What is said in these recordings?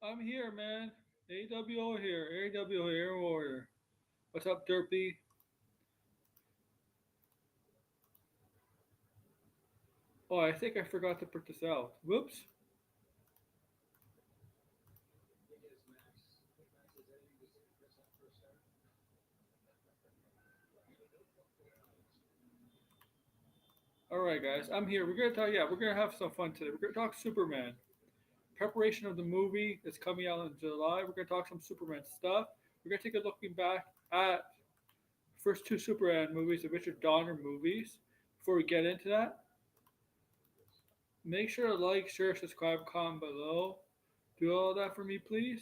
I'm here, man. AWO here. AWO Air Warrior. What's up, Derpy? Oh, I think I forgot to put this out. Whoops. All right, guys. I'm here. We're gonna talk. Yeah, we're gonna have some fun today. We're gonna talk Superman. Preparation of the movie that's coming out in July. We're gonna talk some Superman stuff. We're gonna take a looking back at first two Superman movies, the Richard Donner movies. Before we get into that, make sure to like, share, subscribe, comment below. Do all that for me, please.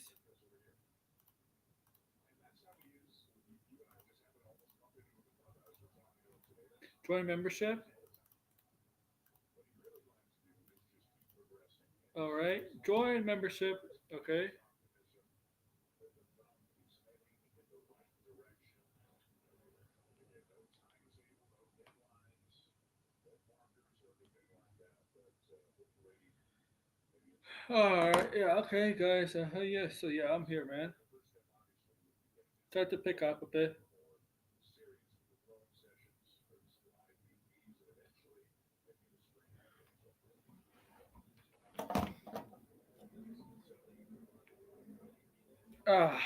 Join membership. All right. Join membership. Okay. All right. Yeah. Okay, guys. Yeah. So yeah, I'm here, man. Start to pick up a bit. Ah.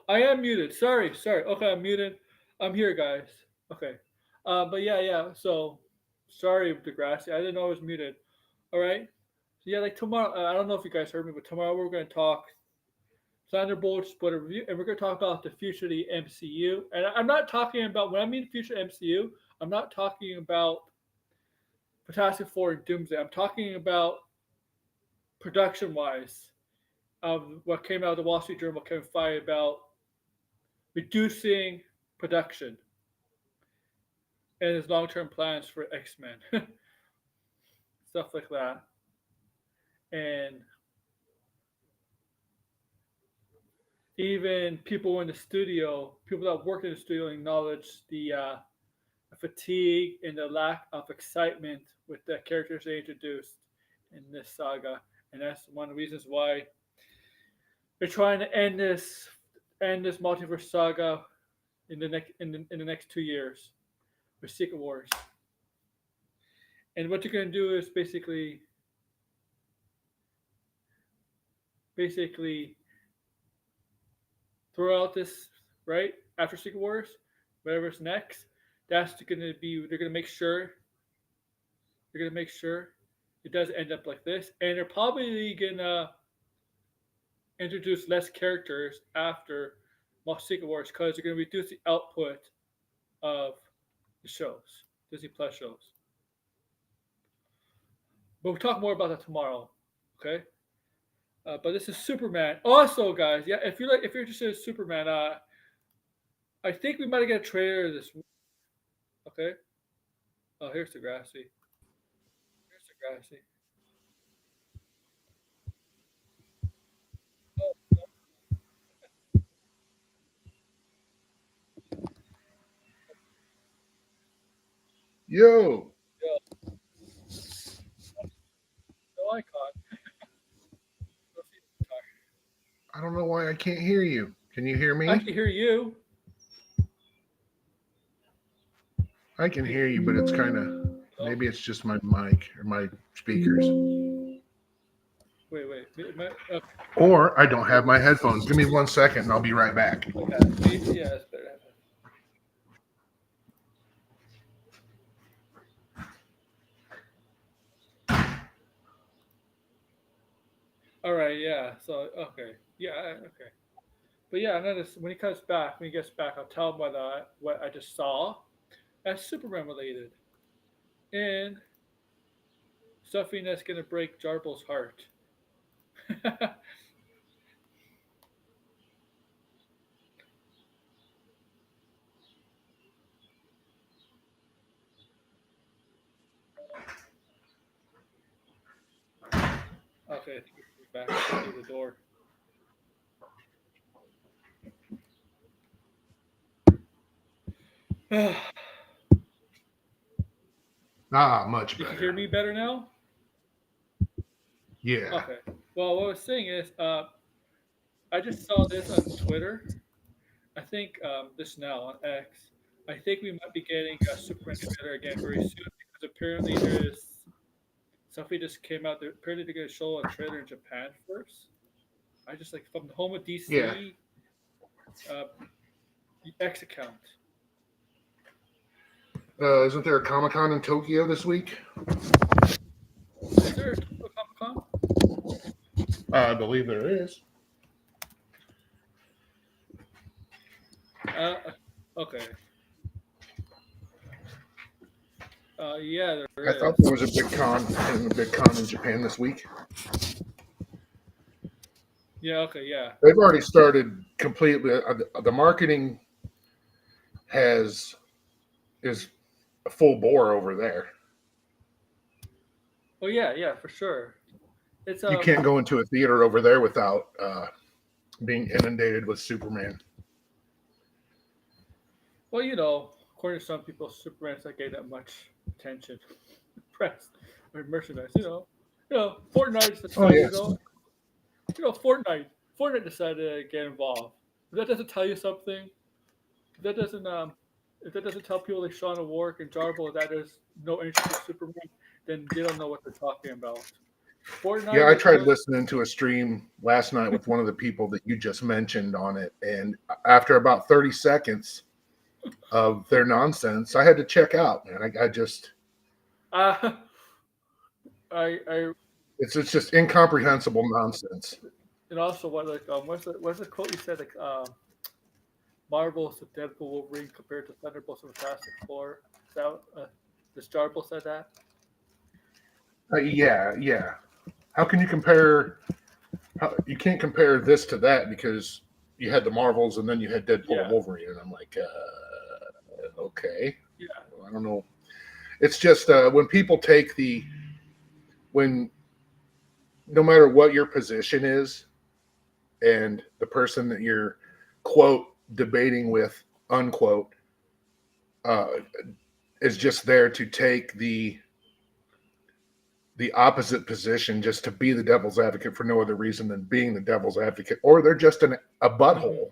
I am muted. Sorry. Sorry. Okay, I'm muted. I'm here, guys. Okay. But yeah, yeah. So sorry, Degrassi. I didn't know I was muted. All right. So yeah, like tomorrow. I don't know if you guys heard me, but tomorrow we're going to talk Thunderbolts, but a review, and we're going to talk about the future of the MCU. And I'm not talking about when I mean future MCU. I'm not talking about Fantastic Four and Doomsday. I'm talking about production wise. What came out of the Wall Street Journal, Kevin Feige about reducing production and his long term plans for X Men, stuff like that. And even people in the studio, people that work in the studio, acknowledge the fatigue and the lack of excitement with the characters they introduced in this saga, and that's one of the reasons why they're trying to end this multiverse saga in the next 2 years with Secret Wars. And what you're going to do is basically throw out this right after Secret Wars, whatever's next. That's going to be they're going to make sure it does end up like this, and they're probably going to introduce less characters after Secret Wars because they're going to reduce the output of the shows, Disney Plus shows. But we'll talk more about that tomorrow. Okay. But this is Superman. Also, guys, yeah, if you're interested in Superman, I think we might get a trailer this week. Okay. Oh, here's Degrassi. Here's Degrassi. Oh, Yo, yeah, no icon. Let's see if I don't know why I can't hear you. Can you hear I me? can hear you. I can hear you, but it's kind of Oh, maybe it's just my mic or my speakers. wait, wait. Okay, Or I don't have my headphones. Give me 1 second and I'll be right back. okay. Yeah, it's better. All right, yeah. So, okay. Yeah, okay. But yeah, and then when he comes back, when he gets back, I'll tell him what I just saw as Superman related. And something that's going to break Jarble's heart. Okay, he's back through the door. You Ah, much can hear better. me better now? Yeah. Okay. Well, what I was saying is, I just saw this on Twitter. I think this now on X. I think we might be getting a Superman trailer again very soon because apparently there's something just came out. Apparently they're going to show a trailer in Japan first. I just like from the home of Yeah. DC uh, X account. Isn't there a Comic Con in Tokyo this week? Is there a Tokyo Comic Con? I believe there is. Uh, okay. Yeah, there I thought is. there was a big con in Japan this week. Yeah, okay, yeah. They've already started completely. The marketing has is a full bore over there. Oh yeah, yeah, for sure. It's You can't go into a theater over there without being inundated with Superman. well, according to some people, Superman's not getting that much attention, press or merchandise. Fortnite Oh decided, yes, Fortnite decided to get involved. If that doesn't tell you something, if that doesn't tell people like Sean O'Rourke and Jarbo that there's no interest in Superman, then they don't know what they're talking about. yeah. Fortnite I is tried one. listening to a stream last night with one of the people that you just mentioned on it, and after about 30 seconds, of their nonsense. I had to check out, man. I just uh, I it's just incomprehensible nonsense. and also what like what's the quote you said like Marvel's the Deadpool Wolverine compared to Thunderbolts and Fantastic Four. Is that the Starble said that? Yeah, yeah. How can you compare? You can't compare this to that because you had the Marvels and then you had Deadpool and Yeah, Wolverine, and I'm like, okay, yeah. I don't know. It's just when people take when no matter what your position is, and the person that you're quote debating with unquote uh, is just there to take the opposite position just to be the devil's advocate for no other reason than being the devil's advocate, or they're just a Mm-hmm. butthole.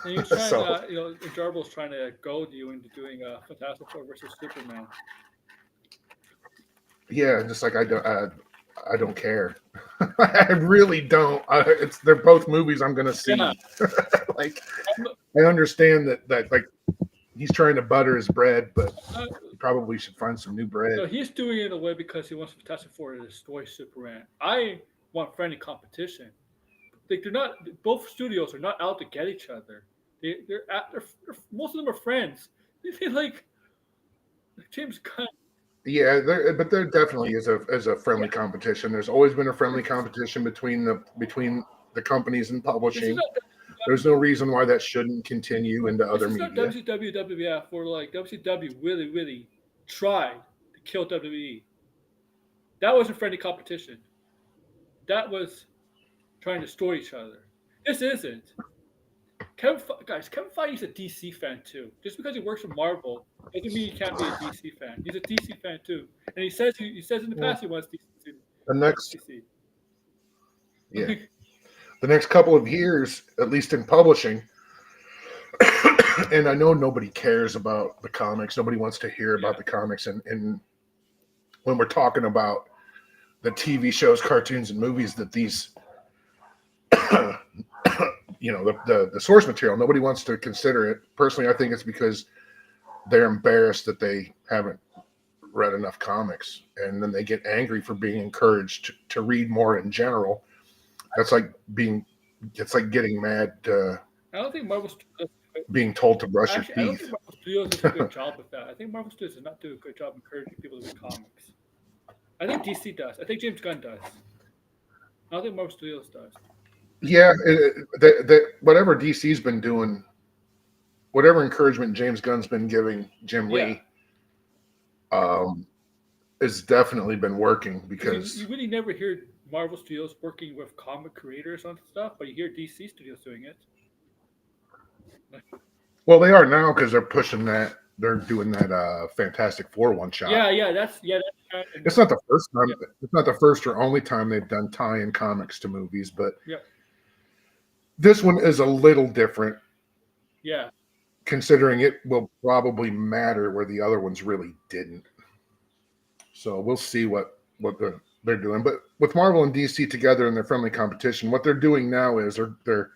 And he's trying So to, Jarbel's trying to goad you into doing Fantastic Four versus Superman. yeah, just like I don't care. I really don't. They're both movies I'm gonna Yeah, see. Like I understand that like he's trying to butter his bread, but uh, he probably should find some new bread. no, he's doing it in a way because he wants Fantastic Four to destroy Superman. I want friendly competition. Like they're not. Both studios are not out to get each other. Most of them are friends. They like James Gunn. Yeah, but there definitely is a Yeah, friendly competition. There's always been a friendly competition between the companies and this is publishing. not There's no reason why that shouldn't continue into this other is not media. WCW WWF where like WCW really tried to kill WWE. That wasn't friendly competition. That was trying to destroy each other. This isn't. Kevin Feige's a DC fan too. Just because he works for Marvel doesn't mean he can't be a DC fan. He's a DC fan too, and he says in the Well, past he wants DC to the buy next DC. yeah, the next couple of years, at least in publishing, and I know nobody cares about the comics. Nobody wants to hear Yeah, about the comics, and when we're talking about the TV shows, cartoons, and movies that these the source material, nobody wants to consider it. Personally, I think it's because they're embarrassed that they haven't read enough comics, and then they get angry for being encouraged to read more in general. That's like being it's like getting mad I don't think Marvel Studios. being told to brush your I don't think teeth. Marvel Studios does a good job with that. I think Marvel Studios does not do a good job encouraging people to read comics. I think DC does. I think James Gunn does. I don't think Marvel Studios does. Yeah, whatever DC's been doing, whatever encouragement James Gunn's been giving Jim Yeah, Lee, um, has definitely been working because because you really never hear Marvel Studios working with comic creators on stuff, but you hear DC Studios doing it. well they are now because they're pushing that they're doing that Fantastic Four one shot. That's It's not the first yeah, time. It's not the first or only time they've done tie-in comics to movies, but yeah, this one is a little different, yeah. considering it will probably matter where the other ones really didn't. So we'll see they're doing. But with Marvel and DC together in their friendly competition, what they're doing now is they're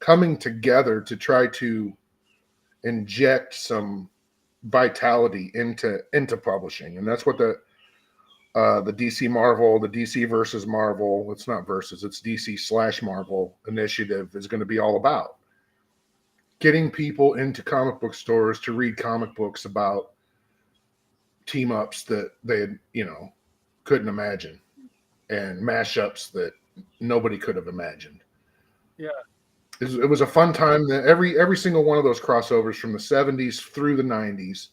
coming together to try to inject some vitality into publishing, and that's what the DC Marvel, the DC versus Marvel, it's not versus, it's DC/Marvel initiative is going to be all about. Getting people into comic book stores to read comic books about team ups that they couldn't imagine and mashups that nobody could have imagined. Yeah, It was a fun time. That every single one of those crossovers from the 70s through the 90s,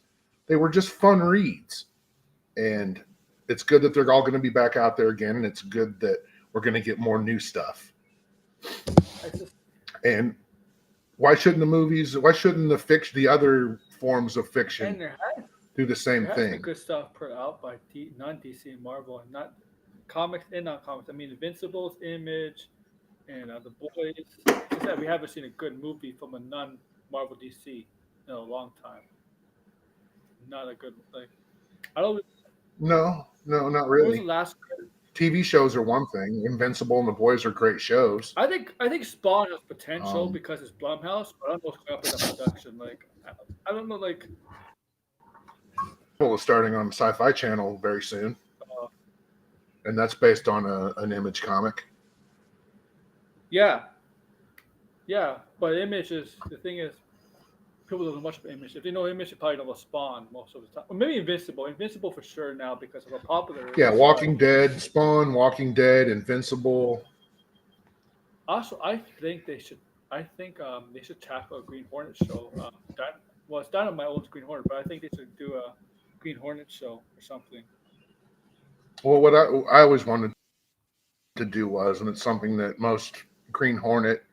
they were just fun reads. And it's good that they're all going to be back out there again, and it's good that we're going to get more new stuff. I just And why shouldn't the other forms of fiction and do the same there has been thing? good stuff put out by non DC and Marvel and not comics and non comics. I mean, Invincibles, Image, and the Boys. It's just that we haven't seen a good movie from a non Marvel DC in a long time. Not a good like. I don't. No, not What was the really. last? TV shows are one thing. Invincible and The Boys are great shows. I think Spawn has potential Um, because it's Blumhouse, but I don't know what's going up in the production. Like I don't know. Like well, it's starting on the Sci-Fi Channel very soon, uh, and that's based on an Image comic. yeah, yeah. But Image is the thing is people don't know much about Image. If they know Image, they probably know about Spawn most of the time. Or maybe Invincible. Invincible for sure now because of how popular it Yeah, is. But Walking Dead, Spawn, Walking Dead, Invincible. also, I think they should. I think they should tackle a Green Hornet show. It's not on my own Green Hornet, but I think they should do a Green Hornet show or something. Well, what I always wanted to do was, and it's something that most Green Hornet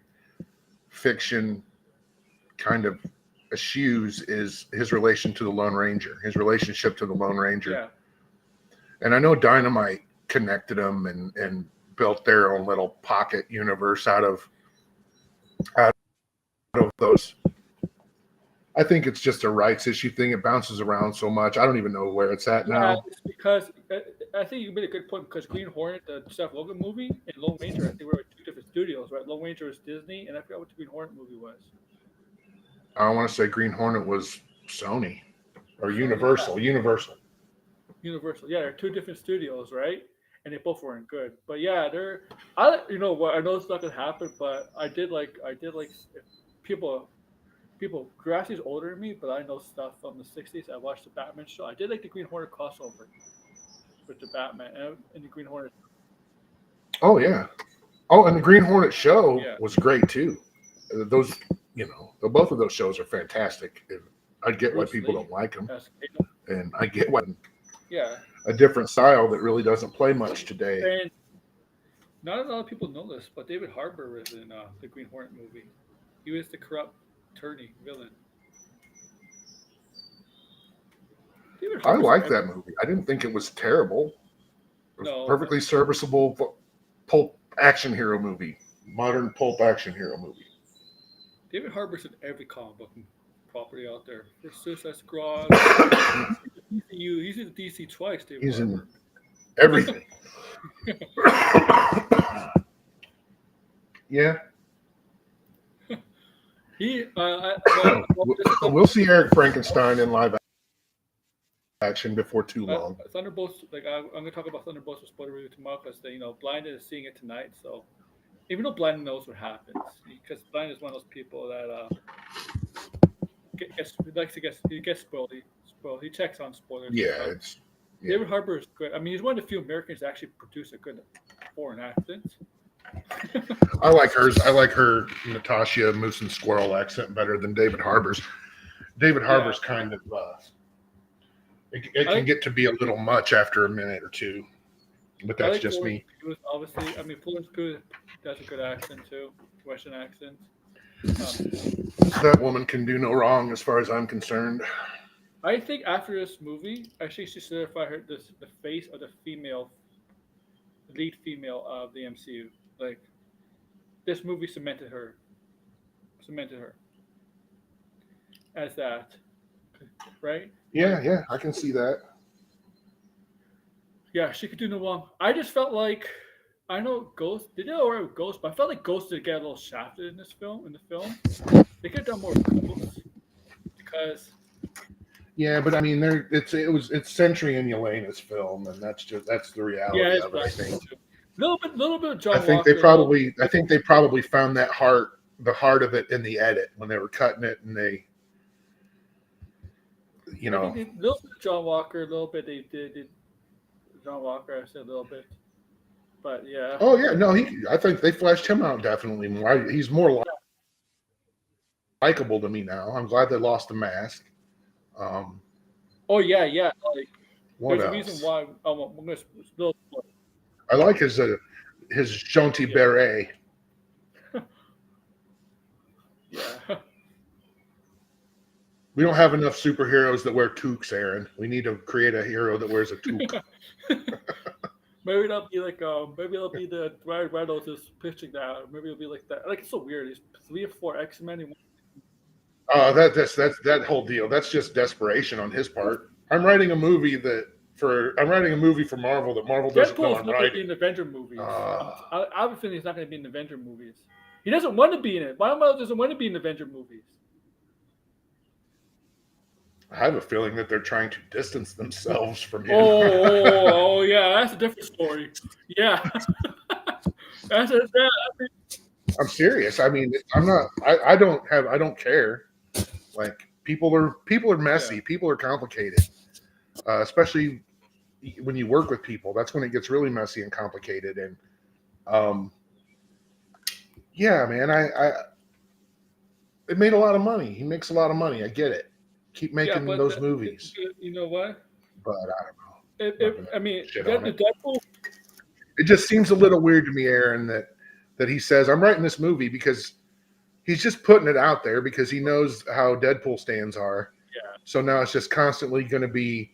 fiction kind of eschews, is his relation to the Lone Ranger, his relationship to the Lone Ranger. Yeah, And I know Dynamite connected them and built their own little pocket universe out of those. I think it's just a rights issue thing. It bounces around so much. I don't even know where it's at yeah. now. It's because I think you made a good point because Green Hornet, the Seth Rogen movie, and Lone Ranger, I think were two different studios, right? Lone Ranger was Disney, and I forgot what the Green Hornet movie was. I want to say Green Hornet was Sony or Sony, Universal. Universal. Universal. Yeah, they're two different studios, right? And they both weren't good. But yeah, they're. I you know what? I know it's not gonna happen, but I did like people. Grassie's older than me, but I know stuff from the '60s. I watched the Batman show. I did like the Green Hornet crossover with the Batman and the Green Hornet. Oh yeah. Oh, and the Green Hornet show Yeah, was great too. Those, both of those shows are fantastic. I get why Bruce people Lee don't like them, as and I get why yeah, a different style that really doesn't play much today. and not a lot of people know this, but David Harbour was in the Green Hornet movie. He was the corrupt attorney villain. David I Harbour's in like that movie. I didn't think it was terrible. It was a no, perfectly serviceable pulp action hero movie, modern pulp action hero movie. David Harbour's in every comic book property out there. For Suicide Squad, DCU, he's in DC twice. David He's in Harbour. everything. Yeah, He, we'll see Eric Frankenstein in live action before too long. Thunderbolts. Like I'm gonna talk about Thunderbolts with spoiler review tomorrow because Blind is seeing it tonight. So even though Blind knows what happens, because Blind is one of those people that he gets spoiled. He checks on spoilers. And Yeah, stuff. yeah. David Harbour is good. I mean, he's one of the few Americans that actually produce a good foreign accent. I like hers. I like her Natasha Moose and Squirrel accent better than David Harbour's. David Harbour's kind of it can get to be a little much after a minute or two, but that's like just Florence me. Pugh, obviously, I mean, Florence Pugh does a good accent too, Western accent. That woman can do no wrong as far as I'm concerned. I think after this movie, I think she certified her the face of the lead female of the MCU. Like this movie cemented her as that, right? Yeah, I can see that. Yeah, she could do no wrong. I just felt like I know Ghost. They did alright with Ghost, but I felt like Ghost did get a little shafted in this film. In the film, they could have done more Ghost because Yeah, but I mean, it's Century and Yelena's film, and that's the reality yeah, it's of it. I think. too. Little bit of John I think Walker. they probably found the heart of it in the edit when they were cutting it, and they, A little bit of John Walker, a little bit they did John Walker. I said a little bit, but yeah. Oh yeah, no, I think they fleshed him out definitely more. He's more likable to me now. I'm glad they lost the mask. Oh yeah, yeah. Like What there's else? a reason why I'm gonna little. I like his jaunty Yeah. beret. Yeah. We don't have enough superheroes that wear toques, Aaron. We need to create a hero that wears a toque. Maybe that'll be like maybe it'll be the Ryan Reynolds is pitching that. Maybe it'll be like that. Like it's so weird. It's 3 or 4 X-Men in one. That's that whole deal. That's just desperation on his part. I'm writing a movie that I'm writing a movie for Marvel that Marvel doesn't know Deadpool's I'm not going to be writing. in the Avenger movies. Uh, I have a feeling he's not going to be in the Avenger movies. He doesn't want to be in it. Ryan Reynolds doesn't want to be in the Avenger movies. I have a feeling that they're trying to distance themselves from him. Oh, yeah, that's a different story. Yeah, that. I'm serious. I mean, I'm not. I don't have. I don't care. Like people are messy. Yeah. People are complicated, especially when you work with people. That's when it gets really messy and complicated. And yeah, man, I it made a lot of money. He makes a lot of money. I get it. Keep Yeah, making but those movies, you know what? but I don't know. I'm not gonna I mean, shit on it. Deadpool. It just seems a little weird to me, Aaron, that he says I'm writing this movie because he's just putting it out there because he knows how Deadpool stands are. Yeah. So now it's just constantly going to be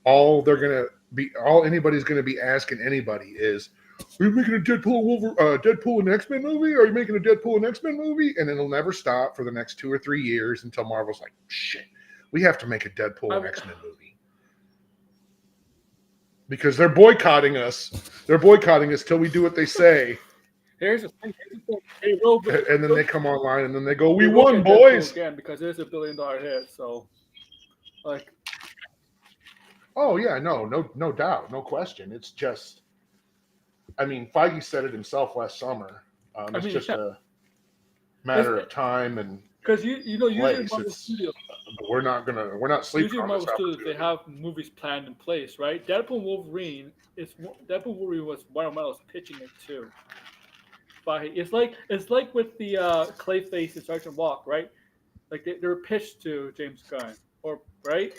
all anybody's going to be asking anybody is, are you making a Deadpool and X-Men movie? Are you making a Deadpool and X-Men movie? And it'll never stop for the next 2 or 3 years until Marvel's like, shit, we have to make a Deadpool and X-Men movie. Because they're boycotting us. They're boycotting us till we do what they say. Here's the thing. And then they come online and then they go, we will won, get boys. Deadpool again, because it is $1 billion hit. So, like, oh yeah, no doubt, no question. It's just, I mean, Feige said it himself last summer. It's just a matter of time and because usually Marvel Studios, we're not sleeping usually on Marvel this Studios, they have movies planned in place, right? Deadpool Wolverine was one of Reynolds pitching it too. But it's like with the Clayface and Sergeant Walk, right? Like they were pitched to James Gunn, or right?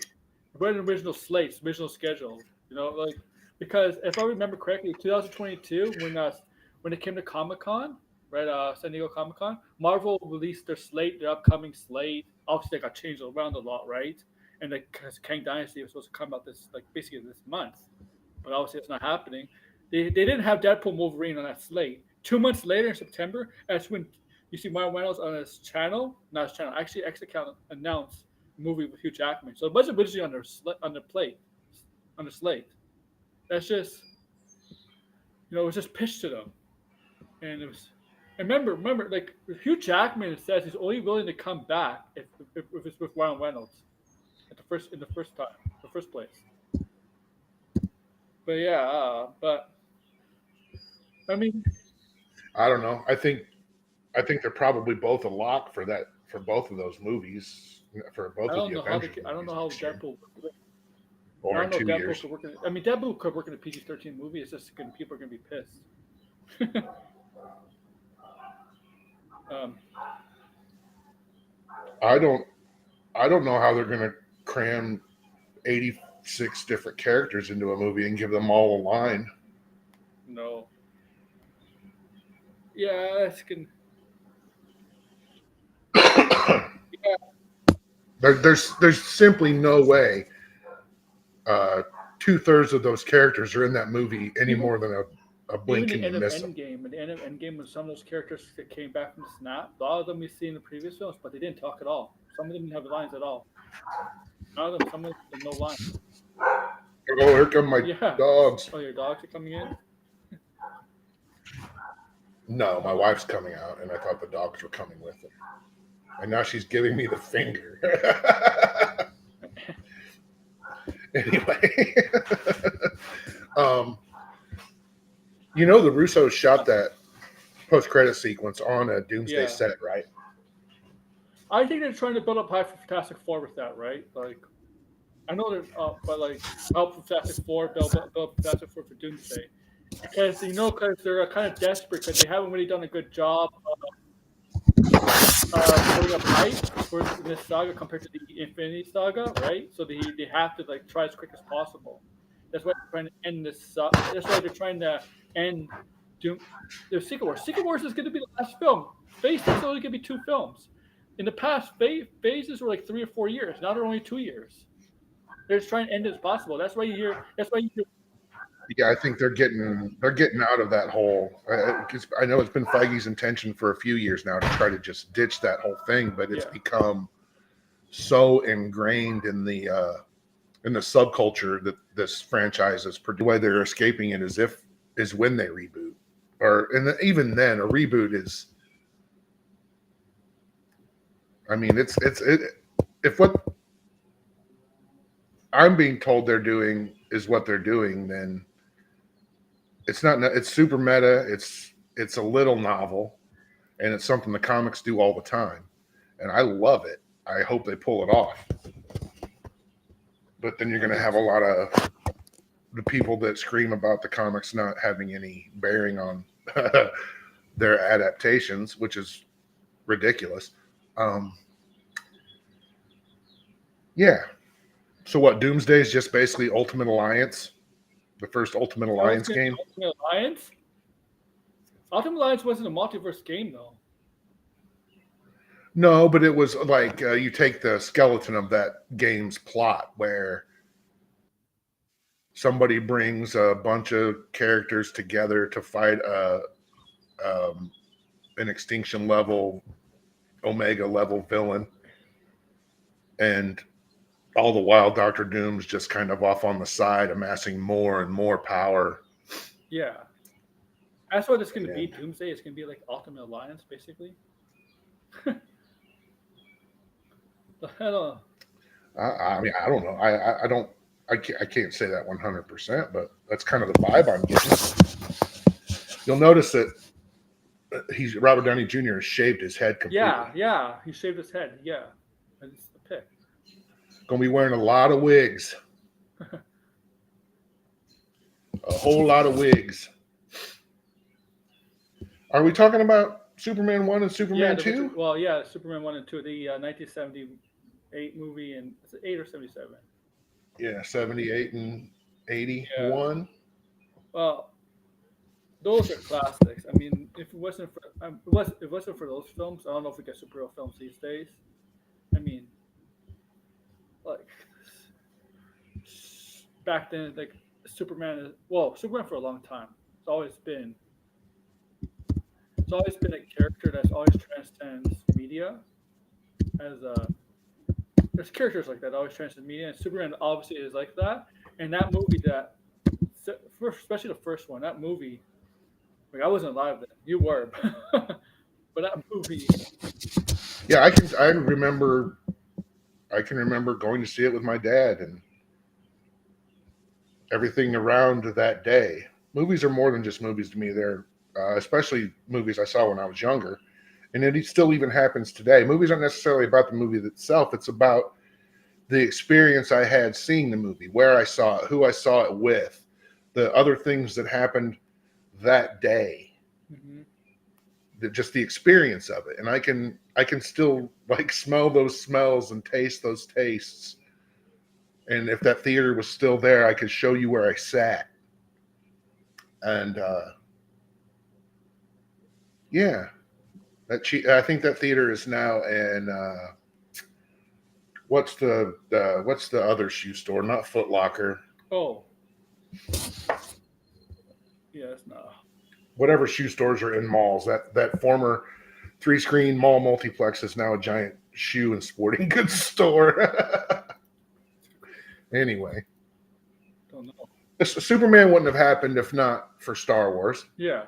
But an original slate, original schedule, like because if I remember correctly, 2022 when it came to Comic Con, right, San Diego Comic Con, Marvel released their upcoming slate. Obviously, they got changed around a lot, right? And because Kang Dynasty was supposed to come out basically this month, but obviously it's not happening. They didn't have Deadpool Wolverine on that slate. 2 months later in September, that's when you see Ryan Reynolds on his channel, not his channel, actually X account announced a movie with Hugh Jackman. So it wasn't originally on the slate. That's just, it was just pitched to them, and it was. And remember, like Hugh Jackman says he's only willing to come back if it's with Ryan Reynolds in the first place. But yeah, but I mean, I don't know. I think they're probably both a lock for both of those movies, for both of the Avengers. I don't know how Deadpool. Or in 2 years. Could work Deadpool could work in a PG-13 movie. It's just people are going to be pissed. I don't know how they're going to cram 86 different characters into a movie and give them all a line. No. Yeah, that's good. There's simply no way 2/3 of those characters are in that movie any more than a blink and you miss them. At the end of Endgame, when some of those characters that came back from the snap, a lot of them we see in the previous films, but they didn't talk at all. Some of them didn't have lines at all. None of them, some of them had no lines. Oh, here come my dogs. Oh, your dogs are coming in? No, my wife's coming out, and I thought the dogs were coming with them. And now she's giving me the finger. Anyway. The Russos shot that post-credit sequence on a Doomsday set, right? I think they're trying to build up hype for Fantastic Four with that, right? Like, I know they're, but like, help Fantastic Four, build up Fantastic Four for Doomsday. Because they're kind of desperate because they haven't really done a good job building up hype for this saga compared to the Infinity Saga, right? So they have to like try as quick as possible. That's why they're trying to end this. That's why they're trying to end Doom. There's Secret Wars. Secret Wars is going to be the last film. Phase 6 is only going to be 2 films. In the past, phases were like 3 or 4 years. Now they're only 2 years. They're just trying to end it as possible. That's why you hear. Yeah, I think they're getting out of that hole. I know it's been Feige's intention for a few years now to try to just ditch that whole thing, but it's become so ingrained in the and the subculture that this franchise is producing. The way they're escaping it is when they reboot, even then a reboot is. I mean, if what I'm being told they're doing is what they're doing, then it's not. It's super meta. It's a little novel, and it's something the comics do all the time, and I love it. I hope they pull it off. But then you're going to have a lot of the people that scream about the comics not having any bearing on their adaptations, which is ridiculous. Yeah. So what? Doomsday is just basically Ultimate Alliance, the first Ultimate Alliance game. Ultimate Alliance. Ultimate Alliance wasn't a multiverse game though. No, but it was like you take the skeleton of that game's plot where somebody brings a bunch of characters together to fight an extinction level, Omega level villain, and all the while Doctor Doom's just kind of off on the side, amassing more and more power. Yeah, that's what it's going to be. Doomsday is going to be like Ultimate Alliance, basically. I mean, I don't know. I don't. I can't say that 100%, but that's kind of the vibe I'm getting. You'll notice that Robert Downey Jr. has shaved his head completely. Yeah, he shaved his head. Yeah, it's the pick. Gonna be wearing a lot of wigs, a whole lot of wigs. Are we talking about Superman 1 and Superman 2? Well, yeah, Superman 1 and 2, the 1978 movie, and is it 8 or 77? Yeah, 78 and 81. Yeah. Well, those are classics. I mean, if it wasn't for those films, I don't know if we get superhero films these days. I mean, like back then, like Superman for a long time. It's always been a character that's always transcends media. There's characters like that always transcend media, and Superman obviously is like that. And that movie, especially the first one, that movie, like I wasn't alive then, you were, but that movie. Yeah, I can remember going to see it with my dad and everything around that day. Movies are more than just movies to me. They're especially movies I saw when I was younger, and it still even happens today. Movies aren't necessarily about the movie itself. It's about the experience I had seeing the movie, where I saw it, who I saw it with, the other things that happened that day. Mm-hmm. Just the experience of it, and I can still like smell those smells and taste those tastes. And if that theater was still there, I could show you where I sat. And yeah, I think that theater is now in what's the other shoe store? Not Foot Locker. Oh, yeah, it's not. Whatever shoe stores are in malls. That former 3-screen mall multiplex is now a giant shoe and sporting goods store. Anyway, don't know. Superman wouldn't have happened if not for Star Wars. Yeah.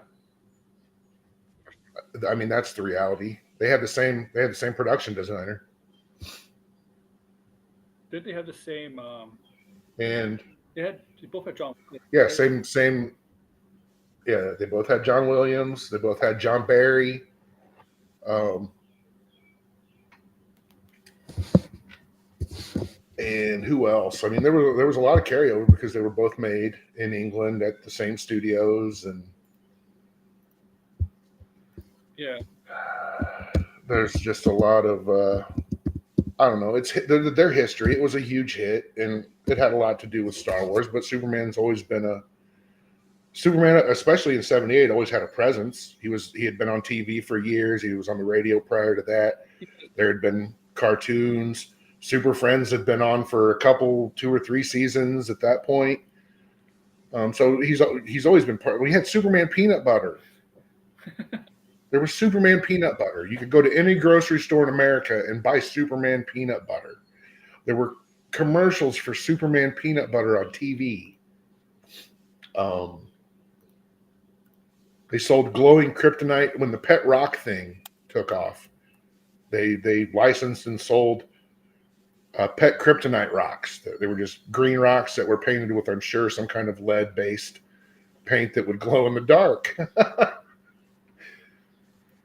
I mean, that's the reality. They had the same production designer. Did they have the same? And they both had John. Yeah, right? same. Yeah, they both had John Williams. They both had John Barry. And who else? I mean, there was a lot of carryover because they were both made in England at the same studios, and yeah, there's just a lot of I don't know. It's their history. It was a huge hit, and it had a lot to do with Star Wars. But Superman's always been Superman, especially in '78, always had a presence. He had been on TV for years. He was on the radio prior to that. There had been cartoons. Super Friends had been on for a couple, 2 or 3 seasons at that point. So he's always been part. We had Superman peanut butter. There was Superman peanut butter. You could go to any grocery store in America and buy Superman peanut butter. There were commercials for Superman peanut butter on TV. Um, they sold glowing kryptonite when the pet rock thing took off. They licensed and sold pet kryptonite rocks. They were just green rocks that were painted with, I'm sure, some kind of lead based paint that would glow in the dark.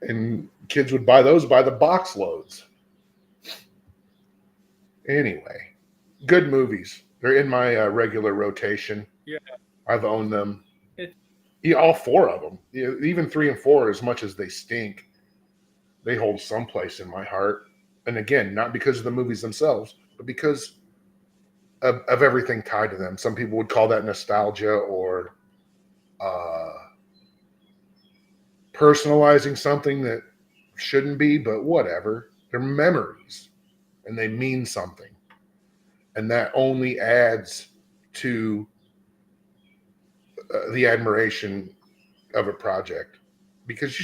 And kids would buy those by the box loads. Anyway, good movies. They're in my regular rotation. Yeah. I've owned them. It, Yeah, all four of them. Yeah, even 3 and 4, as much as they stink, they hold some place in my heart. And again, not because of the movies themselves, but because of everything tied to them. Some people would call that nostalgia or personalizing something that shouldn't be, but whatever. They're memories and they mean something. And that only adds to the admiration of a project, because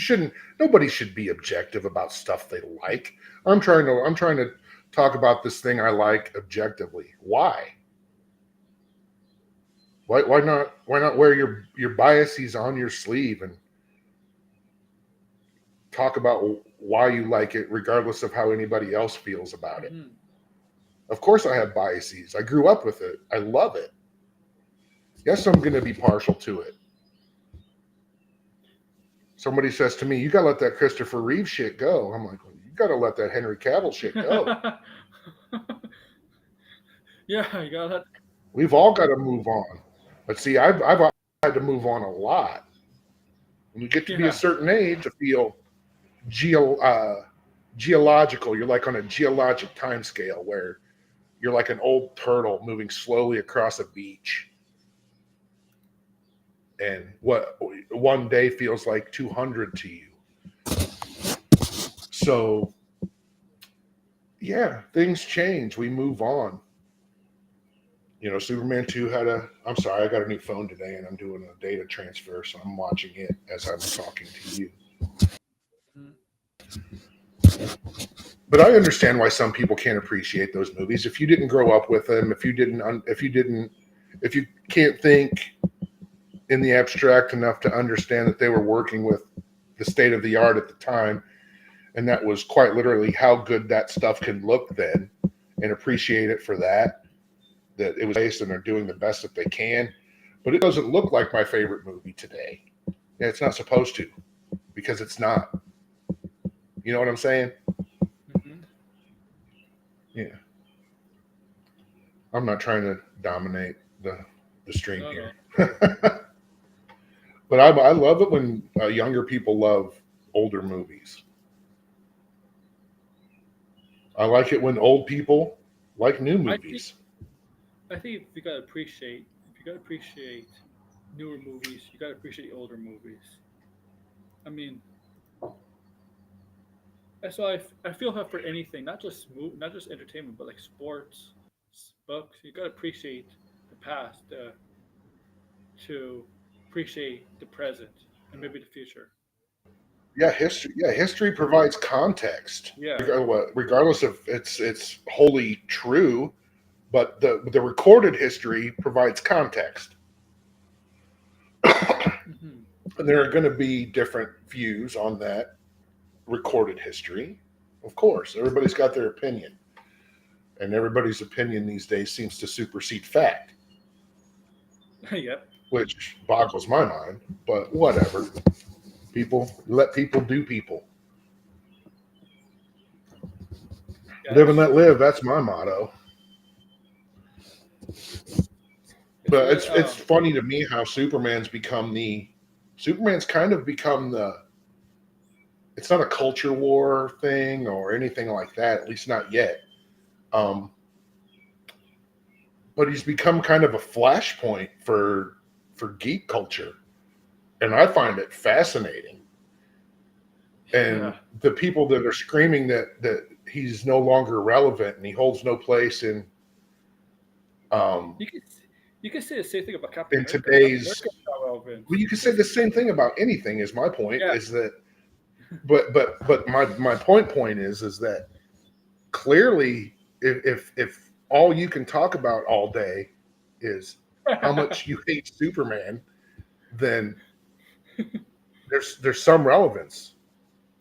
nobody should be objective about stuff they like. I'm trying to talk about this thing I like objectively. Why not wear your biases on your sleeve and talk about why you like it regardless of how anybody else feels about it. mm-hmm. Of course I have biases. I grew up with it. I love it. Yes, I'm going to be partial to it. Somebody says to me, you got to let that Christopher Reeve shit go. I'm like, well, you got to let that Henry Cavill shit go. Yeah, you got that. We've all got to move on. But see, I've had to move on a lot. When you get to be a certain age, I feel geological. You're like on a geologic time scale where you're like an old turtle moving slowly across a beach. And what one day feels like 200 to you. So, yeah, things change. We move on. You know, Superman 2 I'm sorry, I got a new phone today and I'm doing a data transfer, so I'm watching it as I'm talking to you. But I understand why some people can't appreciate those movies. If you didn't grow up with them, if you can't think in the abstract enough to understand that they were working with the state of the art at the time, and that was quite literally how good that stuff can look then, and appreciate it for that it was based and they're doing the best that they can. But it doesn't look like my favorite movie today. Yeah, it's not supposed to, because it's not. You know what I'm saying? Mm-hmm. Yeah. I'm not trying to dominate the stream here. But I love it when younger people love older movies. I like it when old people like new movies. I think if you gotta appreciate newer movies, you gotta appreciate older movies. I mean, that's why I feel how for anything, not just entertainment, but like sports, books. You gotta appreciate the past to appreciate the present and maybe the future. Yeah, history provides context. Yeah. Regardless of it's wholly true, but the recorded history provides context. Mm-hmm. And there are going to be different views on that recorded history. Of course, everybody's got their opinion, and everybody's opinion these days seems to supersede fact. Yep. Which boggles my mind, but whatever. Let people do people. Yeah, Live and let live. That's my motto. But it's funny to me how Superman's kind of become it's not a culture war thing or anything like that, at least not yet. But he's become kind of a flashpoint for geek culture. And I find it fascinating. And the people that are screaming that he's no longer relevant and he holds no place in you can say the same thing about Captain in America. today's well, you can say the same thing about anything, is my point. Yeah. Is that but my point is that clearly if all you can talk about all day is how much you hate Superman, then there's some relevance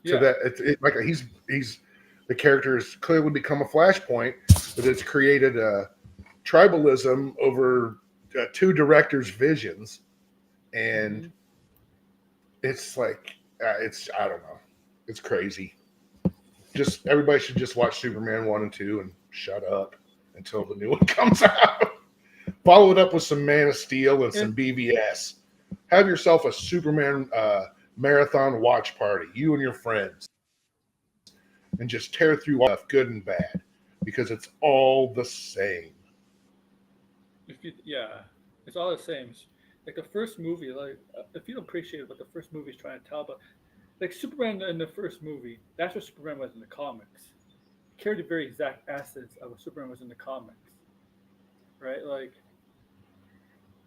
to Yeah. that. Like he's the character has clearly become a flashpoint, but it's created a tribalism over two directors' visions, and Hmm. it's like it's I don't know, it's crazy. Just everybody should just watch Superman 1 and 2 and shut up until the new one comes out. Follow it up with some Man of Steel and And some BVS. Have yourself a Superman marathon watch party, you and your friends, and just tear through all stuff, good and bad, because it's all the same. if you, yeah, it's all the same. Like the first movie, like if you don't appreciate what the first movie is trying to tell, but like Superman in the first movie, that's what Superman was in the comics. He carried the very exact essence of what Superman was in the comics, right? Like,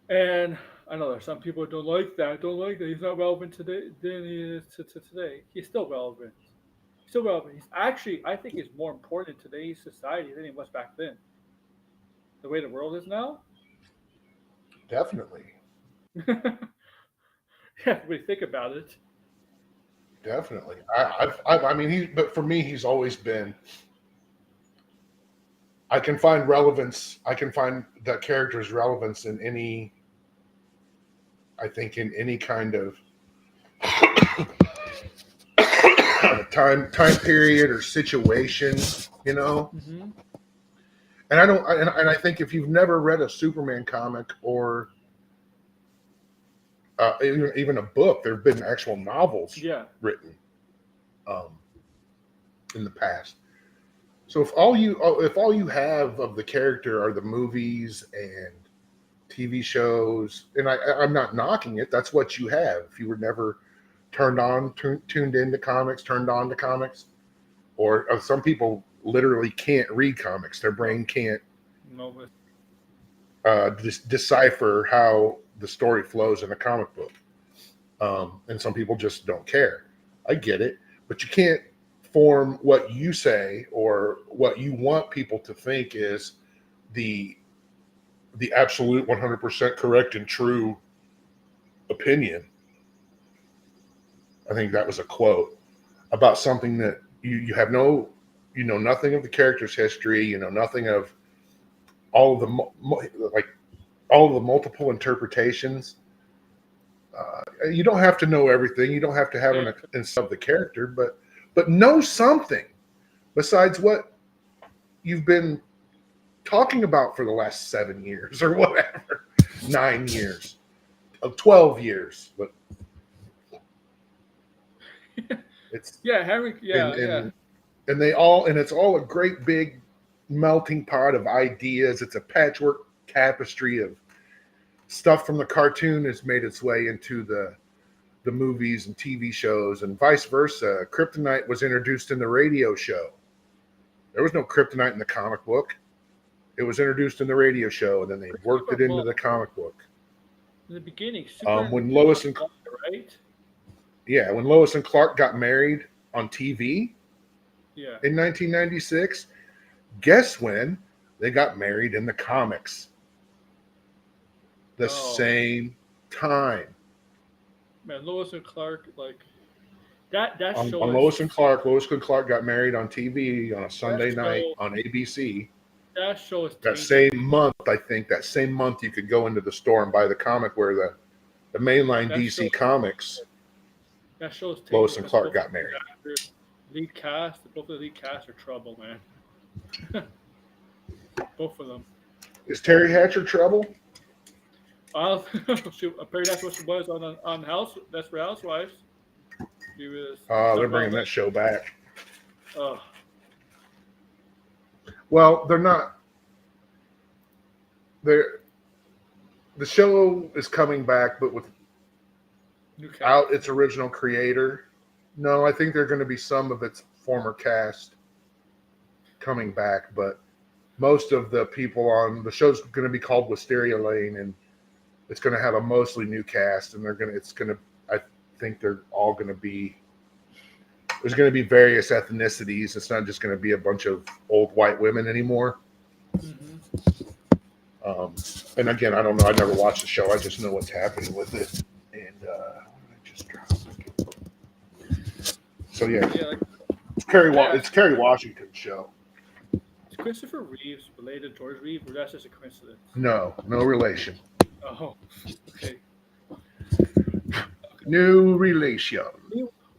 and I know there's some people who don't like that. Don't like that. He's not relevant today than he is to today. He's still relevant. He's still relevant. He's actually, I think, he's more important in today's society than he was back then. The way the world is now. Definitely, Yeah, when you think about it. definitely. I mean, but for me, he's always been. I can find relevance. I can find that character's relevance in any. I think in any kind of time period or situation, you know. Hmm. And I don't. And I think if you've never read a Superman comic or even a book, there have been actual novels Yeah. written um, in the past. So if all you have of the character are the movies and TV shows, and I'm not knocking it, that's what you have. If you were never tuned into comics, turned on to comics, or some people literally can't read comics, their No. brain can't No. But decipher how the story flows in a comic book, and some people just don't care. I get it, but you can't form what you say or what you want people to think is the the absolute 100% correct and true opinion. I think that was a quote about something that you have no, you know nothing of the character's history, you know nothing of all of the like all of the multiple interpretations. You don't have to know everything. You don't have to have yeah, an of the character, but know something besides what you've been talking about for the last 7 years or whatever, 9 years, of 12 years. But it's yeah, Henry. and Yeah, yeah. and and they all and it's all a great big melting pot of ideas. It's a patchwork tapestry of stuff from the cartoon has made its way into the movies and TV shows, and vice versa. Kryptonite was introduced in the radio show. There was no kryptonite in the comic book. It was introduced in the radio show, and then they worked it into Well, the comic book. in the beginning, Superman When was Lois and a boy, right? when Lois and Clark got married on TV Yeah. in 1996, guess when they got married in the comics? The Oh same time. man, Lois and Clark, like that. That On show is. Lois and Clark. Lois and Clark got married on TV on a That Sunday night show. on ABC. That show is That tainted. same month, I think, that same month, you could go into the store and buy the comic where the mainline That show. DC Comics, That show is tainted Lois and because Clark got married. lead cast. Both of the lead cast are trouble, man. Both of them. Is Terry Hatcher trouble? Apparently that's what she was on House. That's for Housewives. She was They're somehow bringing that show back. uh, Well, they're not. They're the show is coming back, but new cast. without its original creator. No, I think they're going to be some of its former cast coming back, but most of the people on the show's going to be called Wisteria Lane, and it's going to have a mostly new cast, and I think they're all going to be. There's going to be various ethnicities. It's not just going to be a bunch of old white women anymore. Mm-hmm. And again, I don't know. I never watched the show. I just know what's happening with it. And I just dropped it. So yeah, Yeah, like It's Kerry Washington's show. is Christopher Reeves related to George Reeves, or that's just a coincidence? No, no relation. Oh, okay. No relation.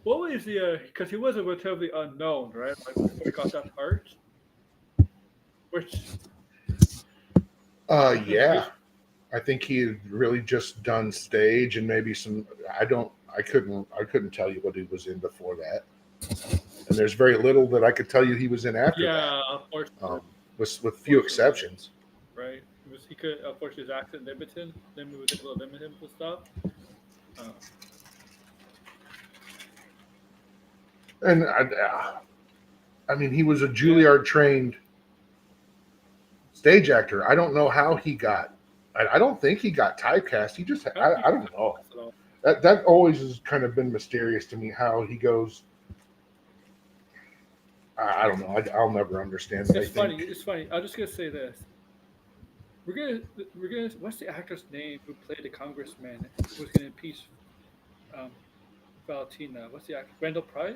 What was the? Because he was a relatively unknown, right? Like before he got that part, which Yeah. I think he had really just done stage and maybe some. I couldn't tell you what he was in before that. And there's very little that I could tell you he was in after that, yeah, unfortunately, with few exceptions. right? He could unfortunately his accent was able to limit him to stuff. Uh, And I mean, he was a yeah, Juilliard trained stage actor. I don't know how he got. I don't think he got typecast. He just. I don't think I don't know. that's at all. That always has kind of been mysterious to me. How he goes. I don't know. I'll never understand it. It's funny. It's funny. I'm just gonna say this. We're gonna. What's the actor's name who played the congressman who was gonna impeach um, Valentina? What's the actor? Price.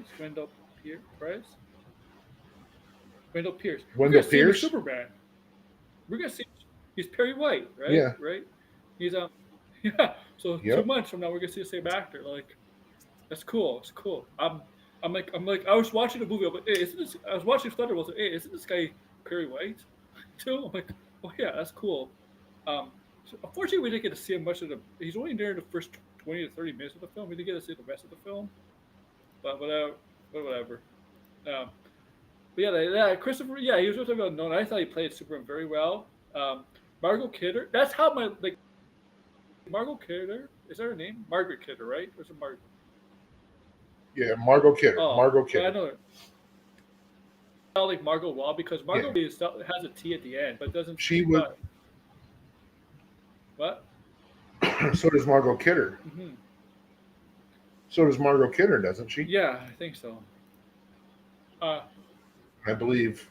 Wendell Pierce. We're Wendell gonna see him as Pierce. Superman. We're gonna see. He's Perry White, right? Yeah. Right. He's yeah. So Yep. 2 months from now, we're gonna see the same actor. Like that's cool. It's cool. I'm like I was watching the movie. I'm like, hey, isn't this? I was watching Thunderbolts. Like, hey, isn't this guy Perry White? Too. I'm like, oh yeah, that's cool. So unfortunately, we didn't get to see him much of the. He's only there in the first 20 to 30 minutes of the film. We didn't get to see the rest of the film, but whatever. Um, but yeah, Christopher. Yeah, he was relatively unknown. I thought he played Superman very well. Margot Kidder. That's how my like Margot Kidder. Is that her name? Margaret Kidder, right? Or is it Margaret? Yeah. Margot Kidder. Oh, Margot but I Kidder. know her. I like Margot Wall because Yeah. Has a T at the end, but doesn't. She was. What? So does Margot Kidder. Hmm. So does Margot Kidder, doesn't she? Yeah, I think so. Uh, I believe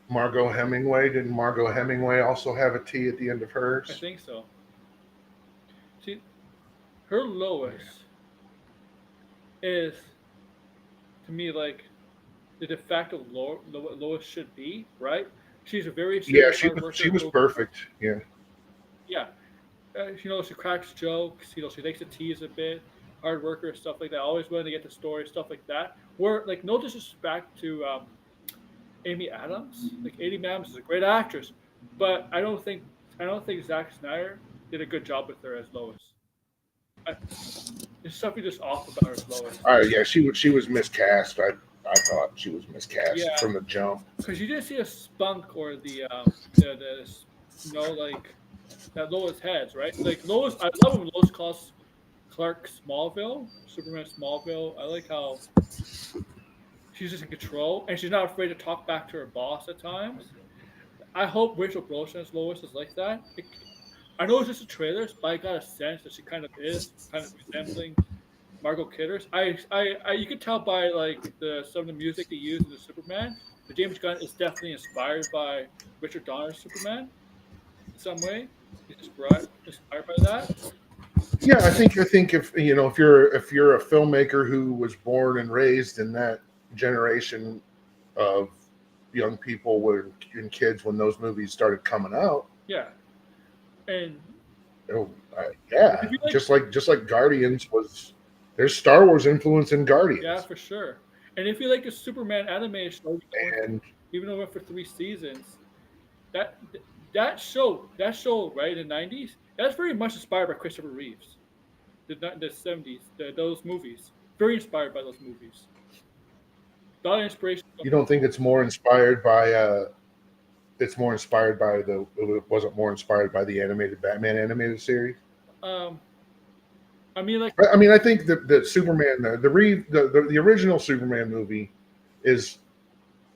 Margot Hemingway. Didn't Margot Hemingway also have a T at the end of I hers? think so. See, her Lois is to me like the de facto what Lois should be, right? She's a very Yeah, serious hard worker. she was perfect. Yeah. Yeah, she cracks jokes. She likes to tease a bit. Hard worker, stuff like that. Always willing to get the story, stuff like that. Where like no disrespect to Amy Adams. Like Amy Adams is a great actress, but I don't think Zack Snyder did a good job with her as Lois. I, there's something just off about her as Lois. Yeah, she was miscast. I thought she was miscast Yeah, from the jump. because you didn't see a spunk or the like that Lois has, right? Like Lois, I love when Lois calls Clark Smallville, Superman Smallville. I like how she's just in control and she's not afraid to talk back to her boss at times. I hope Rachel Brosnan's Lois is like that. I know it's just a trailer, but I got a sense that she kind of is kind of resembling Margot Kidder's. You could tell by like some of the music they use in the Superman. The James Gunn is definitely inspired by Richard Donner's Superman in some way. He's inspired by that. Yeah, I think if if you're a filmmaker who was born and raised in that generation of young people and kids when those movies started coming out, Yeah, and oh, yeah, if you like, just like Guardians was. There's Star Wars influence in yeah, Guardians, for sure. And if you like the Superman animated show, and even though it went for 3 seasons, that that show right in the '90s, that's very much inspired by Christopher Reeves. The '70s, those movies, very inspired by those movies. A lot of inspiration. you don't think it's more inspired by it's more inspired by it wasn't more inspired by the animated Batman animated series. Um, I mean, like, I mean, I think the Superman, the original Superman movie is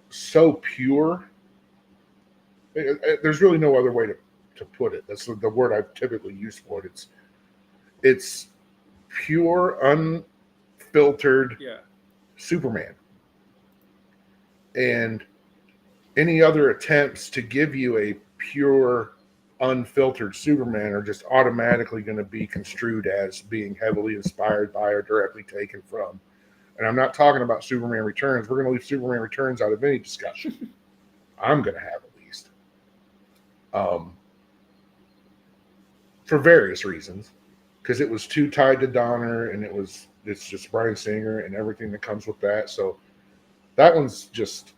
so pure. There's really no other way to put it. That's the word I've typically used for it. It's pure, unfiltered yeah, Superman, and any other attempts to give you a pure, unfiltered Superman are just automatically going to be construed as being heavily inspired by or directly taken from. And I'm not talking about Superman Returns. We're going to leave Superman Returns out of any discussion. I'm going to have at least, um, for various reasons, because it was too tied to Donner, and it's just Bryan Singer and everything that comes with that. So that one's just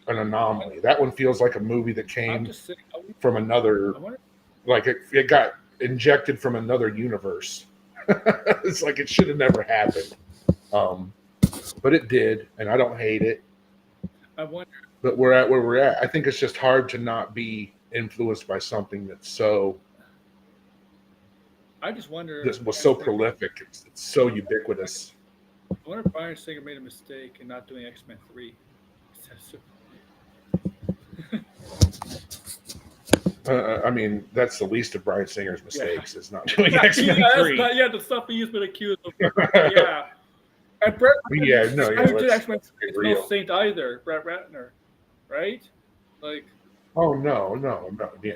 an anomaly. That one feels like a movie that I'm came just saying. from another, I wonder. like it got injected from another universe. It's like it should have never happened. Um, but it did, and I don't hate it. I wonder. But we're at where we're at. I think it's just hard to not be influenced by something I just that wonder. was so Actually, prolific. It's so ubiquitous. I wonder if Bryan Singer made a mistake in not doing X Men 3. I mean, that's the least of Bryan Singer's Yeah. mistakes is not doing Yeah, X Men that's 3. not, yeah, the stuff he's been accused of. Yeah. And Brett Yeah, Ratner, no, the yeah, guy who did let's X Men be is no real. saint either, Brett Ratner, right? Like, Oh, no. Yeah.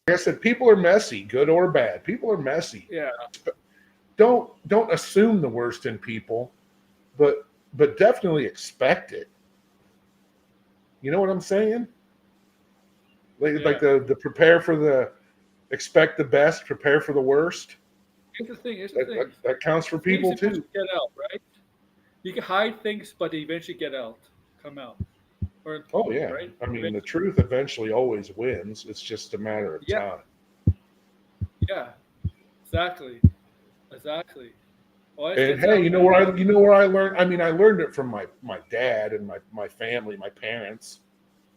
Like I said, people are messy, good or bad. People are messy. yeah, Don't assume the worst in people, but definitely expect it. You know what I'm saying? Like yeah. the prepare for the expect the best, prepare for the worst. Here's the thing. Here's the That, thing. that, that counts for Things people too. eventually get out, right? You can hide things, but they eventually get out, come out, or Oh yeah. right? I mean, the Eventually. truth eventually always wins. It's just a matter of Yeah, time. yeah, exactly, exactly. Always And gets hey, out, man. you know where I learned. I mean, I learned it from my dad and my family, my parents.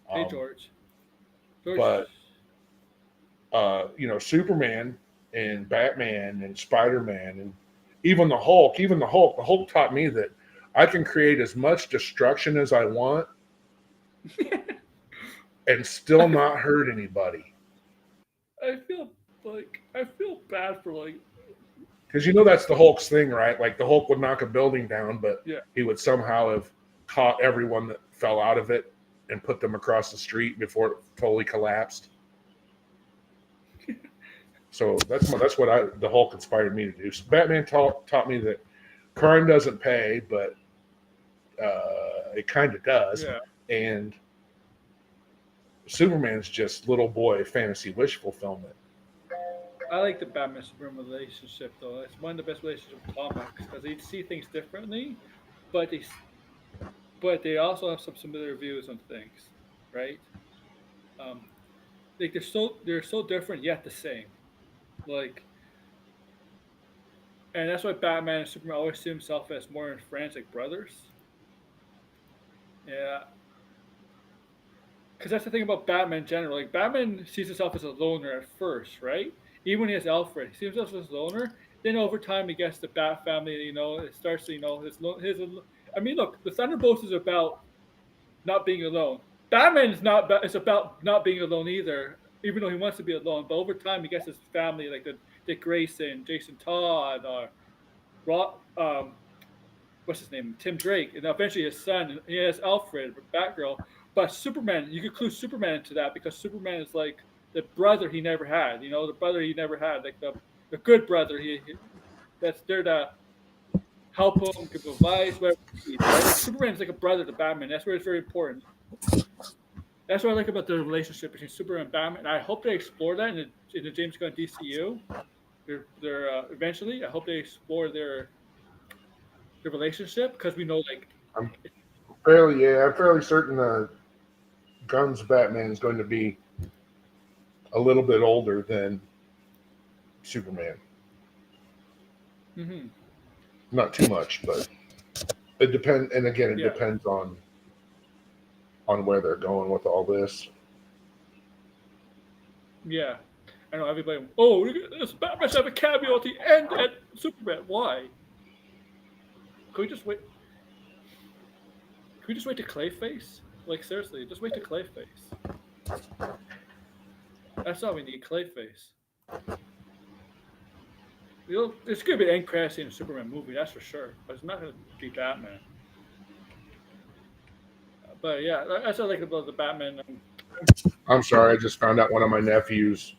Hey, Um, George. George. but Superman and Batman and Spider Man and even the Hulk taught me that I can create as much destruction as I want and still not hurt anybody. I feel I feel bad for Because that's the Hulk's thing, right? Like the Hulk would knock a building down, but yeah. he would somehow have caught everyone that fell out of it and put them across the street before it totally collapsed. So that's what the Hulk inspired me to do. So Batman taught me that crime doesn't pay, but it kind of does. Yeah. And Superman's just little boy fantasy wish fulfillment. I like the Batman Superman relationship though. It's one of the best relationships in comics because they see things differently, but they also have some similar views on things, right? Um, like they're so different yet the same. Like, and that's why Batman and Superman always see himself as more than friends, like brothers. Yeah, because that's the thing about Batman in general. Like Batman sees himself as a loner at first, right? Even when he has Alfred, he sees himself as a loner. Then over time, he gets the Bat family. It starts to his. I mean, look, the Thunderbolts is about not being alone. Batman is not. It's about not being alone either. Even though he wants to be alone, but over time he gets his family, like the Dick Grayson, Jason Todd, what's his name, Tim Drake, and eventually his son. And he has Alfred, Batgirl. But Superman, you could include Superman into that because Superman is like the brother he never had. The brother he never had, like the good brother. That's there to help him, give him advice, whatever he needs, right? Like Superman is like a brother to Batman. That's where it's very important. That's what I like about the relationship between Superman and Batman. And I hope they explore that in the James Gunn DCU. Eventually, I hope they explore their relationship because we know like I'm I'm fairly certain Gunn's Batman is going to be a little bit older than Superman. mm-hmm, Not too much, but it depends. And again, it yeah, depends on where they're going with all this. yeah. I know everybody. Oh, look at this! Batman should have a cameo at the end at Superman. Why? Can we just wait? Can we just wait to Clayface? Like seriously, just wait to Clayface. That's all we need. Clayface. It's gonna be an end credit scene in a Superman movie, that's for sure. But it's not gonna be Batman. But yeah, that's what I like about the Batman. I'm sorry, I just found out one of my nephews.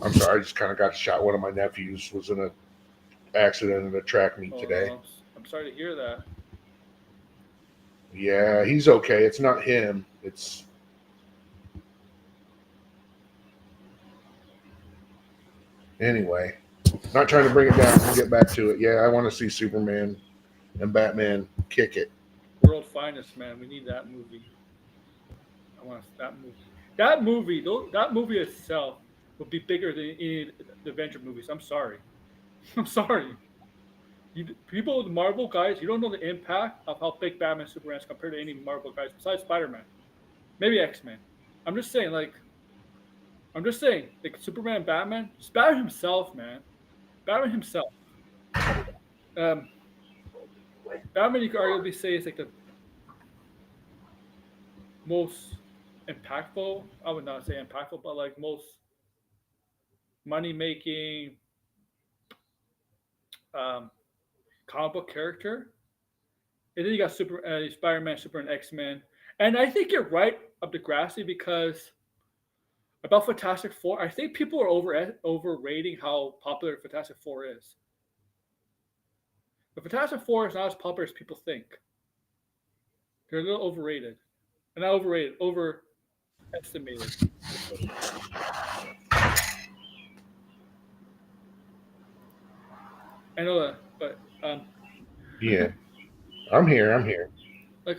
I'm sorry, I just kind of got shot. One of my nephews was in a accident at a track meet Oh today. no, I'm sorry to hear that. Yeah, he's okay. It's not him. It's anyway. Not trying to bring it down. We'll get back to it. Yeah, I want to see Superman and Batman kick it. World finest man. We need that movie. I want that movie. That movie, though, that movie itself would be bigger than any of the Avenger movies. I'm sorry. I'm sorry. People, the Marvel guys, you don't know the impact of how big Batman and Superman is compared to any Marvel guys besides Spider Man. Maybe X Men. I'm just saying, like, I'm just saying, like Superman and Batman, just Batman himself, man. Batman himself. Um, Batman, you could arguably say is like the most impactful. I would not say impactful, but like most money making um, comic book character. And then you got Spider Man, Superman, X Men, and I think you're right up the grassy because about Fantastic Four, I think people are overrating how popular Fantastic Four is. The Fantastic Four is not as popular as people think. They're a little overrated, and not overrated, overestimated. I know that, but Yeah, I'm here. I'm here. like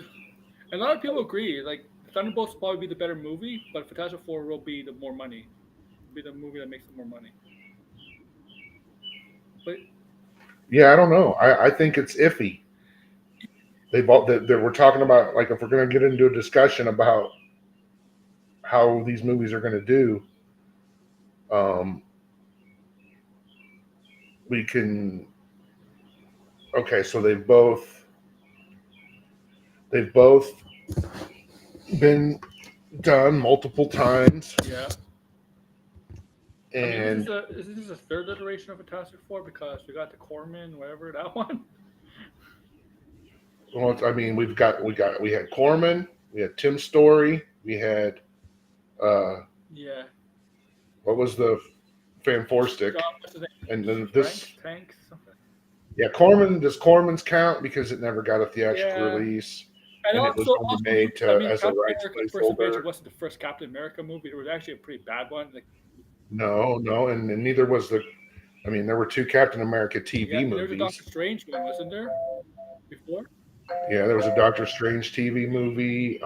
a lot of people agree. Like Thunderbolts will probably be the better movie, but Fantastic Four will be the more money. Be the movie that makes the more money. But Yeah, I don't know. I think it's iffy. We're talking about like if we're going to get into a discussion about how these movies are going to do, um, we can. Okay, so they've both been done multiple times, yeah, I mean, and this is a third iteration of Fantastic Four because we got the Corman, whatever that one. well, I mean, we had Corman, we had Tim Story, we had uh, Yeah, what was the Fan Four Stick, what's his name? and then Frank this. Tank something. Yeah, Corman. Does Corman's count because it never got a theatrical Yeah, release, and and it was only also, made I to mean, as a Captain rights America: First Avenger placeholder. wasn't the first Captain America movie. It was actually a pretty bad one. Like, No, no, and neither was the. I mean, there were two Captain America yeah, TV and there was a movies. Doctor Strange one, wasn't there? Before? Yeah, there was a Doctor Strange TV movie.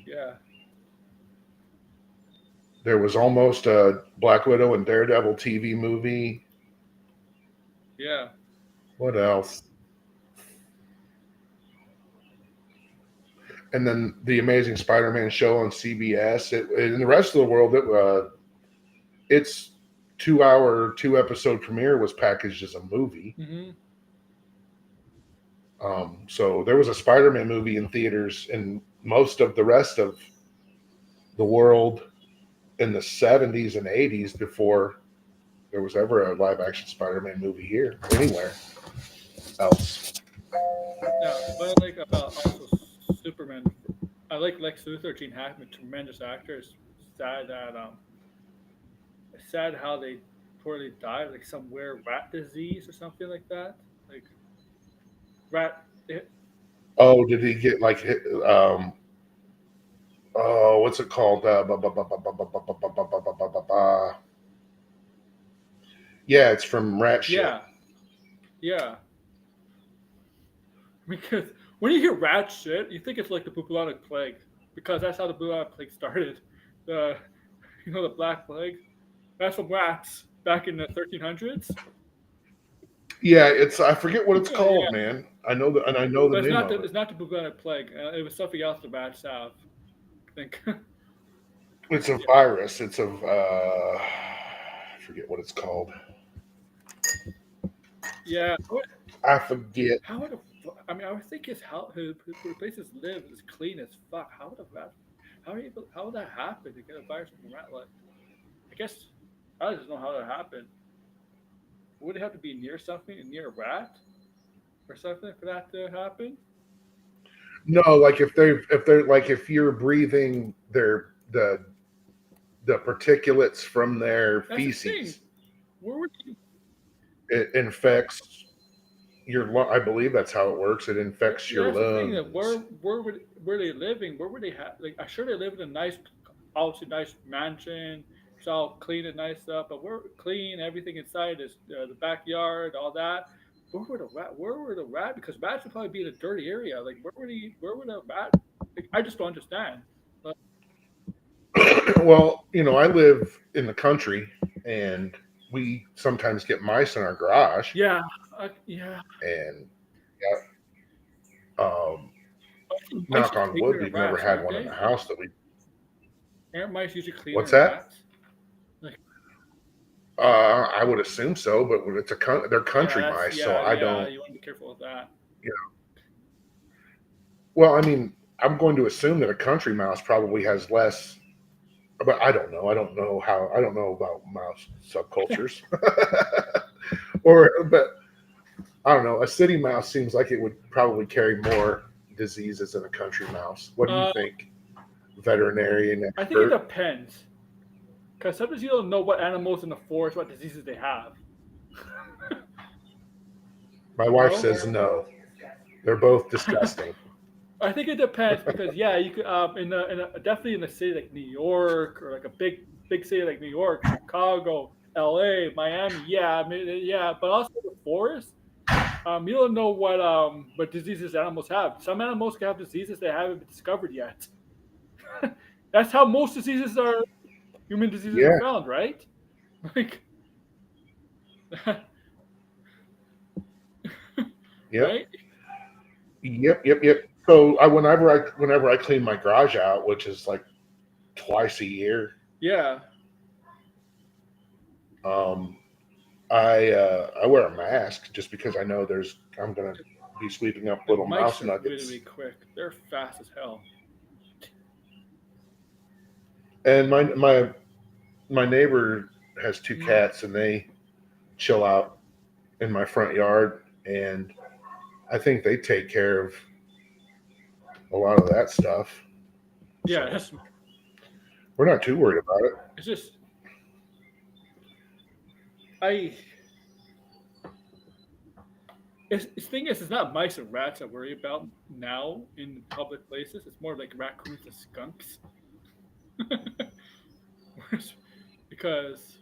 Yeah, There was almost a Black Widow and Daredevil TV movie. yeah, What else? And then the Amazing Spider-Man show on CBS. In the rest of the world, its 2 hour, 2 episode premiere was packaged as a movie. hmm So there was a Spider-Man movie in theaters in most of the rest of the world in the 70s and 80s before there was ever a live action Spider-Man movie here anywhere else. yeah. What I like about also Superman, I like Lex Luthor, Gene Hackman, tremendous actor. It's sad how they poorly died, like some rare rat disease or something like that. Like rat. Oh, did he get like hit? Oh, what's it called? Yeah, it's from Rat Shit. Yeah, yeah. Because when you hear rat shit, you think it's like the bubonic plague because that's how the bubonic plague started. The the Black Plague. That's from rats back in the 1300s. Yeah, it's I forget what it's Yeah, called, man. I know and I know the but it's name not of the it. it's not the bubonic plague. It was something else the rats have. I think. It's a Yeah, virus. It's a I forget what it's called. yeah. I forget. How would a, I mean, I would think his places live is clean as fuck. How would a rat? How would that happen to get a virus from a rat? Like, I guess I just know how that happened. Would it have to be near something, near a rat or something for that to happen? No, like if they're like if you're breathing the particulates from their That's the thing. feces, Where would you, it infects your lung. I believe that's how it works. It infects yeah, your that's the thing. That lungs. where they living? Where would they have? Like, I'm sure they live in a nice, obviously nice mansion. It's all clean and nice stuff. But we're clean. Everything inside is the backyard, all that. Where would a rat? Where would a rat? Because rats would probably be in a dirty area. Like, where would he? Where would a rat? Like, I just don't understand. But, Well, I live in the country, and we sometimes get mice in our garage. yeah, yeah. And um, I think mice knock are on wood, cleaner than we've never rats, had aren't one in they? the house that we. Aren't mice usually cleaner What's than that? rats? Like, I would assume so, but they're yeah, country that's mice, so I yeah. don't. You want to be careful with that. You know, well, I mean, I'm going to assume that a country mouse probably has less, but I don't know. I don't know about mouse subcultures, but I don't know. A city mouse seems like it would probably carry more diseases than a country mouse. What do you Uh, think, veterinarian I think it expert? depends. Because sometimes you don't know what animals in the forest, what diseases they have. My wife No, says no. They're both disgusting. I think it depends because yeah, you could definitely in a city like New York or like a big city like New York, Chicago, L.A., Miami. Yeah, I mean, yeah, but also the forest. You don't know what diseases animals have. Some animals can have diseases that haven't been discovered yet. That's how most diseases are human diseases are Yeah. found, right? Like, Yep. right? Yep. So whenever I clean my garage out, which is like twice a year, Yeah. um, I wear a mask just because I know I'm gonna be sweeping up The little mice mouse are really, really nuggets. quick. They're fast as hell. And my neighbor has two Mm. cats, and they chill out in my front yard, and I think they take care of a lot of that stuff. Yeah, So that's we're not too worried about it. it's just I. The thing is, it's not mice and rats I worry about now in public places. It's more like raccoons and skunks. Because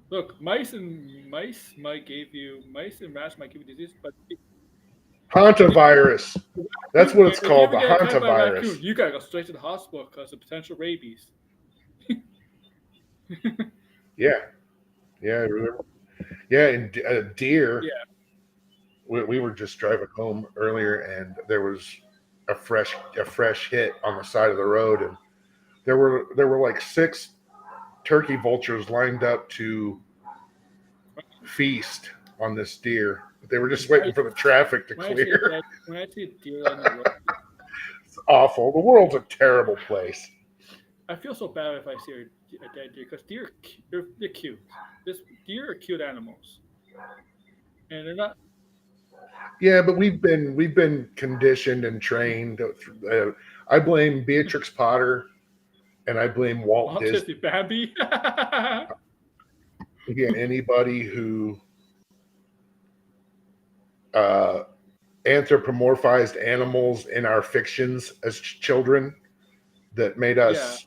look, mice and rats might give you disease, but Hantavirus. That's what it's if you called, ever the get attacked by a raccoon, hantavirus. you gotta go straight to the hospital because of potential rabies. Yeah, yeah, yeah. And deer. Yeah, We were just driving home earlier, and there was a fresh hit on the side of the road, and there were like six turkey vultures lined up to feast on this deer. But they were just waiting for the traffic to clear. when I see a deer on the road, It's awful. The world's a terrible place. I feel so bad if I see a dead deer because they're cute. This deer are cute animals, and they're not. Yeah, but we've been conditioned and trained. I blame Beatrix Potter, and I blame Walt Walt Disney. Disney Bambi. Again, anybody who uh, anthropomorphized animals in our fictions as children that made Yeah, us,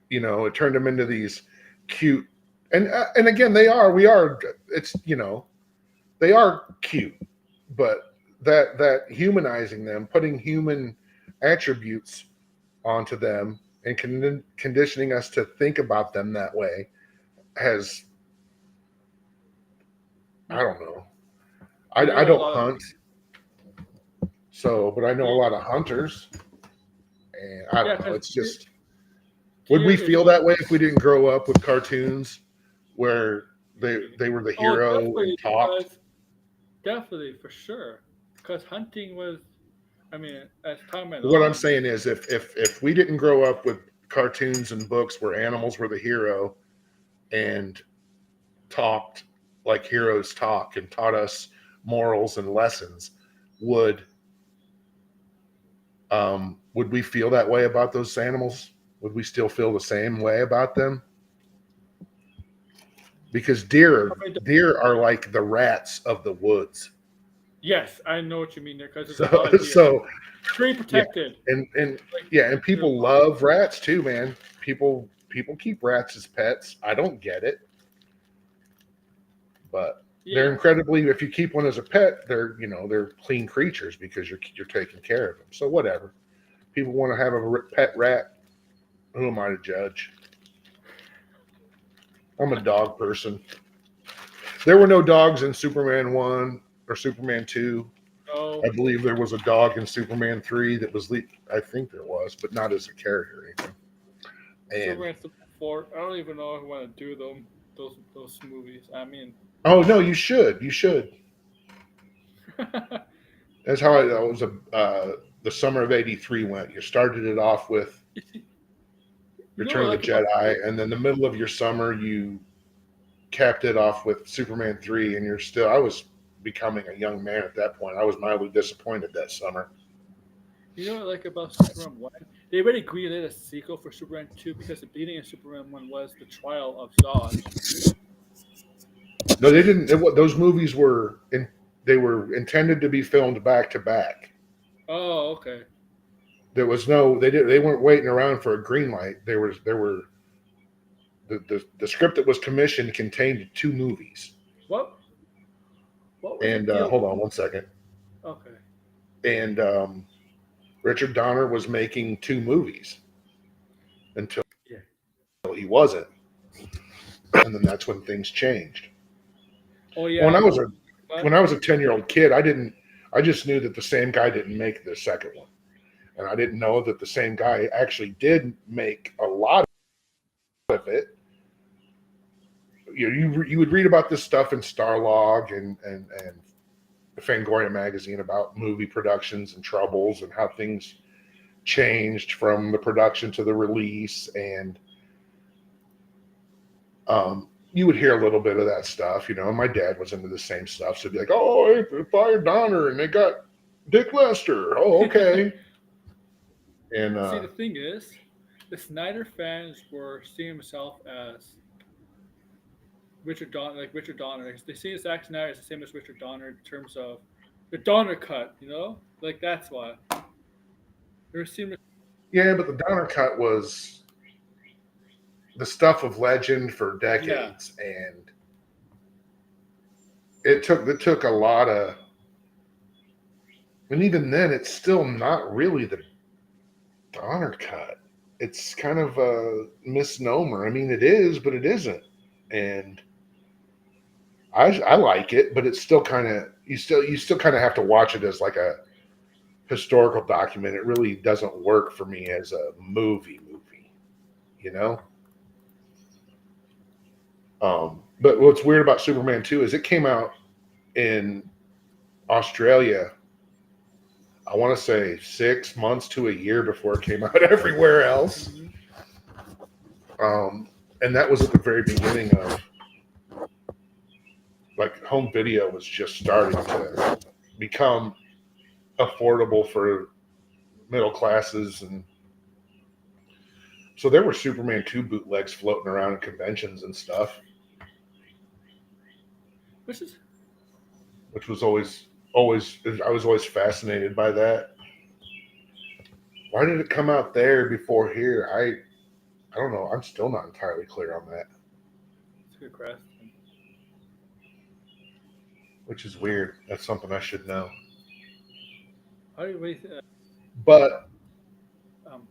it turned them into these cute, and again, we are, it's, they are cute, but that humanizing them, putting human attributes onto them, and conditioning us to think about them that way has, I don't know. deer I are a don't lot of. hunt, so, but I know a Deer, lot of hunters, and I yeah, don't know. because It's just, would we deer is feel one. that way if we didn't grow up with cartoons where they were the Oh, hero and definitely talked? because definitely for sure because hunting was. I mean, as time went What I'm on, saying is, if we didn't grow up with cartoons and books where animals were the hero and talked like heroes talk and taught us morals and lessons, would Would we feel that way about those animals? Would we still feel the same way about them? Because I mean, deer are like the rats of the woods. yes, I know what you mean there because there's a So lot of deer. so Very yeah, protected. and Like yeah, and there's a people lot. love rats too, man. People keep rats as pets. I don't get it, but they're Yeah, incredibly. If you keep one as a pet, they're clean creatures because you're taking care of them. So whatever. People want to have a pet rat. Who am I to judge? I'm a dog person. There were no dogs in Superman 1 or Superman 2. no. I believe there was a dog in Superman 3 that was I think there was, but not as a character or anything. And Superman 4. I don't even know if I want to do them. Those movies. I mean, oh no, you should. You should. That's how I was the summer of '83 went. You started it off with you know what Return I of the like about Jedi, and then the middle of your summer you capped it off with Superman 3, and you're still. I was becoming a young man at that point. I was mildly disappointed that summer. Superman 1? They already greenlit a sequel for Superman 2 because the beginning of Superman 1 was the trial of Zod. No, they didn't. Those movies were in. They were intended to be filmed back to back. Oh, okay. There was no. They weren't waiting around for a green light. There were the script that was commissioned contained two movies. What what was the And deal? hold on one second. Okay. And Richard Donner was making two movies until Yeah. he wasn't, and then that's when things changed. Oh When yeah. I was a What? when I was a 10-year-old kid, I didn't. I just knew that the same guy didn't make the second one, and I didn't know that the same guy actually did make a lot of it. You would read about this stuff in Starlog and Fangoria magazine about movie productions and troubles and how things changed from the production to the release, and you would hear a little bit of that stuff, and my dad was into the same stuff, so it'd be like, oh, they fired Donner and they got Dick Lester. Oh, okay. And See, the thing is, the Snyder fans were seeing himself as Richard Donner, like Richard Donner. Like, they see Zack Snyder as the same as Richard Donner in terms of the Donner cut. Like that's why they seem. yeah, but the Donner cut was the stuff of legend for Yeah. decades, and it took a lot of, and even then, it's still not really the Donner cut. It's kind of a misnomer. I mean, it is, but it isn't. And I like it, but it's still kind of you still kind of have to watch it as like a historical document. It really doesn't work for me as a movie, you know. But what's weird about Superman 2 is it came out in Australia. I want to say 6 months to a year before it came out everywhere else. Hmm. Um, and that was at the very beginning of, like, home video was just starting to become affordable for middle classes, and so there were Superman 2 bootlegs floating around at conventions and stuff, Which is which was always I was always fascinated by that. Why did it come out there before here? I don't know. I'm still not entirely clear on that, it's a good question. which is weird. That's something I should know. How do you wait? But Um,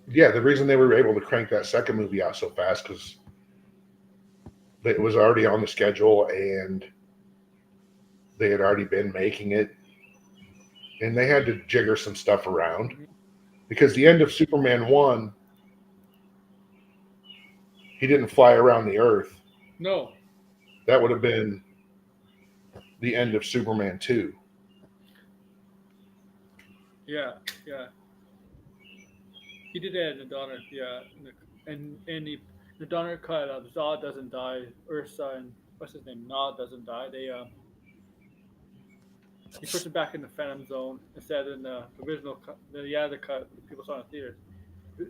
yeah, the reason they were able to crank that second movie out so fast because it was already on the schedule and they had already been making it, and they had to jigger some stuff around mhm. because the end of Superman 1, he didn't fly around the Earth. No. That would have been the end of Superman 2. Yeah. Yeah. He did that in the Donner. Yeah. And the Donner cut. Zod doesn't die. Ursa and what's his name? Nod doesn't die. They. He puts it back in the Phantom Zone instead in the original cut, the cut that people saw in theaters.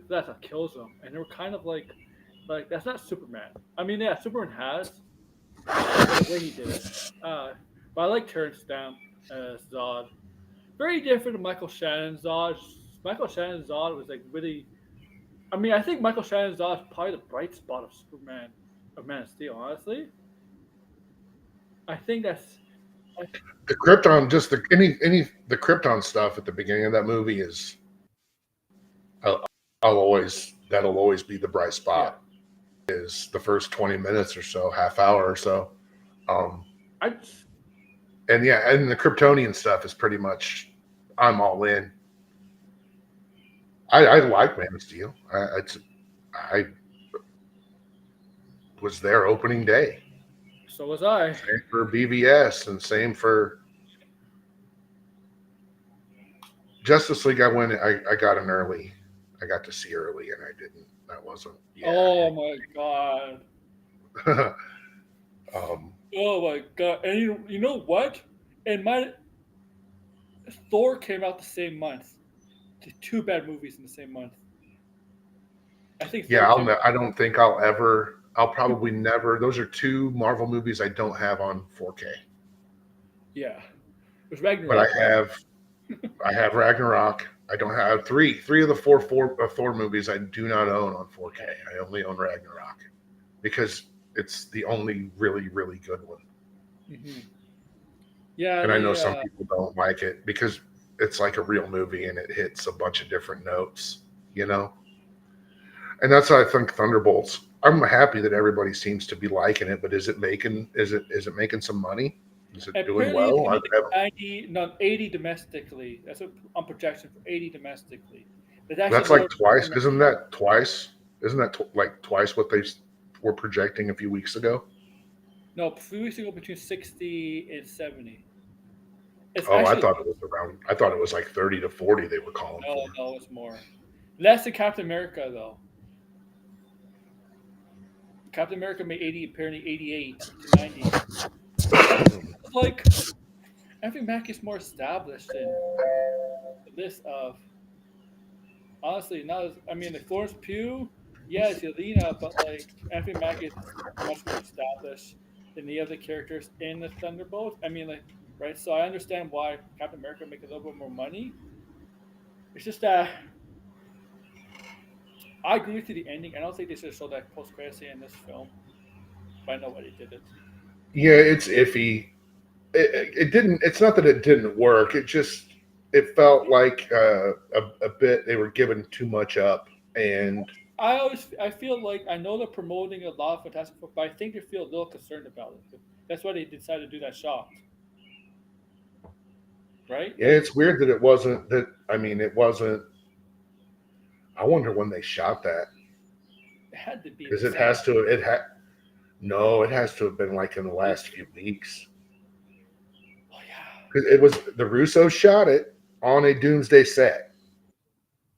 That's what kills him, and they were kind of like that's not Superman. I mean, yeah, Superman has, but the way he did it. Uh, but I like Terrence Stamp as Zod. Very different to Michael Shannon's Zod. Michael Shannon's Zod was like really. I mean, I think Michael Shannon's Zod is probably the bright spot of Superman, of Man of Steel. Honestly, I think that's. The Krypton, just any the Krypton stuff at the beginning of that movie is, I'll, that'll always be the bright Yeah, spot. Is the first 20 minutes or so, half hour or so, um, I and yeah, and the Kryptonian stuff is pretty much, I'm all in. I like Man of Steel. I was there opening day. so was I. Same for BVS and same for Justice League. I got an early. I got to see early, and I didn't. That wasn't. Oh my god. Yeah. um, Oh my god. And you know what? And my Thor came out the same month. Two bad movies in the same month. I think Thor yeah. came. I don't think I'll ever. I'll probably never. Those are two Marvel movies I don't have on 4K. Yeah. It was But I Ragnarok, right? have. I have Ragnarok. I don't have three of the four Thor movies I do not own on 4K. I only own Ragnarok because it's the only really good one. Hmm. Yeah, And I know they some people don't like it because it's like a real movie and it hits a bunch of different notes, you know. And that's why I think Thunderbolts. I'm happy that everybody seems to be liking it, but is it making some money? Is it doing apparently well? they made 90, no, 80 domestically. That's what I'm projection for 80 domestically. There's actually That's like more. twice. Isn't that twice? Isn't that like twice what they were projecting a few weeks ago? No, 3 weeks ago between 60 and 70. It's Oh, I actually thought it was around. I thought it was like 30 to 40 they were calling no, for. no, it's more. Less than Captain America though. Captain America made 80, apparently 88 to 90. It's like Anthony Mackie is more established in this of honestly not as I mean like Florence Pugh, yeah, it's Yelena, but like Anthony Mackie is much more established than the other characters in the Thunderbolts. I mean like right, so I understand why Captain America make a little bit more money. It's just that I agree with you the ending. I don't think they should have showed that post credit scene in this film, but I know why they did it. Yeah, it's iffy. It didn't. It's not that it didn't work. It felt like a bit they were giving too much up, and I feel like I know they're promoting a lot of Fantastic Four, but I think they feel a little concerned about it. That's why they decided to do that shot, right? yeah, it's weird that it wasn't that. I mean, it wasn't. I wonder when they shot that It had to be in because the it summer. has to. It had no. It has to have been like in the last few weeks. Oh yeah. 'Cause it was the Russo shot it on a Doomsday set.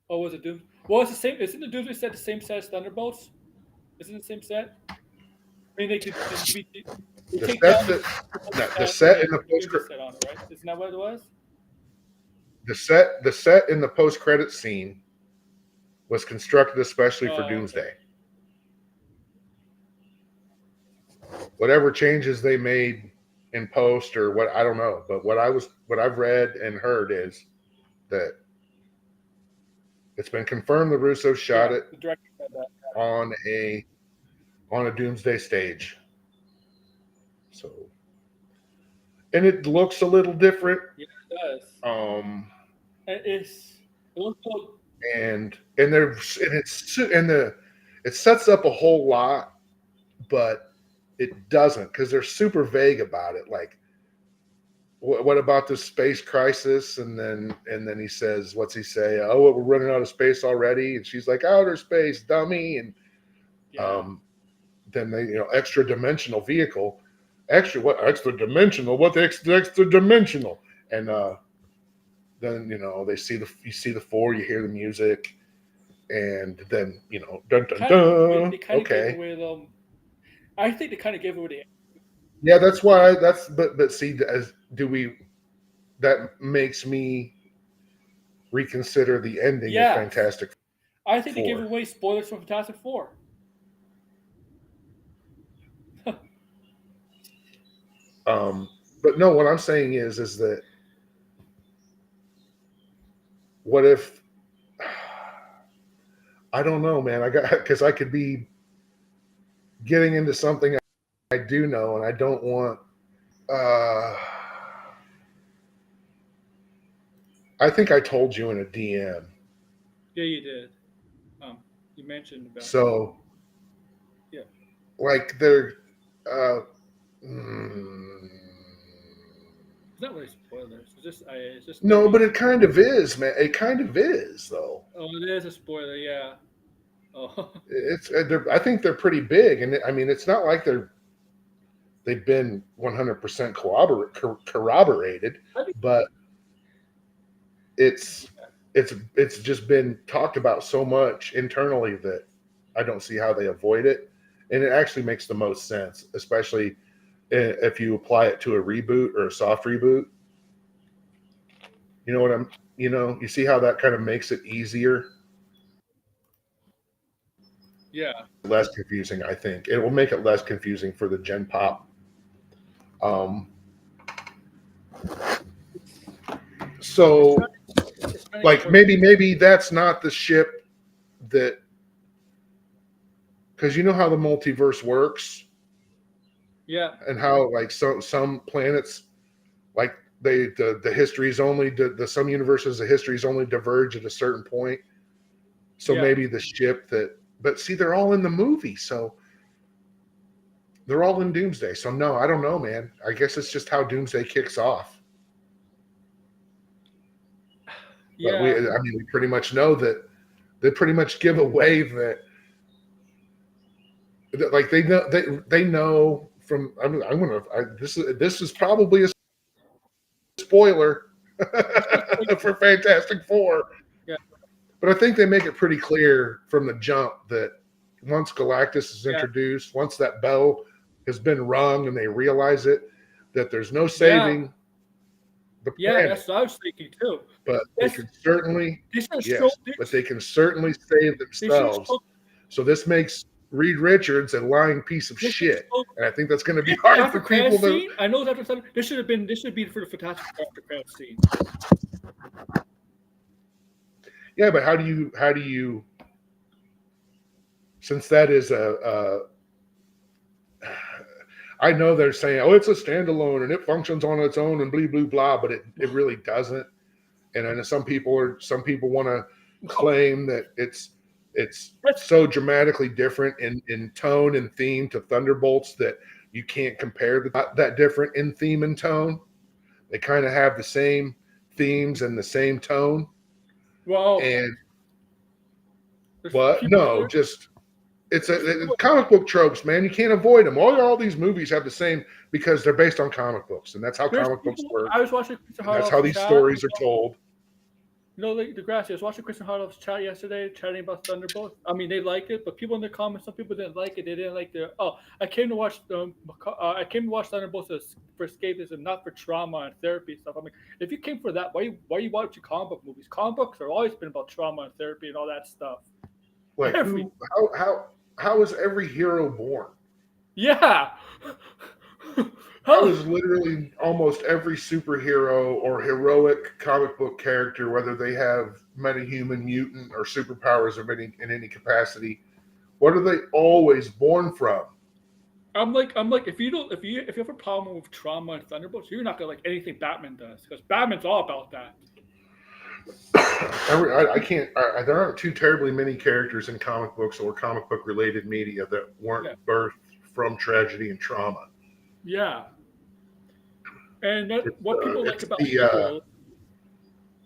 Oh, was it Doom? Well, it's the same. Isn't the Doomsday set the same set as Thunderbolts? Isn't it the same set? I mean, they The take set down the that no, the set and set they in the put the post Doomsday set on it, right? Isn't that what it was? the set in the post credit scene was constructed especially for Oh, okay. Doomsday. Whatever changes they made in post or what, I don't know, but what I've read and heard is that it's been confirmed the Russo shot Yeah, it the director said that. on a Doomsday stage. So, and it looks a little different. Yeah, it does. Um, And it looks so. and there's and it's and the it sets up a whole lot, but it doesn't because they're super vague about it. Like, what about this space crisis? And then he says, what's he say? Oh, we're running out of space already. And she's like, outer space, dummy. And Yeah. um, then they, extra dimensional vehicle. Extra what? Extra dimensional? What extra dimensional? And then they you see the four, you hear the music, and then dun dun They dun. kind of gave Okay, away them. I think they kind of gave away the. yeah, that's why. But see, as do we? that makes me reconsider the ending of Yes, Fantastic I think they gave Four. away spoilers from Fantastic Four. Um, but no, what I'm saying is that what if I don't know, man. I got because I could be getting into something I do know, and I don't want. Uh, I think I told you in a DM. Yeah, you did. Um, you mentioned about So yeah. like they're uh, mm, It's not really spoilers. It's just no, but maybe. it kind of is, man. It kind of is, though. Oh, it is a spoiler. Yeah. Oh, It's I think they're pretty big, and I mean, it's not like they've been 100% corroborated, I think but it's it's just been talked about so much internally that I don't see how they avoid it, and it actually makes the most sense, especially if you apply it to a reboot or a soft reboot. You know what I'm? You see how that kind of makes it easier, yeah, less confusing. I think it will make it less confusing for the Gen Pop. Um, it's trying. so It's trying to get like more. maybe that's not the ship that, because you know how the multiverse works Yeah, and how like some planets, like the histories only the some universes, the histories only diverge at a certain point. So yeah, maybe the ship that, but see, they're all in the movie, so they're all in Doomsday. So no, I don't know, man. I guess it's just how Doomsday kicks off. But yeah, I mean, we pretty much know that they pretty much give away that like they know from. I'm gonna. This is probably a spoiler it's not spoiler. for Fantastic Four, Yeah, but I think they make it pretty clear from the jump that once Galactus is yeah, introduced, once that bell has been rung and they realize it, that there's no yeah, saving the yeah. planet. That's what I was thinking too. But they That's can certainly, they should have shown. yes, but they can certainly save They should have themselves. shown. So this makes Reed Richards a lying piece of They should have shit. shown. And I think that's going to be This hard after for people credit to. scene. I know it's after something. This should have been. This should be for the Fantastic Four after credit scene. Yeah, but how do you, since that is I know they're saying, oh, it's a standalone and it functions on its own and blah, blah, blah, but it really doesn't. And then some people want to No, claim that it's that's so dramatically different in tone and theme to Thunderbolts that you can't compare not that different in theme and tone. They kind of have the same themes and the same tone. well. And There's what? people. No, just There's people. comic book tropes, man. You can't avoid them. All these movies have the same because they're based on comic books, and that's how There's comic books people. work, I was watching Christian and that's how Harloff's these chat. stories are told. You know, like the grassy. I was watching Christian Harloff's chat yesterday, chatting about Thunderbolts. I mean, they liked it, but people in the comments, some people didn't like it. They didn't like the. Oh, I came to watch I came to watch Thunderbolts for escapism, not for trauma and therapy and stuff. I mean, if you came for that, why you watching comic book movies? Comic books have always been about trauma and therapy and all that stuff. Like Every how is every hero born? yeah. How How is literally almost every superhero or heroic comic book character, whether they have metahuman, mutant, or superpowers of in any capacity, what are they always born from? I'm like if you have a problem with trauma and Thunderbolts, you're not gonna like anything Batman does because Batman's all about that. I can't. There aren't too terribly many characters in comic books or comic book related media that weren't Yeah, birthed from tragedy and trauma. yeah. And that, It's what people like it's about the heroes,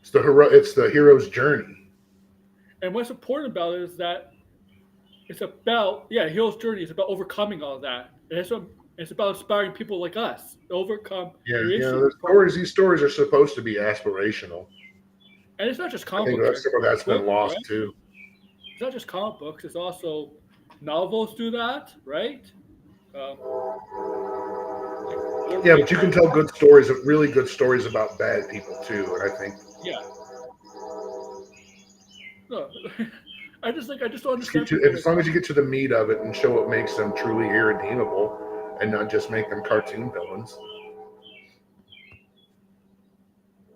it's the hero's journey. and what's important about it is that it's about hero's journey is about overcoming all that. And it's about inspiring people like us to overcome Yeah, your issues. the stories. These stories are supposed to be aspirational. And it's not just I comic think books, that's right? some of that's been Books, right? lost too. It's not just comic books. It's also novels do that, right? Um, Yeah, but you can tell good stories, really good stories about bad people too. And I think Yeah. No. I just don't just get understand to, people if, as like long as you get to the meat of it and show what makes them truly irredeemable, and not just make them cartoon villains.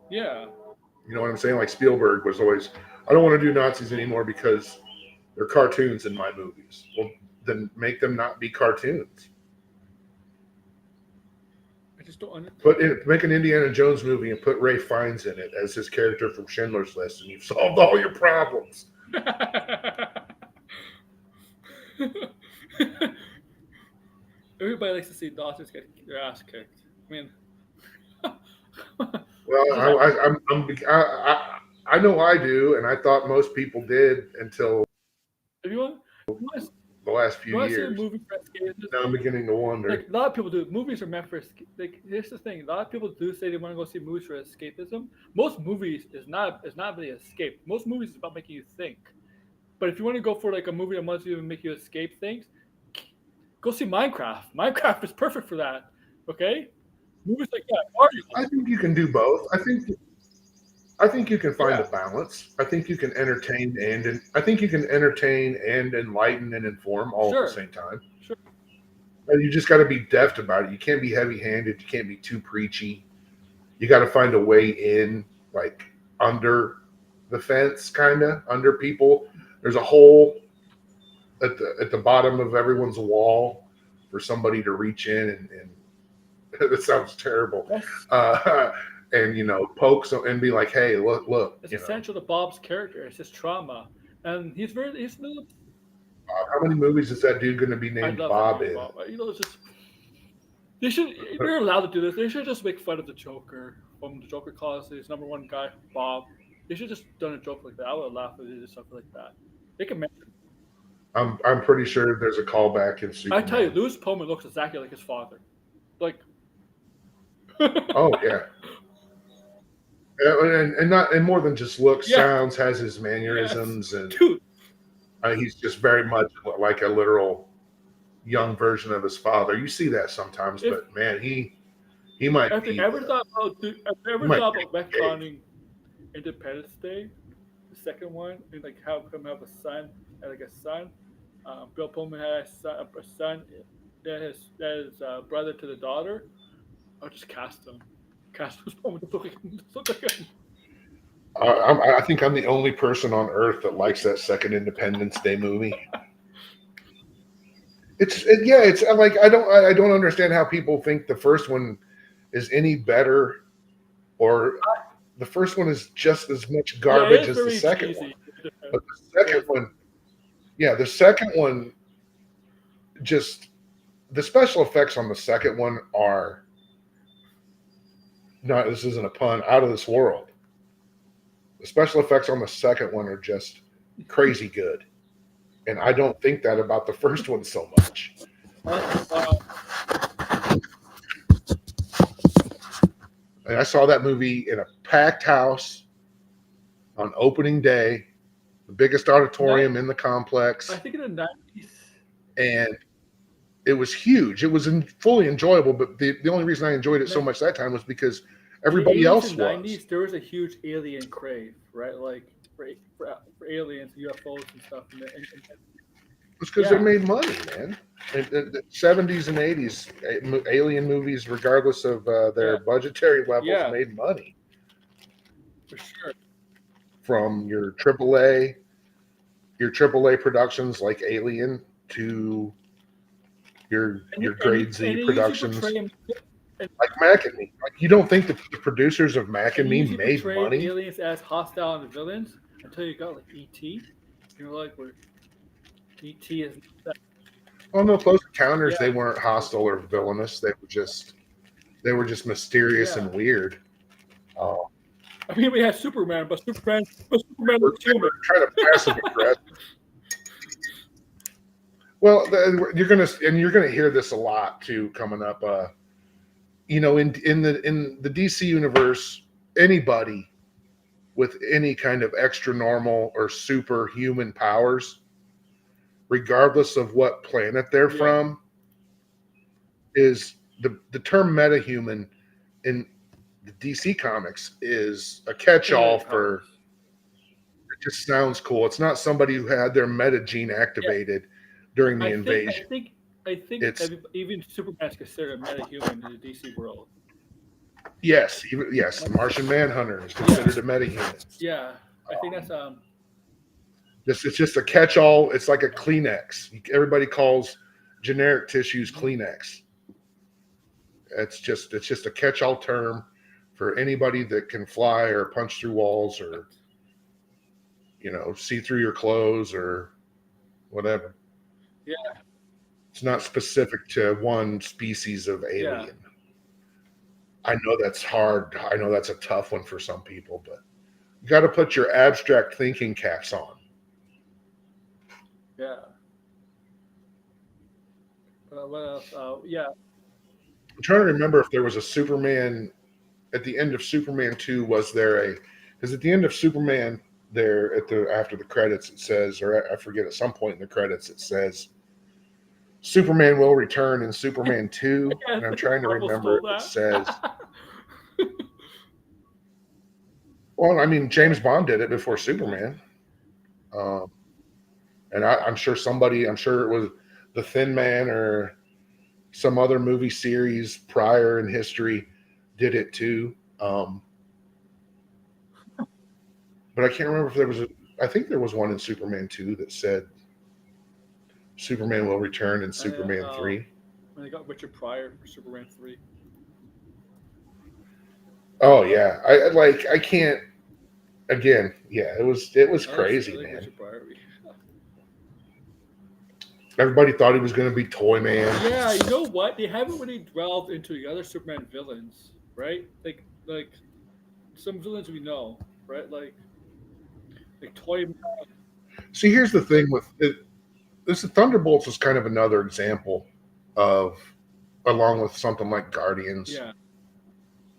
yeah. You know what I'm saying? Like Spielberg was always, I don't want to do Nazis anymore because they're cartoons in my movies. Well, then make them not be cartoons. I just don't understand. Make an Indiana Jones movie and put Ray Fiennes in it as his character from Schindler's List, and you've solved all your problems. Everybody likes to see Nazis get their ass kicked. I mean, Well, just like I know I do, and I thought most people did until if you want, the last few you want to see a years. movie for escapism, Now I'm beginning to wonder. like a lot of people do. Movies are meant for like. Here's the thing: a lot of people do say they want to go see movies for escapism. Most movies is not really escape. Most movies is about making you think. But if you want to go for like a movie that wants you to make you escape things, go see Minecraft. Minecraft is perfect for that. Okay, movies like that. Mario. I think you can do both. I think you can find a Yeah, balance. I think you can entertain and I think you can entertain and enlighten and inform all at the sure, same time. sure. And you just got to be deft about it. You can't be heavy-handed. You can't be too preachy. You got to find a way in, like under the fence, kind of under people. There's a hole at the bottom of everyone's wall for somebody to reach in and that sounds terrible. That's And poke some and be like, hey, look, it's essential to Bob's character. It's his trauma, and he's really. how many movies is that dude going to be I named love that Bob name in? Bob. You know, it's just they should. They're allowed to do this. They should just make fun of the Joker from the Joker clause. His number one guy, Bob. They should just done a joke like that. I would laugh if they did something like that. They can. I'm pretty sure there's a callback in I tell you, Superman. Louis Pullman looks exactly like his father. Like, Oh yeah, and not and more than just looks, yeah, sounds, has his yes, mannerisms, and dude. he's just very much like a literal young version of his father. You see that sometimes, If but man, he might if they be ever thought about, if they he ever might thought be about gay. retconning Independence Day, the second one, and like have him have a son, like a son. Bill Pullman had a son that is brother to the daughter. I'll just cast him. Cast Louis Pullman to look like him. Look like him. I think I'm the only person on earth that likes that second Independence Day movie. It's like I don't understand how people think the first one is any better, or the first one is just as much Yeah, it garbage is as the very second one. cheesy. But the second one just the special effects on the second one are not. This isn't a pun. Out of this world. The special effects on the second one are just crazy good, and I don't think that about the first one so much. Uh, And I saw that movie in a packed house on opening day, the biggest auditorium in the I complex, think in the 90s, and it was huge. It was fully enjoyable, but the only reason I enjoyed it so like much that time was because in the everybody 80s else and was. 90s, there was a huge alien crave, right? Like for aliens, UFOs and stuff. It's because they Yeah, made money, man. In the 70s and 80s, alien movies, regardless of yeah, their budgetary levels, yeah, made money for sure. from your AAA productions like Alien to your grade Z And they usually portray productions them, and like Mac and Me. Like you don't think that the producers of Mac and and they Me usually made portray money? aliens as hostile and villains until you got like ET. You're like, where ET is that? Oh no, Close Encounters, they Yeah, weren't hostile or villainous. They were just mysterious yeah. and weird. Uh, I mean, we had Superman, but Superman looks they human. were kind of passive aggressive. Well, you're gonna hear this a lot too coming up. In the DC universe, anybody with any kind of extra normal or superhuman powers, regardless of what planet they're Yeah, from, is the term metahuman in the DC comics is a Kinetic catch-all powers. for it just sounds cool. It's not somebody who had their meta gene Yeah, activated during the I think I invasion. think I think It's even Superman is considered a metahuman in the DC world. yes, the Martian Manhunter is Yeah, considered a metahuman. yeah. I think that's It's just a catch-all. It's like a Kleenex. Everybody calls generic tissues mhm. Kleenex. It's just a catch-all term for anybody that can fly or punch through walls or see through your clothes or whatever. Yeah, It's not specific to one species of yeah, alien. I know that's hard. I know that's a tough one for some people, but you got to put your abstract thinking caps on. yeah. What else? Yeah, I'm trying to remember if there was a Superman at the end of Superman 2. Was there a because at the end of Superman there at the after the credits it says, or I forget, at some point in the credits it says Superman will return in Superman 2, I and I'm think trying to Marvel remember stole if it that. says, well, I mean, Yeah, James Bond did it before Superman. Um, and I'm sure it was The Thin Man or some other movie series prior in history did it too. But I can't remember if there was I think there was one in Superman 2 that said Superman will return in and Superman 3. when they got Richard Pryor for Superman 3. Oh yeah. I can't again, yeah, it was I crazy, like man. Richard Pryor. Everybody thought he was going to be Toy Man. Yeah, you know what? They haven't really delved into the other Superman villains, right? Like some villains we know, right? Like Toy. See, here's the thing with it. This Thunderbolts is kind of another example of, along with something like Guardians Yeah,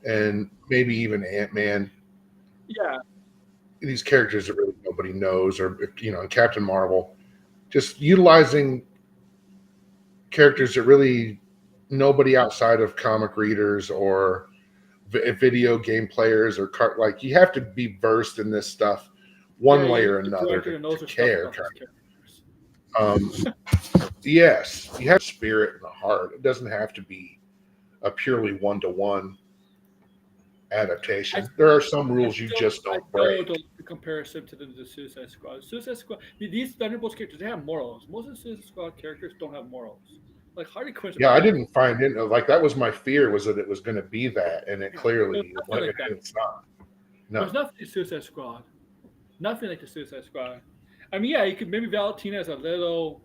and maybe even Ant-Man, yeah, these characters that really nobody knows, or and Captain Marvel, just utilizing characters that really nobody outside of comic readers or video game players or like you have to be versed in this stuff yeah. one You way need or a another director to, that knows to their stuff care. about these characters. Yes, you have spirit and the heart. It doesn't have to be a purely one-to-one I adaptation. There are some I rules you still, just I don't still break. don't like the comparison to the Suicide Squad. Suicide Squad, I mean, these Thunderbolts characters, they have morals. Most of the Suicide Squad characters don't have morals. Like Harley Quinn's a Yeah, I badass. didn't find it like that was my fear, was that it was going to be that, and it Yeah, it was clearly nothing like that. it's not. It was No, nothing like Suicide Squad. Nothing like the Suicide Squad. I mean, yeah, you could maybe Valentina as a little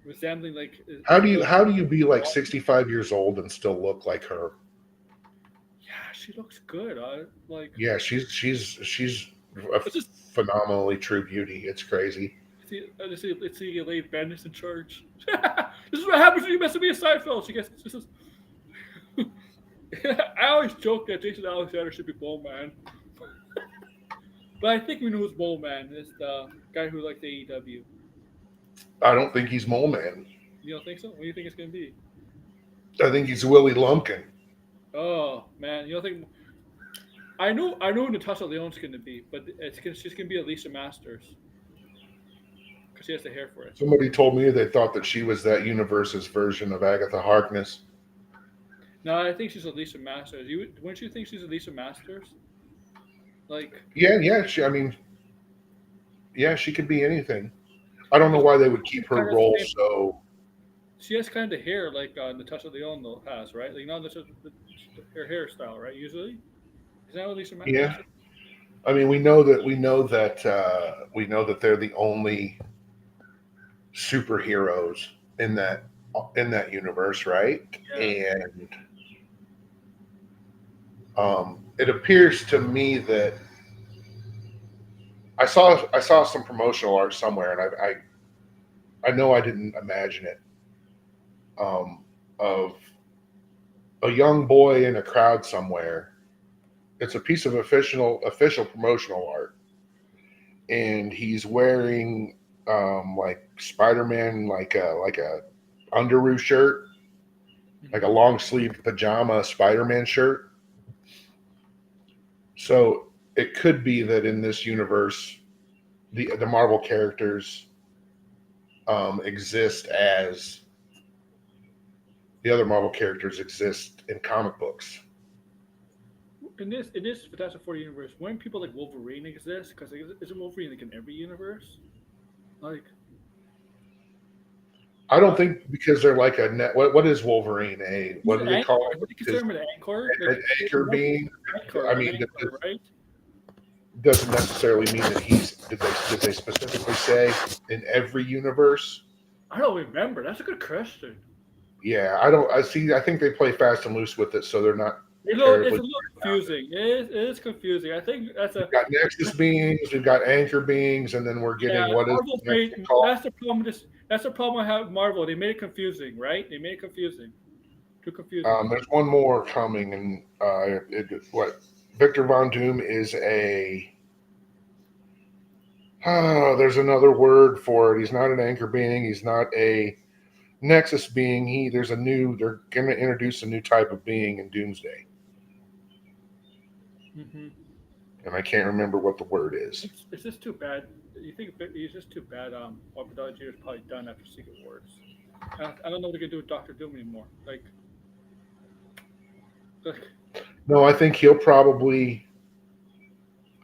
resembling like how is do a you little. how do you be like 65 years old and still look like her? Yeah, she looks good. Like Yeah, she's a let's just phenomenally true beauty. It's crazy. let's see Elaine Bendis in charge. This is what happens when you mess with me in Seinfeld. She gets this is. I always joke that Jason Alexander should be Bowman, but I think we know who's Bowman is the guy who likes AEW. I don't think he's Mole Man. You don't think so? What do you think it's gonna be? I think he's Willie Lumpkin. Oh man, you don't think? I know who Natasha Leon's gonna be, but she's gonna be Alicia Masters because she has the hair for it. Somebody told me they thought that she was that universe's version of Agatha Harkness. No, I think she's Alicia Masters. Wouldn't you think she's Alicia Masters? Like, Yeah, yeah. I mean, yeah, she could be anything. I don't know because why they would keep her kind of the role same. so. She has kind of hair like Natasha Leon has, right? Like, not her hairstyle, right? Usually, is that what Alicia Yeah, Masters? I mean, we know that they're the only superheroes in that in that universe, right? Yeah, And it appears to me that I saw some promotional art somewhere, and I know I didn't imagine it, of a young boy in a crowd somewhere. It's a piece of official promotional art, and he's wearing like Spider-Man, like a underoos shirt, like a Hmm. long sleeved pajama Spider-Man shirt. So it could be that in this universe, the Marvel characters exist as the other Marvel characters exist in comic books. In this Fantastic Four universe, when people like Wolverine exist, because isn't Wolverine like in every universe? Like, I don't uh, think because they're like a net. What is Wolverine? A he's what an do they anchor. call Would you his consider him an anchor? Like, an anchor being? I an mean, it anchor, right? doesn't necessarily mean that he's. Did they specifically say in every universe? I don't remember. That's a good question. Yeah, I don't. I see. I think they play fast and loose with it, so they're not It's terribly. a little confusing. It is confusing. I think that's We've a got Nexus beings, we've got anchor beings, and then we're yeah. getting what is Marvel's the next made thing called? that's the problem. That's the problem I have with Marvel. They made it confusing, right? They made it confusing. Too confusing. There's one more coming, and what Victor Von Doom is a. Oh, there's another word for it. He's not an anchor being. He's not a Nexus being. There's a new. They're going to introduce a new type of being in Doomsday, Hmm. and I can't remember what the word is. It's just too bad. You think it's just too bad. What Bernard Jr. is probably done after Secret Wars. I don't know what they're gonna do with Doctor Doom anymore. Like No, I think he'll probably.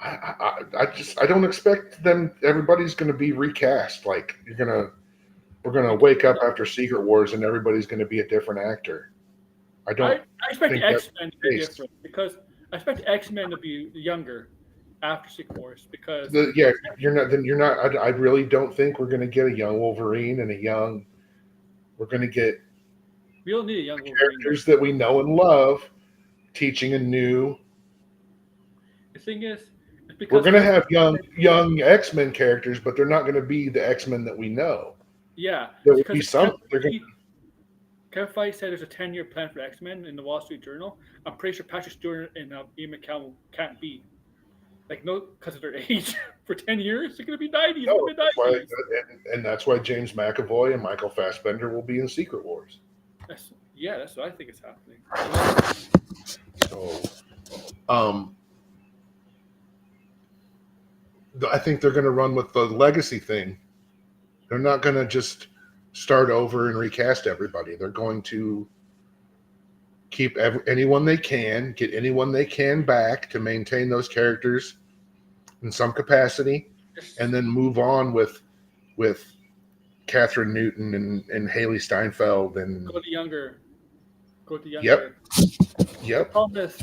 I don't expect them. Everybody's going to be recast. Like we're gonna like wake up after Secret Wars and everybody's going to be a different actor. I I, don't I expect the think that's X Men to be the case. different because I expect X Men to be younger after Secret Wars because Yeah, you're not. Then you're not. I really don't think we're going to get a young Wolverine and a young. We're going to get we don't need a young Wolverine right characters that we know and love teaching a new. now. The thing is, it's We're because going to Kevin have Feige said, young X Men characters, but they're not going to be the X Men that we know. yeah, There it's will because be some. They're going. Kevin Feige said there's a 10-year plan for X Men in the Wall Street Journal. I'm pretty sure Patrick Stewart and Ian McKellen can't be like no because of their age for 10 years. They're gonna be 90s in the No, mid that's why, 90s. and that's why James McAvoy and Michael Fassbender will be in Secret Wars. That's what I think is happening. So, um, I think they're going to run with the legacy thing. They're not going to just start over and recast everybody. They're going to keep anyone they can, get anyone they can back to maintain those characters in some capacity, and Just then move on with Catherine Newton and Haley Steinfeld and go to younger, go to yep, younger. The yep. problem is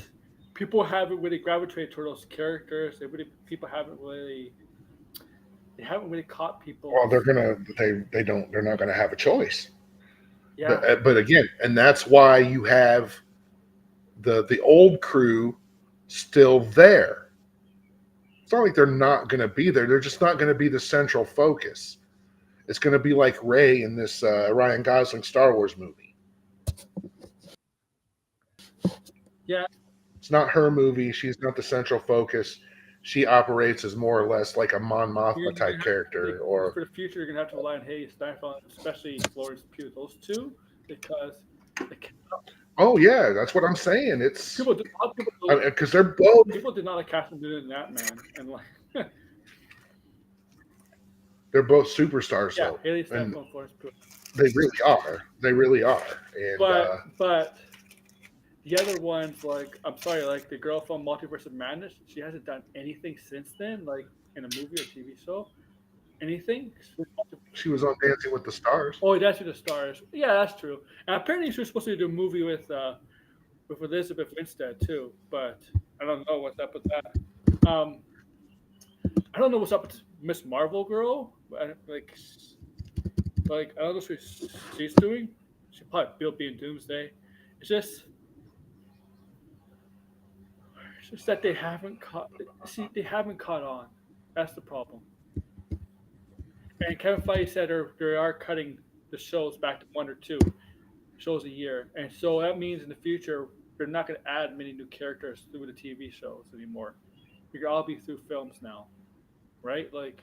people haven't really gravitated toward those characters. People haven't really caught Well, people's they don't they're not gonna have a choice. yeah. But again, and that's why you have the old crew still there. It's not like they're not going to be there. They're just not going to be the central focus. It's going to be like Ray in this Ryan Gosling Star Wars movie. Yeah, It's not her movie. She's not the central focus. She operates as more or less like a Mon you're, Mothma you're type gonna have character. like Or for the future. You're gonna have to rely on Hayes Steinfeld, especially Florence Pugh. Those two because like, oh yeah, that's what I'm saying. It's people, a lot of people, because they're both people did not like Catherine doing that man, and like they're both superstars yeah, though, Haley and Steinfeld, Florence Pugh. they really are. They really are. And But the other ones, like I'm sorry, like the girl from Multiverse of Madness, she hasn't done anything since then, like in a movie or TV show. Anything? she was on Dancing with the Stars. Oh, that's the stars. Yeah, that's true. And apparently she was supposed to do a movie with Elizabeth Winstead too, but I don't know what's up with that. I don't know what's up with Miss Marvel girl. Like I don't know what she's doing. She probably will be in Doomsday. It's just it's just that they haven't caught. See, they haven't caught on. That's the problem. And Kevin Feige said they are cutting the shows back to one or two shows a year, and so that means in the future they're not going to add many new characters through the TV shows anymore. You're all be through films now, right? Like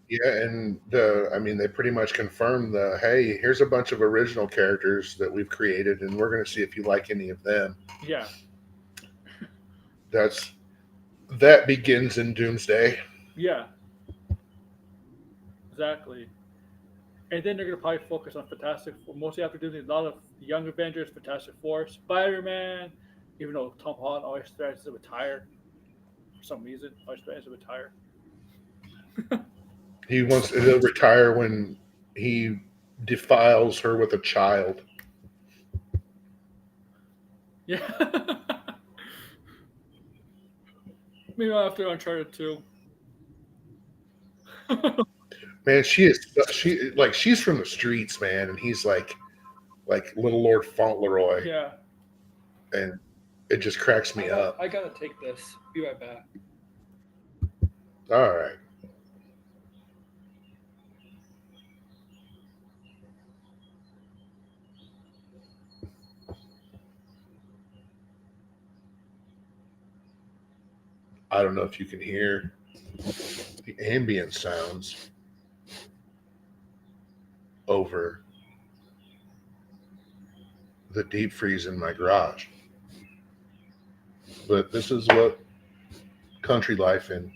Yeah, and they pretty much confirmed hey, here's a bunch of original characters that we've created, and we're going to see if you like any of them. Yeah, That's that begins in Doomsday. yeah, exactly. And then they're gonna probably focus on Fantastic Four. Mostly after doing a lot of Young Avengers, Fantastic Four, Spider Man. Even though Tom Holland always threatens to retire for some reason, always threatens to retire. He wants to retire when he defiles her with a child. Yeah. Maybe after Uncharted 2. Man, she's from the streets, man, and he's like little Lord Fauntleroy, Yeah. and it just cracks me up. I gotta take this. Be right back. All right. I don't know if you can hear the ambient sounds over the deep freeze in my garage. But this is what country life in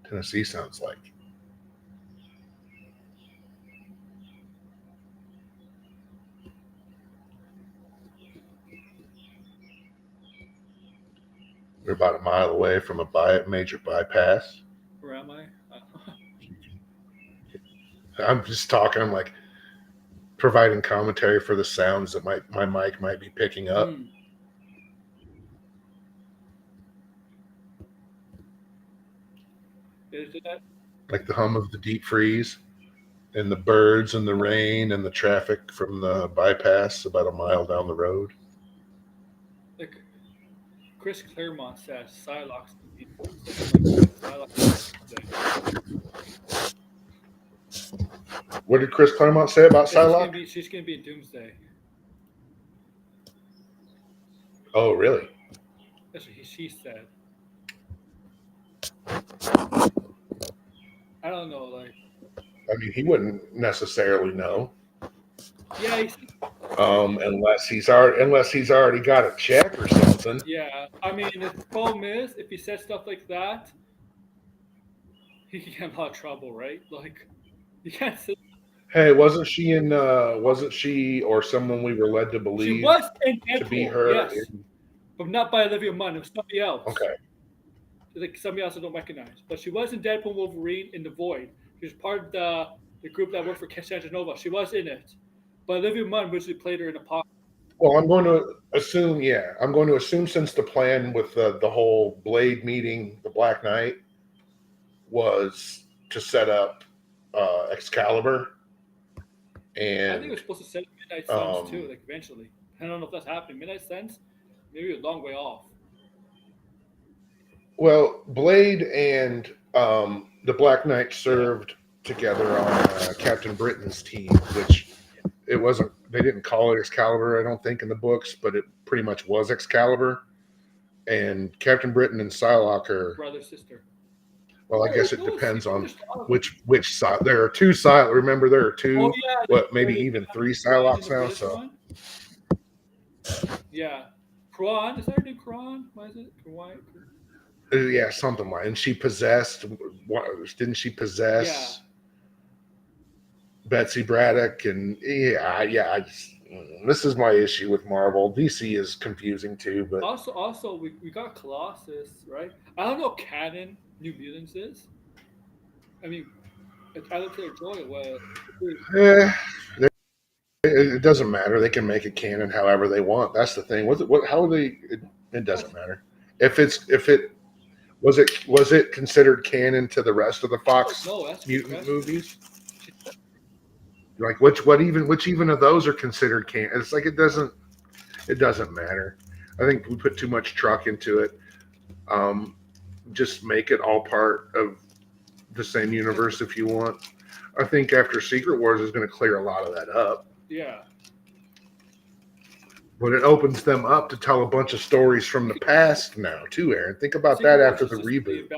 Tennessee sounds like. We're about a mile away from a major bypass. Where am I? I'm just talking. I'm like providing commentary for the sounds that my mic might be picking up. Is it that? Like the hum of the deep freeze and the birds and the rain and the traffic from the bypass about a mile down the road. Like Chris Claremont says, Psylocke's gonna be Psylocke's What did Chris Claremont say about Psylocke? She's gonna be in Doomsday. Oh, really? That's what she said. I don't know, like. I mean, he wouldn't necessarily know. Yeah, unless he's already got a check or something. Yeah, I mean, the problem is if he says stuff like that, he can get in a lot of trouble, right? Like, you can't say. Hey, wasn't she or someone we were led to believe She was in Deadpool, to be her? yes, but not by Olivia Munn. It was somebody else. Okay. Like somebody else I don't recognize. But she was in Deadpool Wolverine in the Void. She was part of the group that worked for Casanova. She was in it. But Olivia Munn originally played her in Apocalypse. Well, I'm going to assume since the plan with the whole Blade meeting the Black Knight was to set up Excalibur. And I think it was supposed to set Midnight Suns too, like eventually. I don't know if that's happening. Midnight Suns, maybe a long way off. Well, Blade and the Black Knight served together on Captain Britain's team, which it wasn't. They didn't call it Excalibur, I don't think, in the books, but it pretty much was Excalibur. And Captain Britain and Psylocke are brother sister. Well, I guess it depends on which side. There are two Psylocke. Remember, there are two. Oh, yeah, what? Maybe even three Psylocks now. So. Yeah, Kron. Is that her name? Kron? Why is it? Why? Yeah, something like. And she possessed. Didn't she possess? Yeah. Betsy Braddock and this is my issue with Marvel. DC is confusing too, but also we got Colossus, right? I don't know what canon New Mutants is. I mean, I look to Joy. It doesn't matter. They can make it canon however they want. That's the thing. How are they? It doesn't matter. If it was it considered canon to the rest of the Fox mutant movies? Like which even of those are considered canon? It's like it doesn't matter. I think we put too much truck into it. Just make it all part of the same universe if you want. I think after Secret Wars is going to clear a lot of that up. Yeah. But it opens them up to tell a bunch of stories from the past now, too, Aaron. Think about that after the reboot.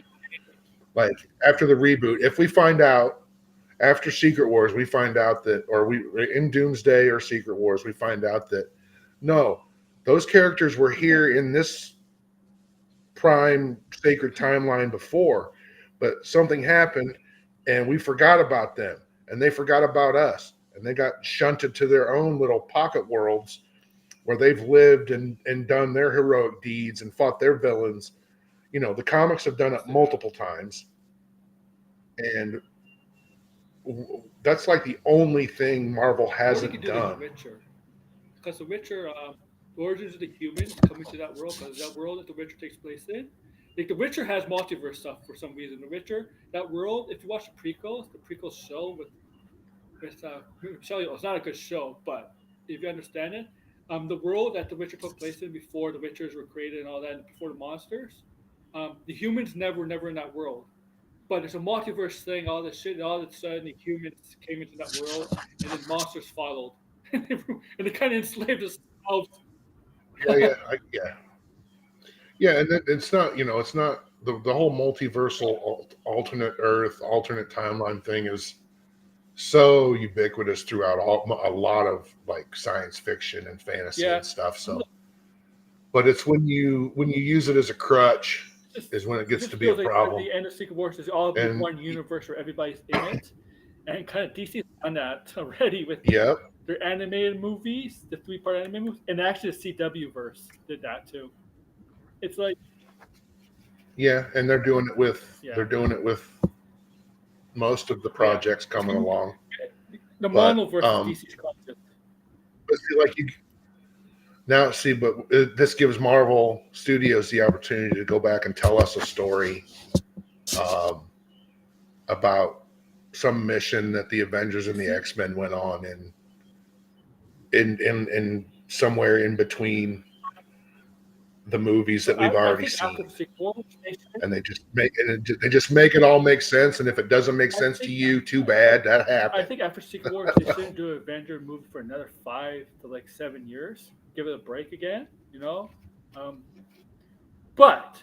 Like after the reboot, if we find out after Secret Wars, we find out that, or we in Doomsday or Secret Wars, we find out that no, those characters were Yeah. here in this prime sacred timeline before, but something happened and we forgot about them and they forgot about us and they got shunted to their own little pocket worlds where they've lived and done their heroic deeds and fought their villains. You know, the comics have done it multiple times, and that's like the only thing Marvel Or they could hasn't do like The done. Witcher, because The Witcher, the origins of the humans coming to that world, because that world that The Witcher takes place in. Like The Witcher has multiverse stuff for some reason. The Witcher, that world, if you watch the prequels show with Shelley, it's not a good show, but if you understand it, the world that The Witcher took place in before the Witchers were created and all that, and before the monsters, the humans never in that world. But it's a multiverse thing, all this shit, and all of a sudden the humans came into that world, and then monsters followed, and they kind of enslaved themselves. Yeah, yeah, and it's not, it's not the whole multiversal alternate Earth, alternate timeline thing is so ubiquitous throughout a lot of like science fiction and fantasy Yeah, and stuff. I'm So, but it's when you use it as a crutch just is when it it gets just to be a feels like at problem. the end of Secret Wars is all be And one universe where everybody's in it, and kind of DC's done that already with yeah, their animated movies, the three-part animated movies, and actually the CW verse did that too. It's like yeah, and they're yeah, doing it with most of the yeah, projects it's coming along. the But monoverse is DC's concept. see, like you now see, but this gives Marvel Studios the opportunity to go back and tell us a story um, about some mission that the Avengers and the See, X-Men went on in somewhere in between the movies that but we've I already think after seen, Secret Wars, and they just make it all make sense. And if it doesn't make I sense to think you, too bad. That I happened. think after Secret Wars, they shouldn't do an Avenger movie for another 5 to like 7 years. Give it a break again, you know. Um, but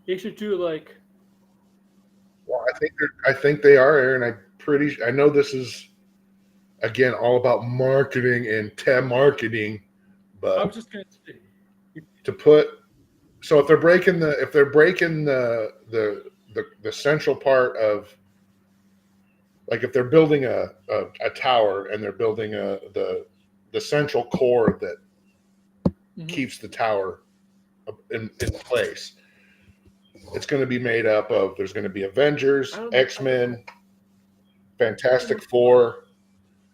they should do like Well, I think they are, Aaron. I know this is again all about marketing and marketing, I but was just gonna say, to put so if they're breaking the central part of, like, if they're building a tower and they're building the central core that mhm. keeps the tower in place, it's going to be made up of, there's going to be I Avengers, don't know. X-Men, I don't know. Fantastic Four,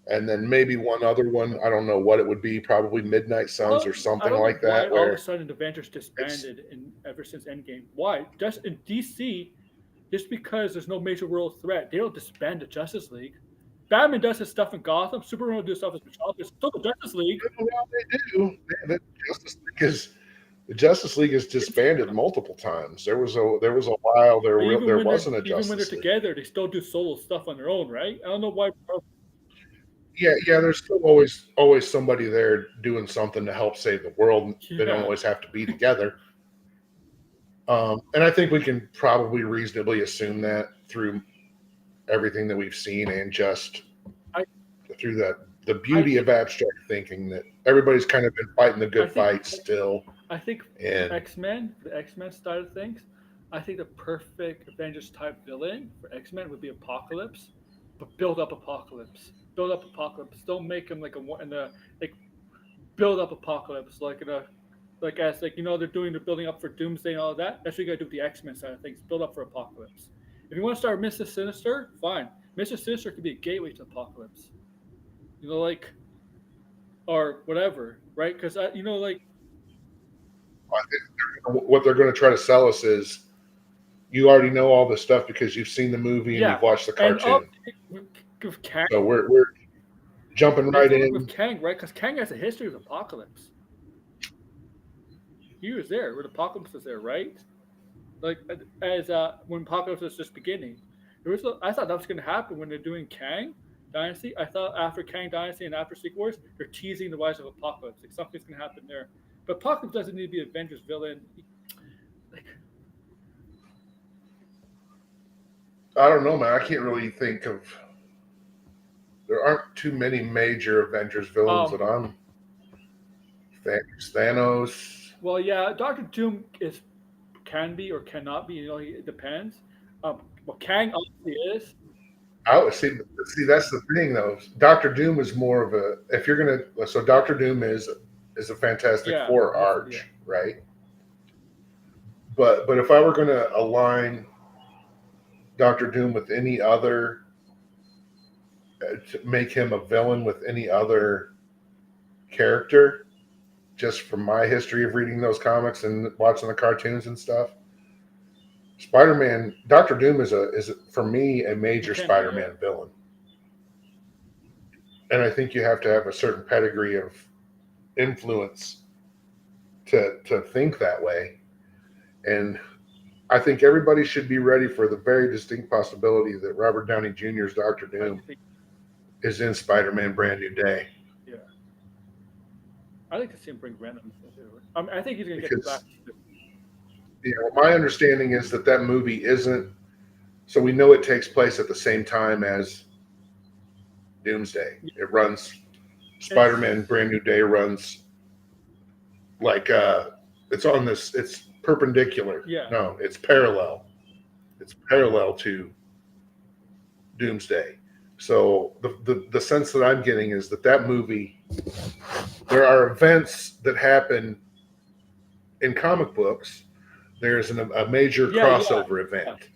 and then maybe one other one. I don't know what it would be, probably Midnight Suns or I something don't know like why that, all of a where sudden the Avengers it's disbanded in ever since Endgame. Why? Just in DC, just because there's no major world threat, they don't disband the Justice League. Batman does his stuff in Gotham. Superman will do stuff in Metropolis. So the Justice League. well, they do. The Justice League is disbanded multiple times. There was a while But there wasn't a even when they're Justice League. together, they still do solo stuff on their own, right? I don't know why. Yeah. There's still always somebody there doing something to help save the world. They don't Yeah, always have to be together. And I think we can probably reasonably assume that through everything that we've seen, and just I through the I beauty think of abstract thinking, that everybody's kind of been fighting the I good think fight still. I think And the X Men side of things, I think the perfect Avengers type villain for X Men would be Apocalypse, but build up Apocalypse. Don't make him like a one in the like build up Apocalypse like in a like as like they're doing the building up for Doomsday and all of that. That's what you gotta do with the X Men side of things. Build up for Apocalypse. If you want to start Mister Sinister, fine. Mister Sinister could be a gateway to Apocalypse. Like or whatever, right? Because like I think what they're going to try to sell us is, you already know all this stuff because you've seen the movie and yeah, you've watched the and up cartoon. with Kang, So we're jumping they have right to look with in. Kang, right? Because Kang has a history of Apocalypse. He was there when Apocalypse was there, right? Like as when Apocalypse was just beginning. I thought that was going to happen when they're doing Kang Dynasty. I thought after Kang Dynasty and after Secret Wars, they're teasing the rise of Apocalypse. Like something's going to happen there. But Apocalypse doesn't need to be Avengers villain. Like I don't know, man. I can't really think of. There aren't too many major Avengers villains Um, that I'm. Thanos. well, yeah, Doctor Doom is can be or cannot be. It depends. Well, Kang obviously is. I see. That's the thing, though. Doctor Doom is more of a. If you're gonna, so Doctor Doom is a Fantastic Yeah, Four that's yeah, arch, right? But if I were gonna align Doctor Doom with any other, to make him a villain with any other character, just from my history of reading those comics and watching the cartoons and stuff, Spider-Man, Doctor Doom is for me a he major can be. Yeah, Spider-Man villain, and I think you have to have a certain pedigree of influence to think that way. And I think everybody should be ready for the very distinct possibility that Robert Downey Jr.'s Doctor I Doom think. is in Spider-Man: Brand New Day, Yeah, I like to see him bring Venom. I think he's gonna get back. because my understanding is that that movie isn't. So we know it takes place at the same time as Doomsday. Yeah, It runs it's Spider-Man: Brand New Day runs like it's on this. It's perpendicular. yeah, No, it's parallel. It's parallel to Doomsday. So the sense that I'm getting is that that movie, there are events that happen in comic books. There's a major yeah, yeah, crossover yeah, event.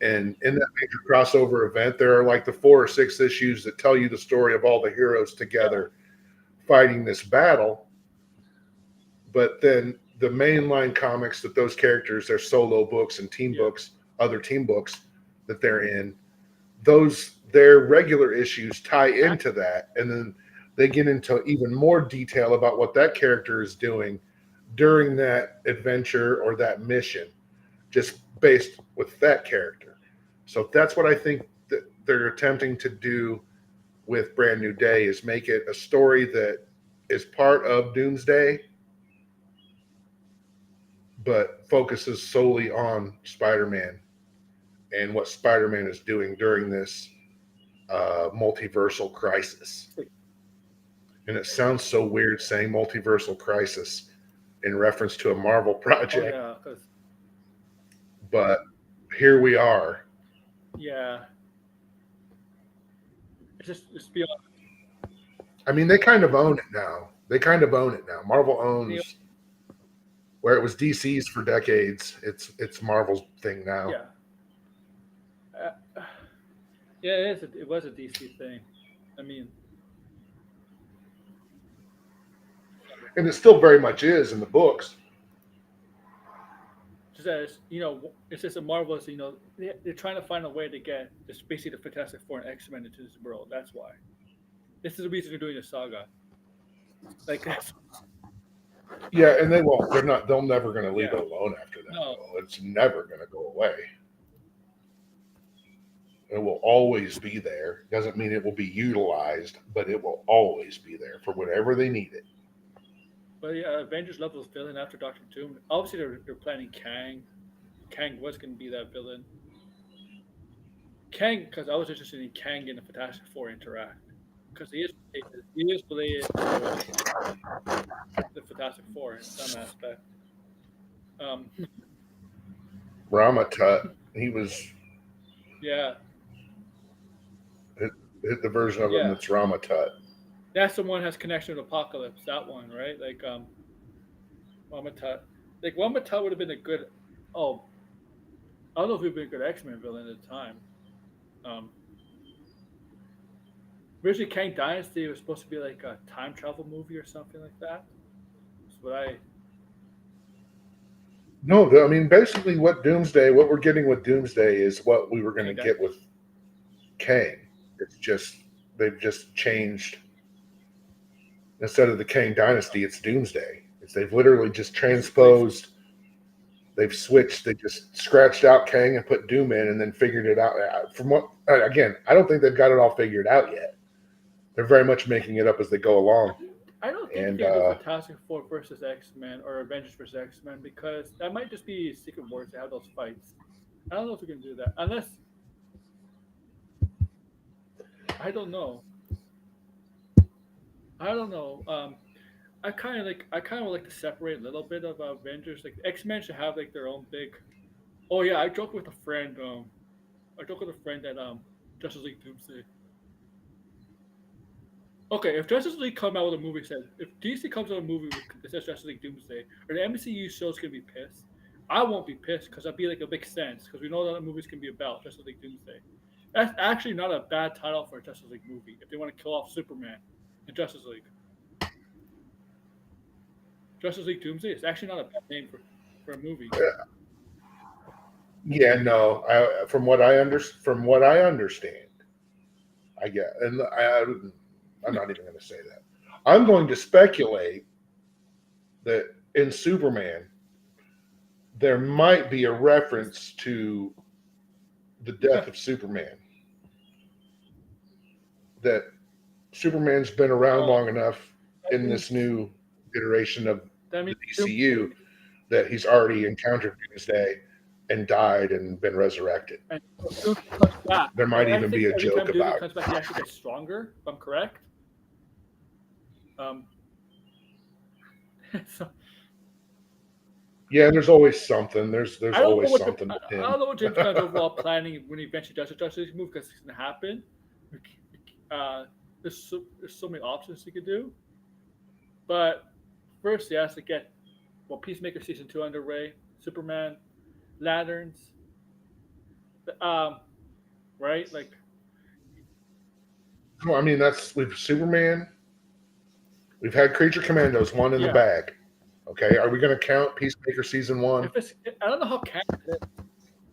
And in that major crossover event, there are like the 4 or 6 issues that tell you the story of all the heroes yeah. together fighting this battle. But then the mainline comics that those characters, their solo books and team Yeah. books, other team books that they're in, those their regular issues tie into that, and then they get into even more detail about what that character is doing during that adventure or that mission, just based with that character. So that's what I think that they're attempting to do with Brand New Day, is make it a story that is part of Doomsday, but focuses solely on Spider-Man and what Spider-Man is doing during this multiversal crisis. And it sounds so weird saying multiversal crisis in reference to a Marvel Oh project, yeah, because but here we are. yeah, it's beyond. I mean, they kind of own it now. They kind of own it now. Marvel You know, owns where it was DC's for decades. It's Marvel's thing now, yeah, uh, yeah. It was a DC thing. I mean, and it still very much is in the books. just as it's just a marvelous. They're trying to find a way to get this basically the Fantastic Four and X Men into this world. That's why. This is the reason they're doing the saga. Like that's Yeah, and they won't. They're not. They're never going to leave yeah. it alone after that, No, though. It's never going to go away. It will always be there. Doesn't mean it will be utilized, but it will always be there for whenever they need it. but yeah, Avengers levels villain after Doctor Doom. Obviously, they're planning Kang. Kang was going to be that villain. Kang, because I was interested in Kang and the Fantastic Four interact, because he is related to the Fantastic Four in some aspect. Um, Rama Tut, he was yeah, hit, hit the version of him yeah, that's Rama Tut. that's the one has connection with Apocalypse. That one, right? Like Wamatut. Like Wamatut would have been a good. Oh, I don't know if he'd been a good X Men villain at the time. Um, Originally, Kang Dynasty was supposed to be like a time travel movie or something like that. That's what I. No, I mean basically what we're getting with Doomsday is what we were going to Kang get Dynasty. with Kang. It's just they've just changed, instead of the Kang Dynasty, it's Doomsday. They've literally just Just replace. transposed. They've switched. They just scratched out Kang and put Doom in, and then figured it out. From what again, I don't think they've got it all figured out yet. They're very much making it up as they go along. I don't think And they can do Fantastic Four versus X Men or Avengers versus X Men because that might just be Secret Wars to have those fights. I don't know if we can do that unless. I don't know. I don't know. I kind of like to separate a little bit of Avengers. Like X Men should have like their own big. Oh yeah, I joked with a friend. I joked with a friend that Justice League Doomsday. Okay, if Justice League come out with a movie says if DC comes out with a movie that says Justice League Doomsday, or the MCU shows gonna be pissed, I won't be pissed because I'd be like a big sense because we know that the movies can be about Justice League Doomsday. That's actually not a bad title for a Justice League movie if they want to kill off Superman in Justice League. Justice League Doomsday is actually not a bad name for a movie. Yeah, no. From what I understand, I get, and I'm not even going to say that. I'm going to speculate that in Superman there might be a reference to the death of Superman. That Superman's been around Oh, long enough that in means this new iteration of that the means DCU that he's already encountered Doomsday and died and been resurrected. and Doomsday comes back. There might And I even think be a every joke time Doomsday about it. comes back, he actually gets stronger. If I'm correct. Um, so Yeah, there's always something. There's I don't know always what something with I don't him. know what James Gunn's overall planning when he eventually does a Justice League move because it's gonna happen. There's so many options he could do, but first he has to get Peacemaker season 2 underway, Superman, Lanterns, um, right? Like Well, I mean, we've Superman. We've had Creature Commandos one in the yeah, bag. Okay, are we going to count Peacemaker season one? if it's I don't know how canon it is.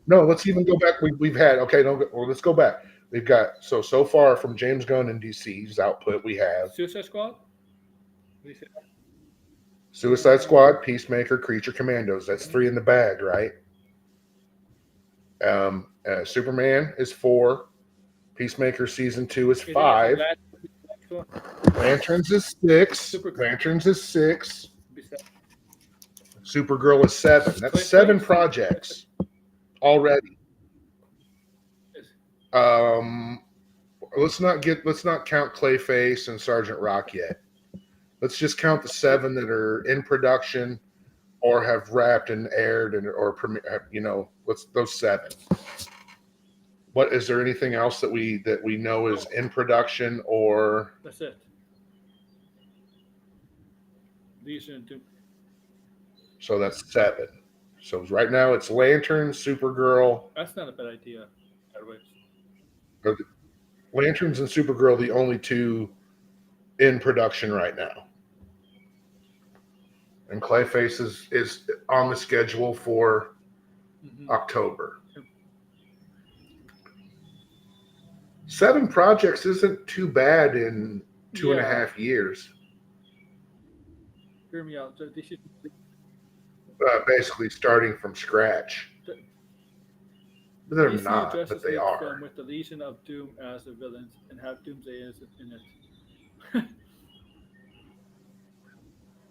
No, let's even go back. We've had okay. Don't go, well, let's go back. We've got so far from James Gunn and DC's output. We have Suicide Squad. Suicide Squad, Peacemaker, Creature Commandos. That's three in the bag, right? Superman is 4. Peacemaker season 2 is You think it's 5. Lanterns is 6. Lanterns is 6. Supergirl is 7. That's 7 projects already. Let's not count Clayface and Sergeant Rock yet. Let's just count the 7 that are in production or have wrapped and aired or what's those 7. What is there anything else that we know is in production or that's it? Legion Doom. So that's 7. So right now it's Lantern, Supergirl. That's not a bad idea. Anyways. Lanterns and Supergirl, the only 2 in production right now. And Clayface is on the schedule for October. 7 projects isn't too bad in 2.5 years. Hear me out. Basically starting from scratch. But they're DC not, Justice but they League are. film with the Legion of Doom as the villains and have Doomsday in it.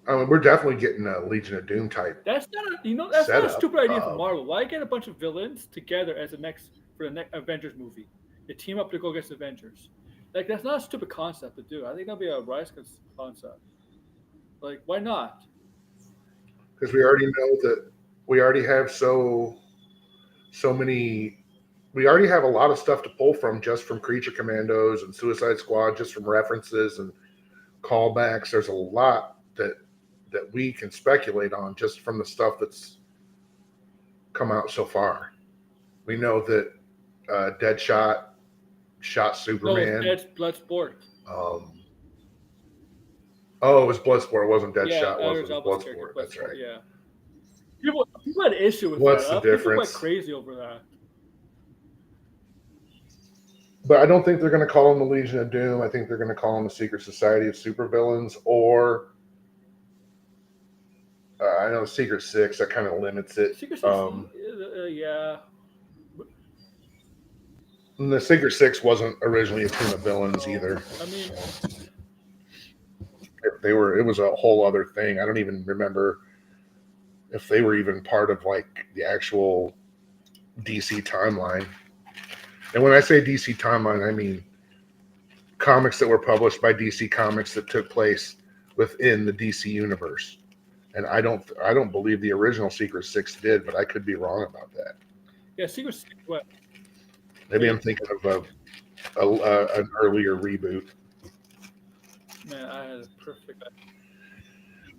We're definitely getting a Legion of Doom type. That's not a stupid idea for Marvel. Why get a bunch of villains together as for the next Avengers movie? They team up to go against Avengers. Like that's not a stupid concept to do. I think that'll be a rise concept. Like why not? Because we already know that we already have so many. We already have a lot of stuff to pull from just from Creature Commandos and Suicide Squad, just from references and callbacks. There's a lot that we can speculate on just from the stuff that's come out so far. We know that Deadshot shot Superman. No, it's Bloodsport. It was Bloodsport. It wasn't Deadshot. Yeah, it was Bloodsport. That's right. Yeah. People had an issue with What's that. the difference? People went crazy over that. But I don't think they're going to call them the Legion of Doom. I think they're going to call them the Secret Society of Supervillains, or I know Secret Six. That kind of limits it. Secret Six, yeah. And the Secret Six wasn't originally a team of villains either. I mean, they were. It was a whole other thing. I don't even remember if they were even part of like the actual DC timeline. And when I say DC timeline, I mean comics that were published by DC Comics that took place within the DC universe. And I don't believe the original Secret Six did, but I could be wrong about that. Yeah, Secret Six. What? Maybe I'm thinking of an earlier reboot. Man, I had a perfect.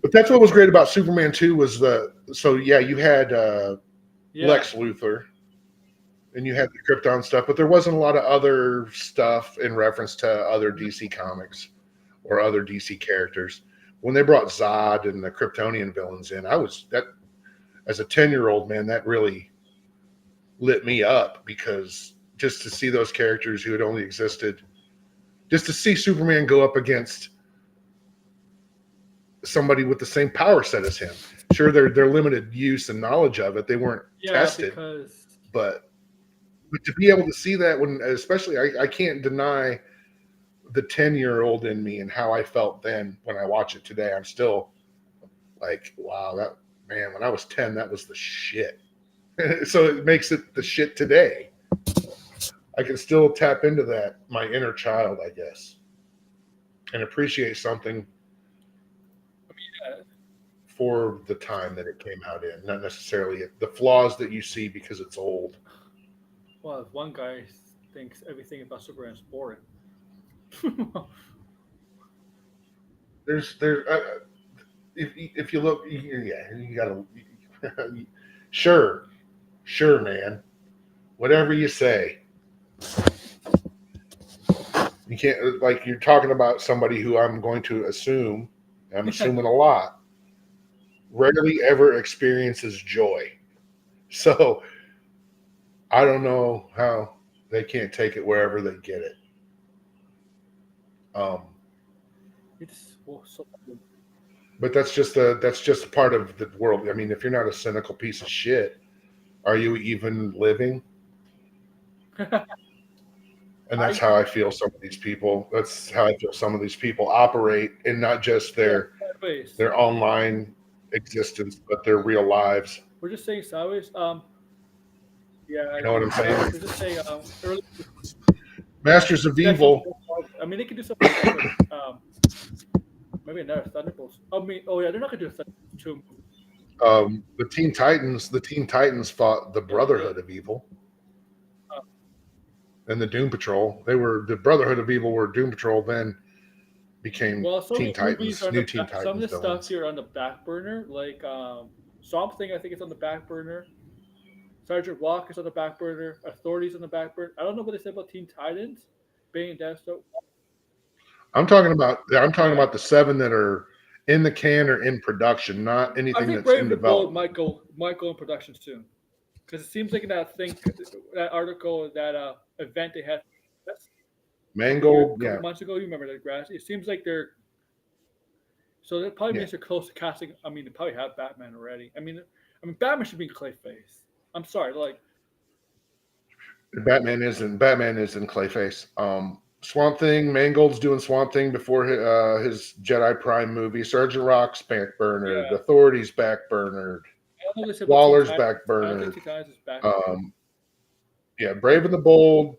But that's what was great about Superman 2 was you had Yeah. Lex Luthor and you had the Krypton stuff, but there wasn't a lot of other stuff in reference to other DC comics or other DC characters. When they brought Zod and the Kryptonian villains in, I was that as a 10-year-old man, that really lit me up because just to see those characters who had only existed, just to see Superman go up against somebody with the same power set as him. Sure, their limited use and knowledge of it, they weren't tested, but to be able to see that when, especially, I can't deny the 10-year-old in me and how I felt then when I watch it today. I'm still like, wow, that man, when I was 10, that was the shit. So it makes it the shit today. I can still tap into that, my inner child, I guess, and appreciate something for the time that it came out in, not necessarily the flaws that you see because it's old. Well, one guy thinks everything about Superman is boring. There's if you look, yeah, you gotta sure, man, whatever you say. You can't, like, you're talking about somebody who I'm going to assume, I'm assuming a lot, rarely ever experiences joy. So I don't know how they can't take it wherever they get it. But that's just a part of the world. I mean, if you're not a cynical piece of shit, are you even living? And that's how I feel some of these people. That's how I feel some of these people operate, and not just their online existence, but their real lives. We're just saying sideways. Yeah, you know what I'm saying? We're just saying early. Masters of Evil. I mean, they could do something different. Maybe another Thunderbolts. Oh yeah, they're not gonna do a Thunderbolts 2. The Teen Titans fought the Brotherhood of Evil. And the Doom Patrol. The Brotherhood of Evil were Doom Patrol, then became Teen Titans, new Teen Titans. Some of the stuff here on the back burner, like Swamp Thing, I think it's on the back burner. Sergeant Rock is on the back burner. Authority's on the back burner. I don't know what they said about Teen Titans. Bane and Deathstroke. I'm talking about the 7 that are in the can or in production, not anything that's in development. Might go in production soon. Because it seems like that article, that event they had, Mangold, a couple months ago, you remember that, grass? It seems like they're. So that probably means they're close to casting. I mean, they probably have Batman already. I mean, Batman should be Clayface. I'm sorry, like. Batman is in Clayface. Swamp Thing, Mangold's doing Swamp Thing before his Jedi Prime movie. Sergeant Rock's back burnered. Yeah. Authority's back burnered. Waller's back burnered. Yeah, Brave and the Bold,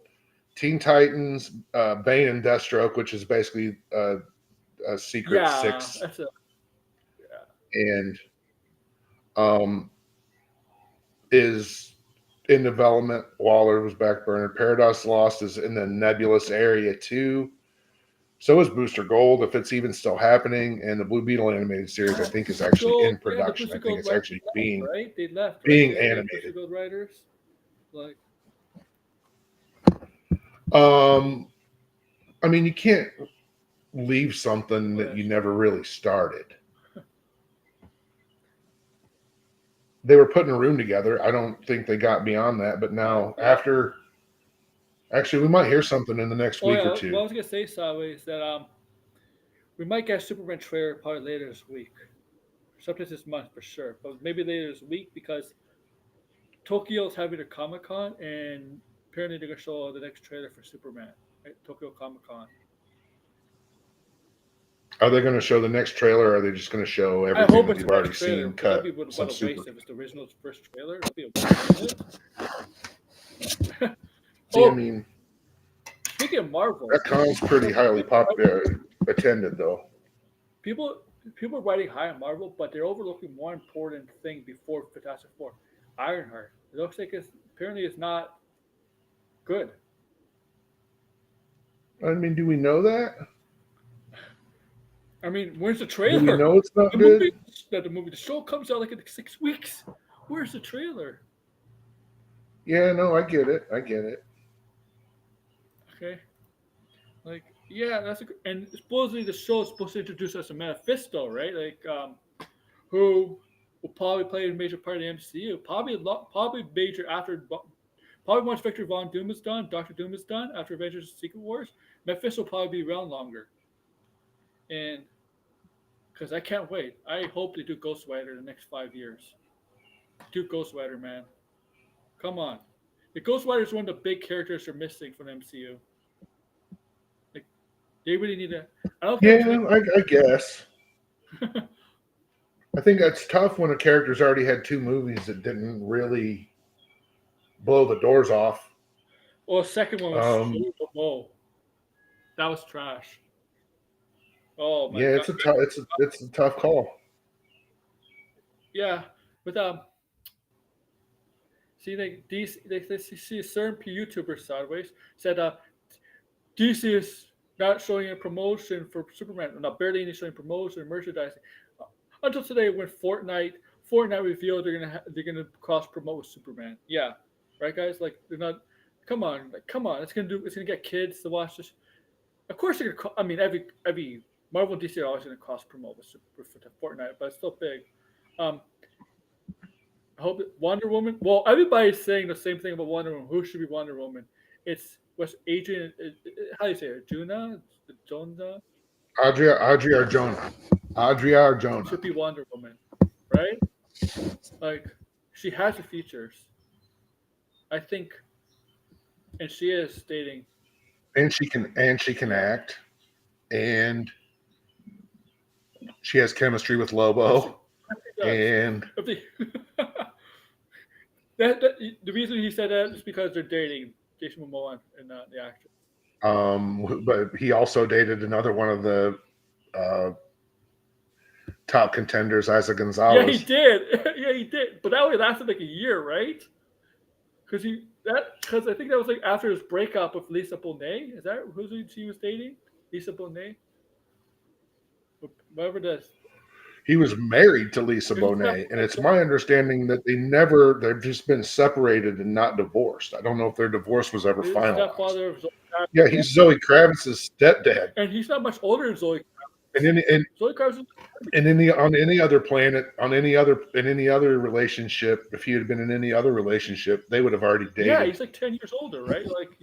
Teen Titans, Bane and Deathstroke, which is basically a Secret Six. And is in development. Waller was back burnered. Paradise Lost is in the Nebulous area too. So is Booster Gold, if it's even still happening, and the Blue Beetle animated series, I think, is actually in production. I think it's actually being animated. Gold writers, like. I mean, you can't leave something that you never really started. They were putting a room together. I don't think they got beyond that, but now after. Actually, we might hear something in the next week or two. Well, I was gonna say, sideways, that we might get a Superman trailer probably later this week, sometime this month for sure, but maybe later this week because Tokyo's having a Comic-Con and apparently they're gonna show the next trailer for Superman at Tokyo Comic-Con. Are they going to show the next trailer, or are they just going to show everything that you've already seen cut? That'd be what a waste if it's the original first trailer. That'd be a waste. I mean, Speaking of Marvel, That con's pretty highly attended, though. people people are writing high on Marvel, but they're overlooking more important thing before Fantastic Four. Ironheart. It looks like it's not good. I mean, do we know that? I mean, where's the Do we trailer? know it's not The good? movie, the show comes out like in 6 weeks. Where's the trailer? Yeah, no, I get it. I get it. Okay, like yeah, and supposedly the show is supposed to introduce us to Mephisto, right? Like who will probably play a major part of the MCU. Probably major after probably once Victor Von Doom is done, Doctor Doom is done after Avengers: Secret Wars. Mephisto will probably be around longer, and because I can't wait. I hope they do Ghost Rider the next 5 years. Do Ghost Rider, man. Come on. The Ghost Rider is one of the big characters they're missing from the MCU. Like they really need to. I don't care what you Yeah, I guess. think. I think that's tough when a character's already had two movies that didn't really blow the doors off. Well, the second one was Um, so low. That was trash. Oh my yeah, god. it's a tough call. Yeah, but see, they see a certain YouTuber sideways said DC is not showing a promotion for Superman, not barely any showing promotion or merchandising until today when Fortnite revealed they're gonna cross promote with Superman. Yeah, right, guys. Like they're not. Come on. It's gonna get kids to watch this. Of course they're gonna. I mean, every Marvel and DC are always gonna cross promote with Fortnite, but it's still big. Um, I hope Wonder Woman. Well, everybody's saying the same thing about Wonder Woman. Who should be Wonder Woman? It's what's Adrian. How do you say it? Jonah Adria Arjona. Adria Arjona. should be Wonder Woman, right? Like she has the features, I think, and she is stating, And she can yeah, act. And she has chemistry with yes, she Lobo. definitely does. And If they- the reason he said that is because they're dating Jason Momoa and the actor. but he also dated another one of the uh, top contenders, Isa Yeah, he Gonzalez. did. Yeah, he did. But that only lasted like a year, right? Because I think that was like after his breakup with Lisa Bonet. Is that who she was dating? Lisa Bonet, whatever this. He was married to Lisa It was Bonet, and it's my understanding that they've just been separated and not divorced. I don't know if their divorce was ever the finalized. stepfather of Zoe Yeah, Kravitz, he's Zoe Kravitz's stepdad. and he's not much older than Zoe. And Zoe Kravitz. on any other planet, in any other relationship, if he had been in any other relationship, they would have already Yeah, dated. he's like 10 years older, right? Like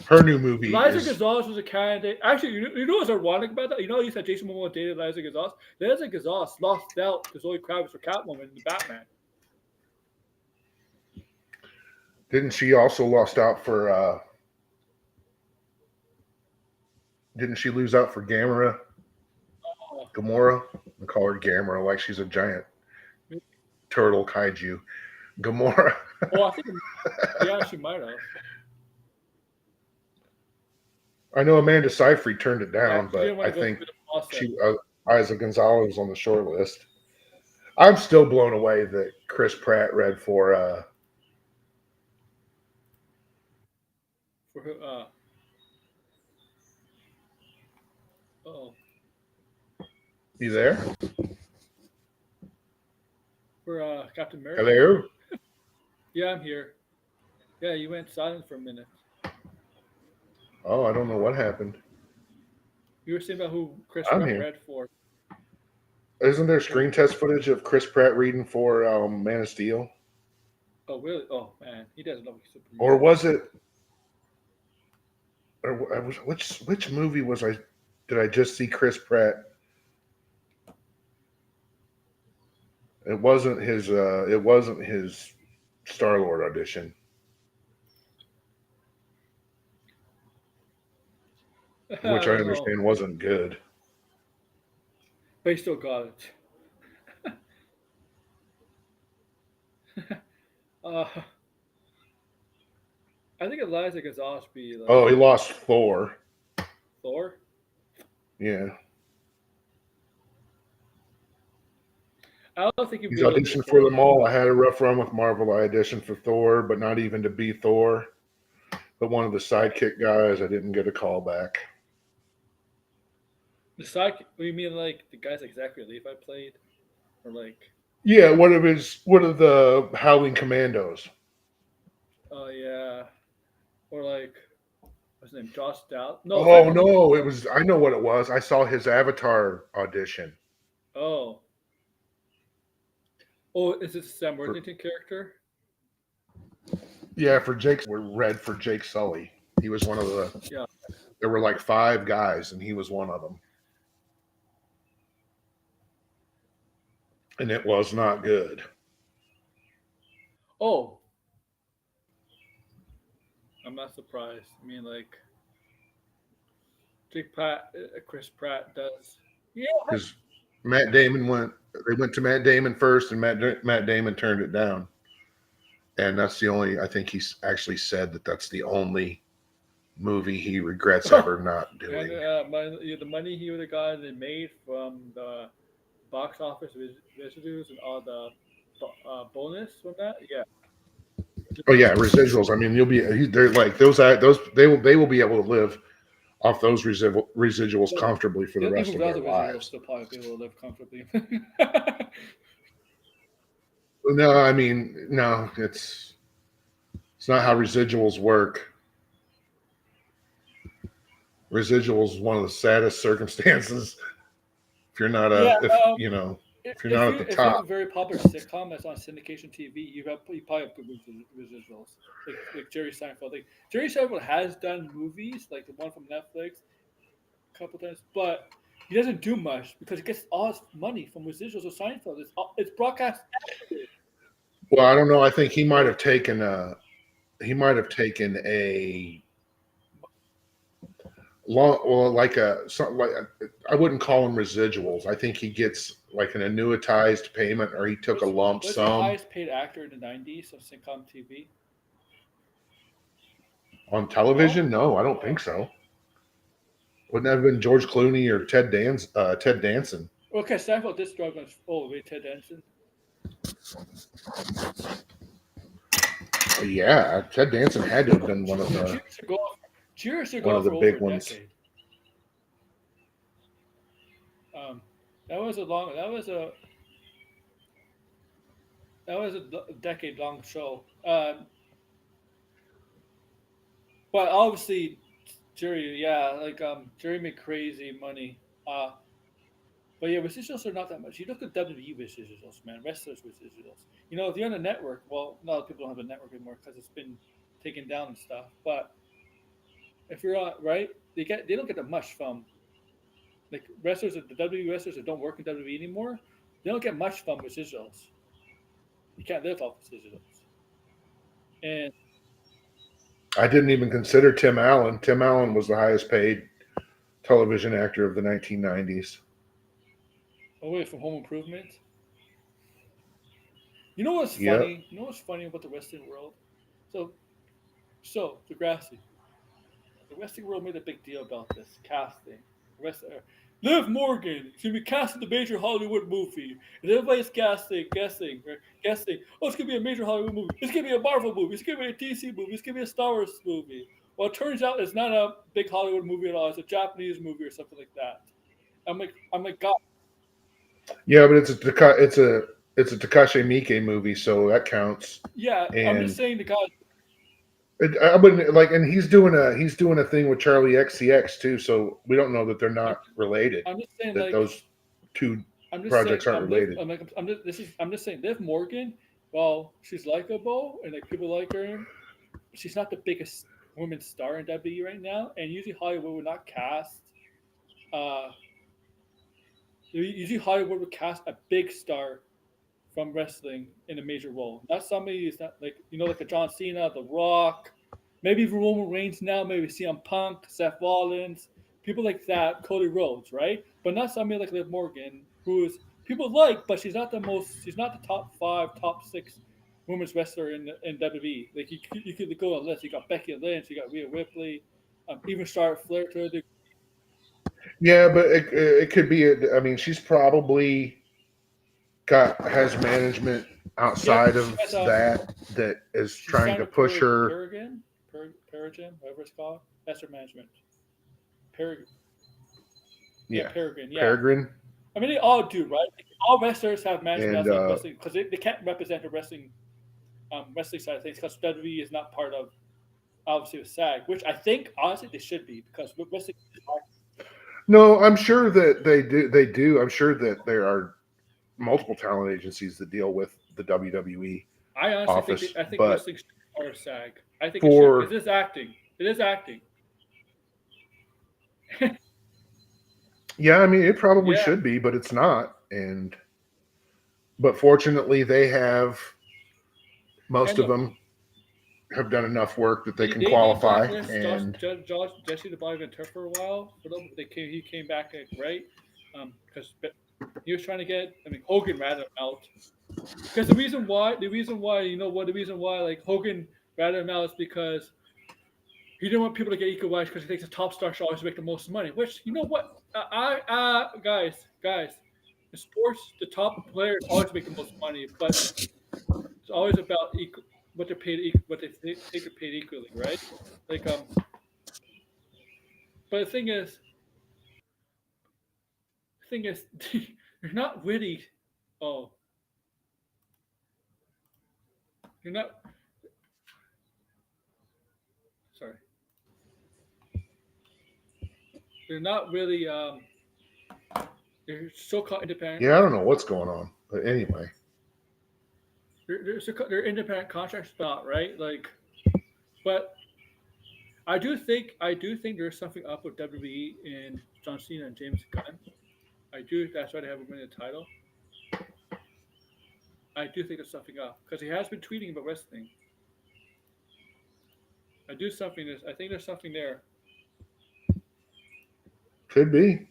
Her new movie Liza is Gonzalez was a candidate. Actually, you know what's ironic about that? You know, you said Jason Momoa dated Liza Gonzalez. Liza Gonzalez lost out to Zoe Kravitz for Catwoman in the Batman. didn't she also lost out for didn't she lose out for Oh, Gamora? I call her Gamora like she's a giant turtle kaiju. Gamora. well, I think yeah, she might have. I know Amanda Seyfried turned it Yeah, down, she but didn't want I to go think through the process. she Isa Gonzalez was on the short list. I'm still blown away that Chris Pratt read for For her, oh, you there? for Captain America. Hello? Yeah, I'm here. Yeah, you went silent for a minute. Oh, I don't know what happened. You were saying about who Chris I'm Pratt here. read for. Isn't there screen test footage of Chris Pratt reading for Man of Steel? Oh, really? Oh, man, he does love Superman. Or was it which movie was I did I just see Chris Pratt? It wasn't his Star-Lord audition, I which I don't know, understand wasn't good. but he still got it. Uh, I think Eliza Gazosby, Oh, like he lost Thor. Thor. Yeah. I don't think he'd He's be able to be auditioned for Thor them again. all. I had a rough run with Marvel. I auditioned for Thor, but not even to be Thor. But one of the sidekick guys, I didn't get a call back. The side, you mean like the guys like Zachary Levi played, or like, Yeah, one of the Howling Commandos. oh yeah, or like what's his name, Josh Dow? No, Oh Frank Ocean. no, it was. I know what it was. I saw his Avatar audition Oh, oh, is it the Sam for Worthington character? yeah for Jake. Were read for Jake Sully. He was one of the. Yeah. There were like five guys, and he was one of them. And it was not good. Oh, I'm not surprised. I mean, like Jake Pratt, Chris Pratt does. Yeah. Because Matt Damon went. They went to Matt Damon first, and Matt Damon turned it down. And that's the only. I think he's actually said that that's the only movie he regrets ever not And doing. the money he would have gotten and made from the box office residues and all the bonus from that, yeah. Oh yeah, residuals. I mean, you'll be. They're like those. They will be able to live off those residuals Well, comfortably for the even rest of without their the residuals, lives. still probably be able to live comfortably. No, I mean, no, it's not how residuals work. Residuals is one of the saddest circumstances if you're not Yeah, a if you're not at the if you have top. a very popular sitcom that's on syndication TV, you probably have good residuals. Like Jerry Seinfeld. Like Jerry Seinfeld has done movies, like the one from Netflix, a couple times, but he doesn't do much because he gets all his money from residuals of Seinfeld. It's broadcast. Well, I don't know. I think Or he might have taken a long well like a something like I wouldn't call them residuals. I think he gets like an annuitized payment, or he took a lump was he the sum highest paid actor in the '90s of sitcom TV? on No. television. No, I don't Oh, think okay. so. Wouldn't that have been George Clooney or Ted Danson? Okay, Seinfeld did struggle. Oh, wait, Ted Danson. Yeah, Ted Danson had to have been Cheers to go. Cheers to one go of the for over big a ones. decade. Um, that was a long. That was a decade long show. But obviously, Jerry, yeah, like Jerry made crazy money. But yeah, residuals are not that much. You look at WWE residuals, man, wrestlers residuals. You know, if you're on a network, well, a lot of people don't have a network anymore because it's been taken down and stuff. But if you're on right, they don't get that much from like wrestlers, the WWE wrestlers that don't work in WWE anymore. They don't get much from residuals. You can't live off residuals. And I didn't even consider Tim Allen. Tim Allen was the highest paid television actor of the 1990s. away from Home Improvement. You know what's Yep. funny? You know what's funny about the wrestling world? So, so Degrassi, the wrestling world made a big deal about this casting. Liv Morgan is gonna be cast in the major Hollywood movie, and everybody's guessing. Oh, it's gonna be a major Hollywood movie. It's gonna be a Marvel movie. It's gonna be a DC movie. It's gonna be a Star Wars movie. Well, it turns out it's not a big Hollywood movie at all. It's a Japanese movie or something like that. I'm like, God, Yeah, but it's a Takashi Miike movie, so that counts. yeah. I'm just And saying the God, I wouldn't like, and he's doing a thing with Charlie XCX too. So we don't know that they're I'm, not related. I'm just saying That like those two I'm just saying projects aren't related. I'm just saying Liv Morgan. Well, she's likable and like people like her. She's not the biggest woman star in WWE right now, and usually Hollywood would not cast. Uh, usually Hollywood would cast a big star from wrestling in a major role. Not somebody who's not like like a John Cena, The Rock, maybe even Roman Reigns now, maybe CM Punk, Seth Rollins, people like that, Cody Rhodes, right? But not somebody like Liv Morgan, who is people like, but she's not the most. She's not the top five, top six. women's wrestler in WWE. Like you could go on list. You got Becky Lynch, you got Rhea Ripley, even Charlotte Flair to a degree. Yeah, but it could be. I mean, she's probably got has management Yep, outside she of has that is she's trying signed to with push her. Paragon, Paragon, whatever it's called. That's her management. Paragon, yeah, Yeah, Paragon, yeah. Peregrine, I mean, they all do, right? All wrestlers have management and outside wrestling because they can't represent the wrestling side of things because WWE is not part of obviously with SAG, which I think honestly they should be because wrestling. no, I'm sure that they do. They do. I'm sure that there are multiple talent agencies that deal with the WWE I honestly think office, I think but wrestling should be part of SAG. I think it should because for it is acting. It is acting. yeah, I mean, it probably Yeah, should be, but it's not. And but fortunately, they have most and of look, them have done enough work that they can they qualify. blacklisted And Jesse the Body Ventura for a while. For them, he came back right because he was trying to get. I mean, Hogan ratted him out because the reason why like Hogan ratted him out is because he didn't want people to get equal rights because he thinks the top star should always make the most money. Which you know what, guys, in sports the top players always make the most money, but it's always about equal, what they're paid, what they think they're paid equally, right? Like but the thing is, you're not really. Oh, you're not. Sorry, you're not really. They're so-called independent. yeah, I don't know what's going on, but anyway, They're independent contracts, not right. Like, but I do think there's something up with WWE and John Cena and James Gunn. I do. That's why they haven't won the title. I do think there's something up because he has been tweeting about wrestling. I think there's something there. could be.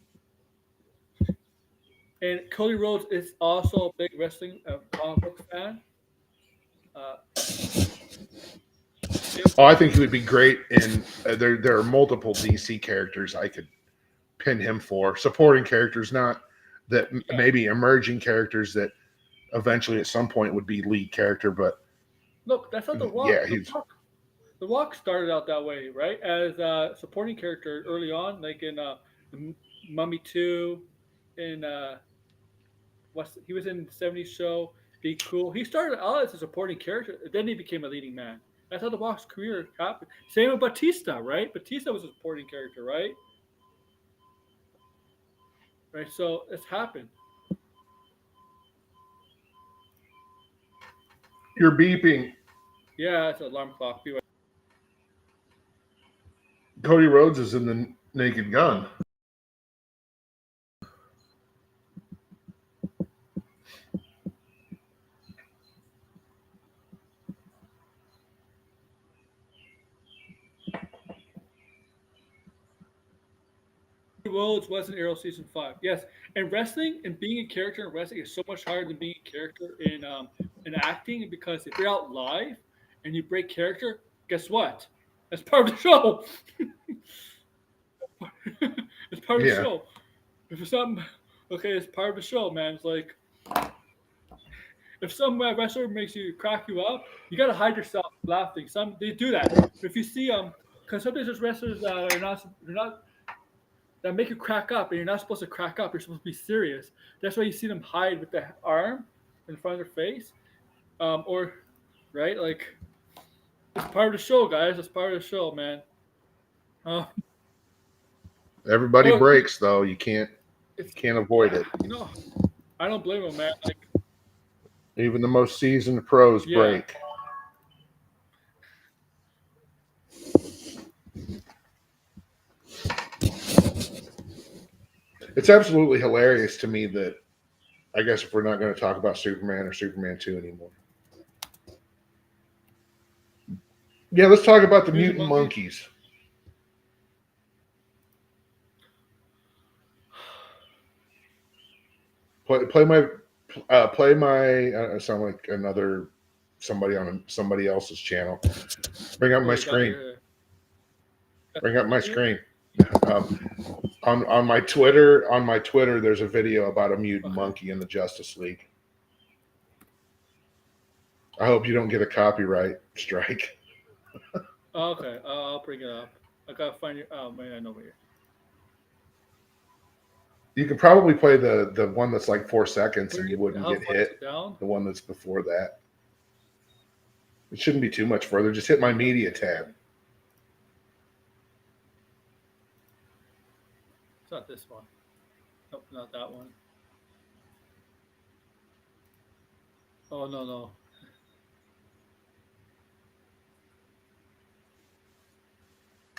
And Cody Rhodes is also a big wrestling comic book fan. Uh, Oh, I think he would be great. In there are multiple DC characters I could pin him for supporting characters, not that yeah. maybe emerging characters that eventually at some point would be lead character. But Look, that's how yeah, he's The Rock started out that way, right? As a supporting character early on, like in Mummy 2, in he was in the '70s show. Be Cool. He started out as a supporting character, then he became a leading man. That's how The Rock's career happened. Same with Batista, right? Batista was a supporting character, right? Right. So it's happened. you're beeping. Yeah, it's an alarm clock. Cody Rhodes is in the Naked Gun. Rhodes was in Arrow season 5. Yes, and wrestling and being a character in wrestling is so much harder than being a character in acting because if you're out live and you break character, guess what? That's part of the show. It's part of the Yeah, show. If it's something, okay, it's part of the show, man. It's like if some wrestler makes you crack you up, you gotta hide yourself laughing. Some they do that. But if you see because sometimes there's wrestlers that are not they're not that make you crack up, and you're not supposed to crack up. You're supposed to be serious. That's why you see them hide with the arm in front of their face, or right, like it's part of the show, guys. It's part of the show, man. Uh, everybody oh, breaks though. You it's can't avoid yeah, it. I don't blame him, man. Like Even the most seasoned pros yeah, break. It's absolutely hilarious to me that I guess if we're not going to talk about Superman or Superman 2 anymore. Yeah, let's talk about the mutant mutant monkeys. monkeys. Play my I sound like another somebody else's channel. Bring up Oh, my you got screen. your Bring up my here? screen. Um, on my Twitter, there's a video about a mutant Okay. monkey in the Justice League. I hope you don't get a copyright strike. Oh, okay. I'll bring it up. I gotta find your. Oh man, I know where you're. You can probably play the one that's like 4 seconds, and you wouldn't How get far is hit. it down? The one that's before that. It shouldn't be too much further. Just hit my media tab. It's not this one. Nope, not that one. Oh no no.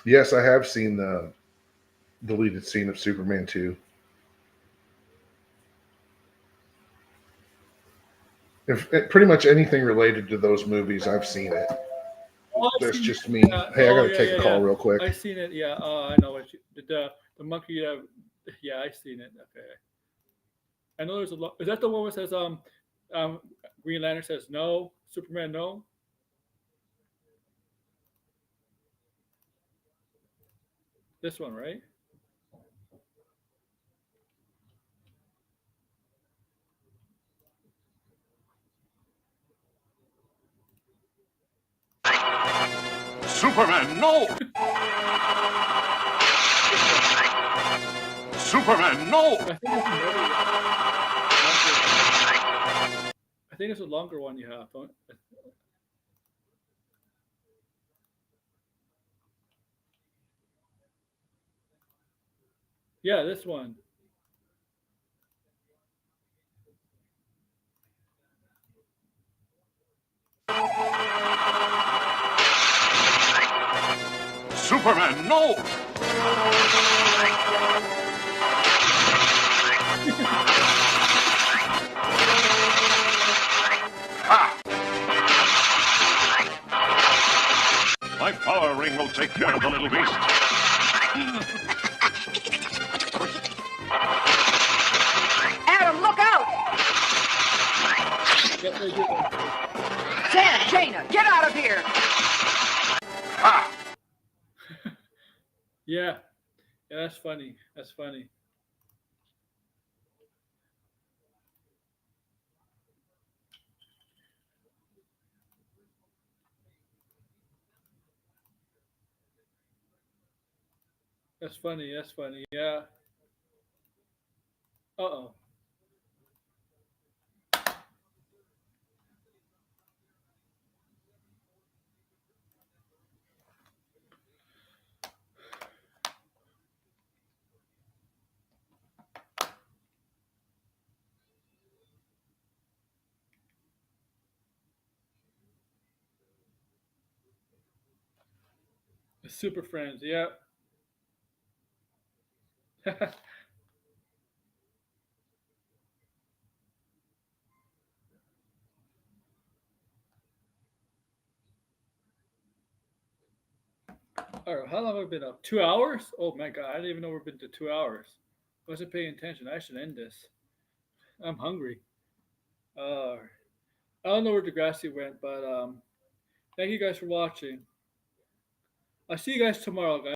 Yes, I have seen the deleted scene of Superman 2. If pretty much anything related to those movies, I've seen it. Oh, I've That's seen just it. me. Yeah. Hey, I Oh gotta yeah take a yeah yeah. call real quick. I seen it. Yeah. I know what you, the monkey. Yeah, I seen it. Okay. I know there's a lot. Is that the one where it says um Green Lantern says no, Superman no? This one, right? Superman, no! This one. Superman, no! I think it's longer. I think it's a longer one you have. Don't, yeah, this one. Superman, no! Ha! My power ring will take care of the little beast. Adam, look out! Yep, they did one. Sam, Jaina, get out of here! Ha! Yeah, yeah, that's funny. That's funny. That's funny. That's funny. Yeah. Uh oh. Super Friends. Yeah. All right. How long have I been up? 2 hours? Oh my god! I didn't even know we've been to 2 hours. Wasn't paying attention. I should end this. I'm hungry. Uh, I don't know where Degrassi went, but thank you guys for watching. I'll see you guys tomorrow, guys.